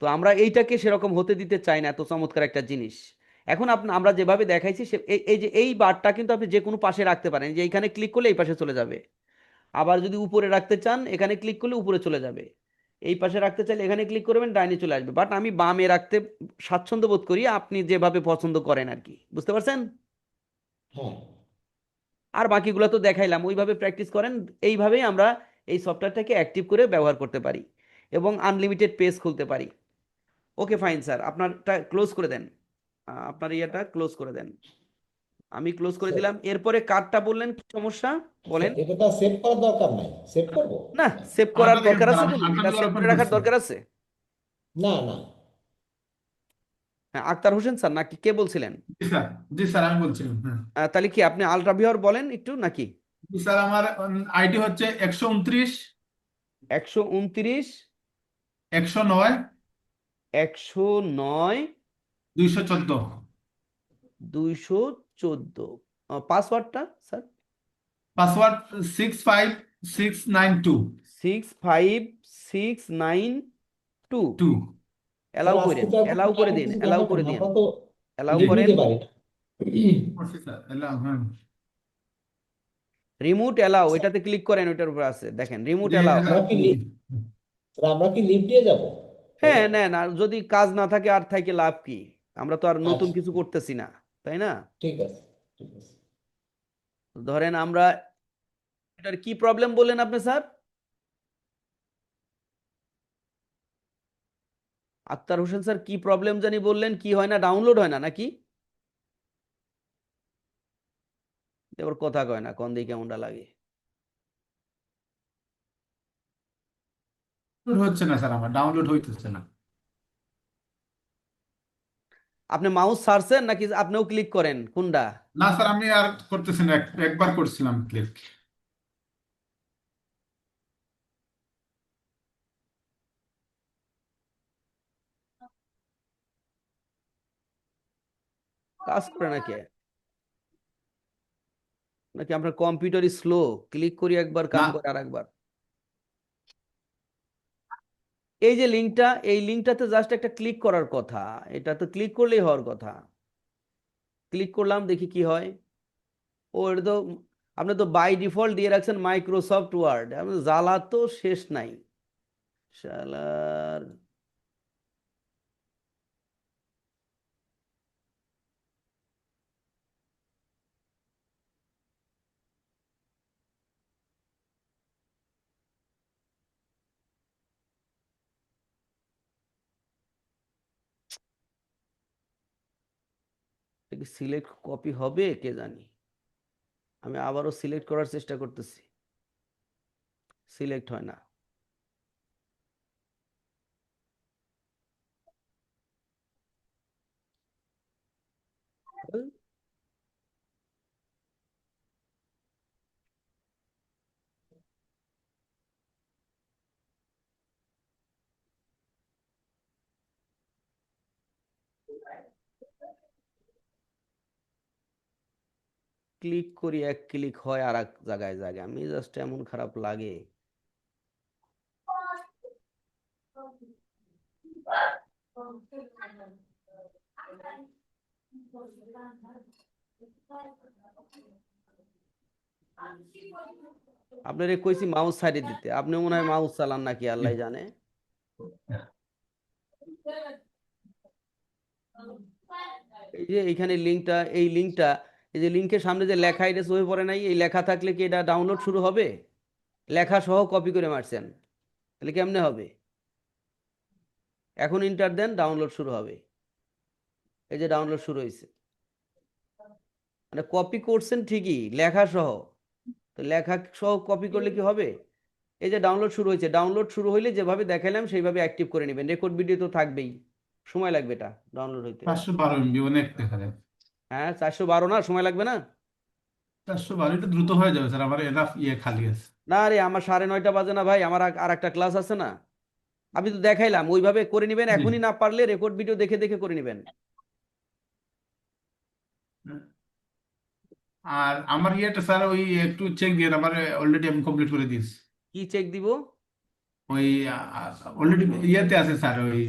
Speaker 4: তো আমরা এইটাকে সেরকম হতে দিতে চাই না, এত চমৎকার একটা জিনিস। এখন আমরা যেভাবে দেখাইছি এই যে এই বারটা কিন্তু আপনি যে কোনো পাশে রাখতে পারেন, যে এইখানে ক্লিক করলে এই পাশে চলে যাবে। আবার যদি উপরে রাখতে চান এখানে ক্লিক করলে উপরে চলে যাবে। এই পাশে রাখতে চাইলে এখানে ক্লিক করবেন, ডাইনে চলে আসবে। বাট আমি বামে রাখতে স্বাচ্ছন্দ্য বোধ করি, আপনি যেভাবে পছন্দ করেন আর কি, বুঝতে পারছেন?
Speaker 2: হ্যাঁ,
Speaker 4: আর বাকিগুলো তো দেখাইলাম, ওইভাবে প্র্যাকটিস করেন। এইভাবেই আমরা এই সফটওয়্যারটাকে অ্যাক্টিভ করে ব্যবহার করতে পারি এবং আনলিমিটেড পেজ খুলতে পারি। ওকে ফাইন স্যার, আপনারটা ক্লোজ করে দেন। আপনার ইয়েটা ক্লোজ করে দেন। আমি ক্লোজ করে
Speaker 2: স্যার।
Speaker 4: দিলাম। এরপরে কার্ডটা বললেন কি সমস্যা, বলেন।
Speaker 2: স্যার, এটা তো সেভ করার দরকার নাই, সেভ করবো?
Speaker 4: না, সেভ করার
Speaker 3: আরেকটা দেখেন
Speaker 4: দরকার
Speaker 3: স্যার,
Speaker 4: আছে,
Speaker 3: আমি
Speaker 4: বলুন,
Speaker 3: আরেকটা
Speaker 4: এটা
Speaker 3: দুবার
Speaker 4: সেভ
Speaker 3: ওপেন
Speaker 4: করে রাখার
Speaker 3: করছি।
Speaker 4: দরকার আছে।
Speaker 2: না না।
Speaker 4: হ্যাঁ, আক্তার হোসেন স্যার নাকি কে বলছিলেন?
Speaker 3: জি স্যার, জি স্যার, আমি বলছিলাম। হ্যাঁ,
Speaker 4: তাহলে কি আপনি আলট্রা ভিউয়ার বলেন একটু নাকি?
Speaker 3: জি স্যার, আমার আইডি হচ্ছে 129
Speaker 4: 129
Speaker 3: 109
Speaker 4: 109
Speaker 3: 214।
Speaker 4: 214 পাসওয়ার্ডটা স্যার
Speaker 3: পাসওয়ার্ড 65692
Speaker 4: 65692
Speaker 3: 2
Speaker 2: স্যার
Speaker 4: অ্যালাউ
Speaker 2: আজকে
Speaker 4: করেন,
Speaker 2: তো এখন
Speaker 4: অ্যালাউ করে
Speaker 2: তেমন
Speaker 4: দিন,
Speaker 2: কিছু
Speaker 4: অ্যালাউ
Speaker 2: দেখাবে
Speaker 4: করে
Speaker 2: না,
Speaker 4: দিন,
Speaker 2: আমরা তো
Speaker 4: অ্যালাউ
Speaker 2: লিভ
Speaker 4: করেন।
Speaker 2: নিতে পারি না।
Speaker 3: করছি স্যার এলাম হ্যাঁ
Speaker 4: রিমুট অ্যালাউ এটাতে ক্লিক করেন, ওইটার উপর আছে দেখেন রিমুট
Speaker 3: জি
Speaker 4: অ্যালাউ।
Speaker 2: আমরা কি লিভ স্যার আমরা কি লিভ দিয়ে যাব?
Speaker 4: হ্যাঁ নেন, আর যদি কাজ না থাকে আর থাকে লাভ কি, আমরা তো আর নতুন
Speaker 2: আচ্ছা
Speaker 4: কিছু করতেছি না, তাই না?
Speaker 2: ঠিক আছে, ঠিক আছে।
Speaker 4: ধরেন আমরা, এটার কি প্রবলেম বললেন আপনি স্যার? আক্তার হোসেন স্যার কি প্রবলেম জানি বললেন, কি হয় না, ডাউনলোড হয় না নাকি? এবার কথা কয় না, কোন দিকে কেমনটা লাগে।
Speaker 3: হচ্ছে না স্যার, আমার ডাউনলোড হইতেছে না।
Speaker 4: আপনি মাউস ছাড়ছেন নাকি আপনিও ক্লিক করেন কোনটা?
Speaker 3: না স্যার আমি আর করতেছি না, একবার করছিলাম ক্লিক।
Speaker 4: কাজ করে নাকি, নাকি আপনার কম্পিউটারই স্লো, ক্লিক করি একবার
Speaker 3: না
Speaker 4: কাম করে আর একবার। এই যে লিঙ্কটা, এই লিঙ্কটাতে জাস্ট একটা ক্লিক করার কথা, এটা তো ক্লিক করলেই হওয়ার কথা। ক্লিক করলাম, দেখি কি হয়। ও এটা তো, আপনি তো বাই ডিফল্ট দিয়ে রাখছেন মাইক্রোসফট ওয়ার্ড, আপনার জ্বালা তো শেষ নাই শালার। সিলেক্ট কপি হবে কে জানি, আমি আবারও সিলেক্ট করার চেষ্টা করতেছি, সিলেক্ট হয় না। ক্লিক করি, এক ক্লিক হয় আর এক জায়গায় জায়গায়, আমি জাস্ট এমন খারাপ লাগে। আপনারে কইছি মাউস সাইডে দিতে, আপনি মনে হয় মাউস চালান নাকি আল্লাহ জানে। এই যে এইখানে লিঙ্কটা, এই লিঙ্কটা, এই যে লিঙ্কের সামনে যে লেখা এটা চোখে পড়ে নাই, এই লেখা থাকলে কি এটা ডাউনলোড শুরু হবে? লেখা সহ কপি করে মারছেন, তাহলে কেমনে হবে? এখন ইন্টার দেন, ডাউনলোড শুরু হবে। এই যে ডাউনলোড শুরু হয়েছে, মানে কপি করছেন ঠিকই লেখা সহ, তো লেখা সহ কপি করলে কি হবে? এই যে ডাউনলোড শুরু হয়েছে, ডাউনলোড শুরু হইলে যেভাবে দেখালাম সেইভাবে অ্যাক্টিভ করে নেবেন, রেকর্ড ভিডিও তো থাকবেই, সময় লাগবে এটা ডাউনলোড হইতে।
Speaker 3: 512 এমবি অনেক দেখা যায়।
Speaker 4: হ্যাঁ 412 না, সময় লাগবে না।
Speaker 3: 412 এটা দ্রুত হয়ে যাবে স্যার, আমার এনাফ ইয়ে খালি আছে।
Speaker 4: না রে, আমার 9:30 বাজে না ভাই, আমার আর একটা ক্লাস আছে না। আমি তো দেখাইলাম ওইভাবে করে নিবেন,
Speaker 3: জি
Speaker 4: এখনই না পারলে রেকর্ড ভিডিও দেখে দেখে করে নিবেন।
Speaker 3: আর আমার ইয়েটা স্যার ওই একটু চেক দিয়ে আমার অলরেডি আমি কমপ্লিট করে দিয়েছি।
Speaker 4: কি চেক দিব?
Speaker 3: ওই অলরেডি ইয়েতে আছে স্যার, ওই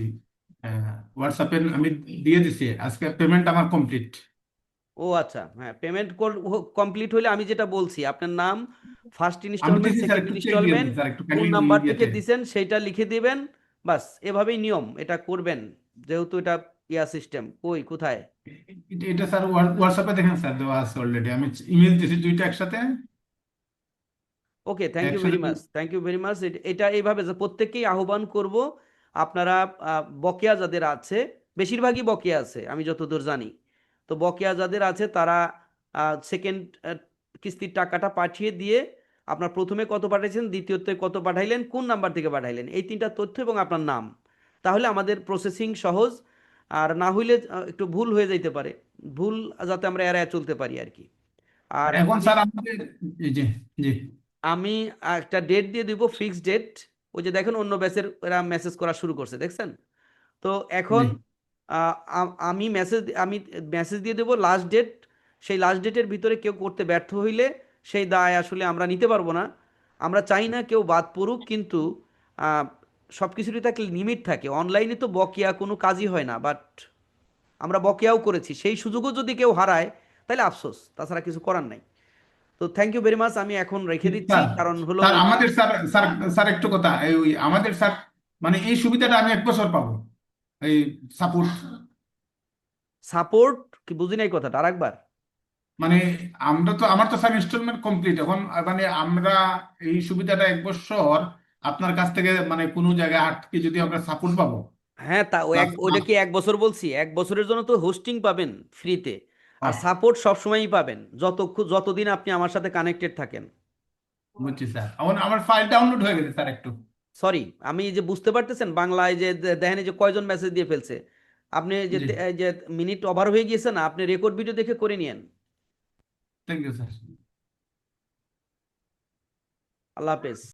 Speaker 3: হোয়াটসঅ্যাপে আমি দিয়ে দিছি, আজকে পেমেন্ট আমার কমপ্লিট।
Speaker 4: ও আচ্ছা, হ্যাঁ পেমেন্ট কমপ্লিট হলে আমি যেটা বলছি, আপনার নাম, ফার্স্ট
Speaker 3: আমি
Speaker 4: ইনস্টলমেন্ট,
Speaker 3: দিছি স্যার,
Speaker 4: সেকেন্ড
Speaker 3: একটু চেক দিয়ে দিন
Speaker 4: ইনস্টলমেন্ট,
Speaker 3: স্যার, একটু
Speaker 4: কোন
Speaker 3: কাইন্ডলি
Speaker 4: নাম্বার থেকে
Speaker 3: ইয়েতে।
Speaker 4: দিছেন সেইটা লিখে দিবেন, বাস এভাবেই নিয়ম, এটা করবেন, যেহেতু এটা ইয়া সিস্টেম। কই কোথায়?
Speaker 3: এটা স্যার হোয়াটসঅ্যাপে দেখেন স্যার, দেওয়া আছে অলরেডি, আমি ইমেল দিছি দুইটা একসাথে।
Speaker 4: ওকে, থ্যাংক ইউ
Speaker 3: একসাথে
Speaker 4: very much, thank you very much. এটা এইভাবে যে প্রত্যেককেই আহ্বান করব, আপনারা বকেয়া যাদের আছে, বেশিরভাগই বকেয়া আছে আমি যতদূর জানি, তো বকেয়া যাদের আছে তারা সেকেন্ড কিস্তির টাকাটা পাঠিয়ে দিয়ে, আপনার প্রথমে কত পাঠিয়েছেন, দ্বিতীয়তে কত পাঠাইলেন, কোন নাম্বার থেকে পাঠাইলেন, এই তিনটা তথ্য এবং আপনার নাম, তাহলে আমাদের প্রসেসিং সহজ। আর না হইলে একটু ভুল হয়ে যাইতে পারে, ভুল যাতে আমরা এড়ায় চলতে পারি আর কি। আর
Speaker 3: এখন
Speaker 4: আমি
Speaker 3: স্যার আমাদের জি জি জি
Speaker 4: আমি একটা ডেট দিয়ে দিব, ফিক্সড ডেট। ওই যে দেখেন অন্য ব্যাচের এরা মেসেজ করা শুরু করছে, দেখছেন? তো
Speaker 3: জি
Speaker 4: এখন আমি মেসেজ দিয়ে দেবো লাস্ট ডেট। সেই লাস্ট ডেটের ভিতরে কেউ করতে ব্যর্থ হইলে সেই দায় আসলে আমরা নিতে পারবো না। আমরা চাই না কেউ বাদ পড়ুক, কিন্তু সব কিছুরই তো একটা লিমিট থাকে। অনলাইনে তো বকেয়া কোনো কাজই হয় না, বাট আমরা বকেয়াও করেছি, সেই সুযোগও যদি কেউ হারায় তাহলে আফসোস, তাছাড়া কিছু করার নাই। তো থ্যাংক ইউ ভেরি মাচ, আমি এখন রেখে দিচ্ছি,
Speaker 3: স্যার
Speaker 4: কারণ হলো
Speaker 3: স্যার আমাদের স্যার স্যার স্যার একটু কথা ওই আমাদের স্যার মানে এই সুবিধাটা আমি 1 বছর পাবো এই সাপোর্ট
Speaker 4: সাপোর্ট কি বুঝি নাই কথাটা, আরেকবার।
Speaker 3: মানে আমার তো স্যার ইনস্টলমেন্ট কমপ্লিট এখন মানে আমরা এই সুবিধাটা 1 বছর আপনার কাছ থেকে মানে কোনো জায়গায় আটকে যদি আমরা সাপোর্ট পাবো
Speaker 4: হ্যাঁ, তা
Speaker 3: প্লাস
Speaker 4: ওইটা কি 1 বছর বলছি? 1 বছরের জন্য তো হোস্টিং পাবেন ফ্রিতে, আর সাপোর্ট সবসময়ই পাবেন যতদিন আপনি আমার সাথে কানেক্টেড থাকেন।
Speaker 3: বুঝছি স্যার এখন আমার ফাইল ডাউনলোড হয়ে গেছে স্যার একটু
Speaker 4: সরি, আমি যে বুঝতে পারতেছেন বাংলায় যে দেখেন এই যে কয়জন মেসেজ দিয়ে ফেলছে, আপনি যে
Speaker 3: জি
Speaker 4: এই যে মিনিট ওভার হয়ে গিয়েছে না, আপনি রেকর্ড ভিডিও দেখে করে নিয়েন।
Speaker 3: থ্যাংক ইউ স্যার
Speaker 4: আল্লাহ হাফেজ।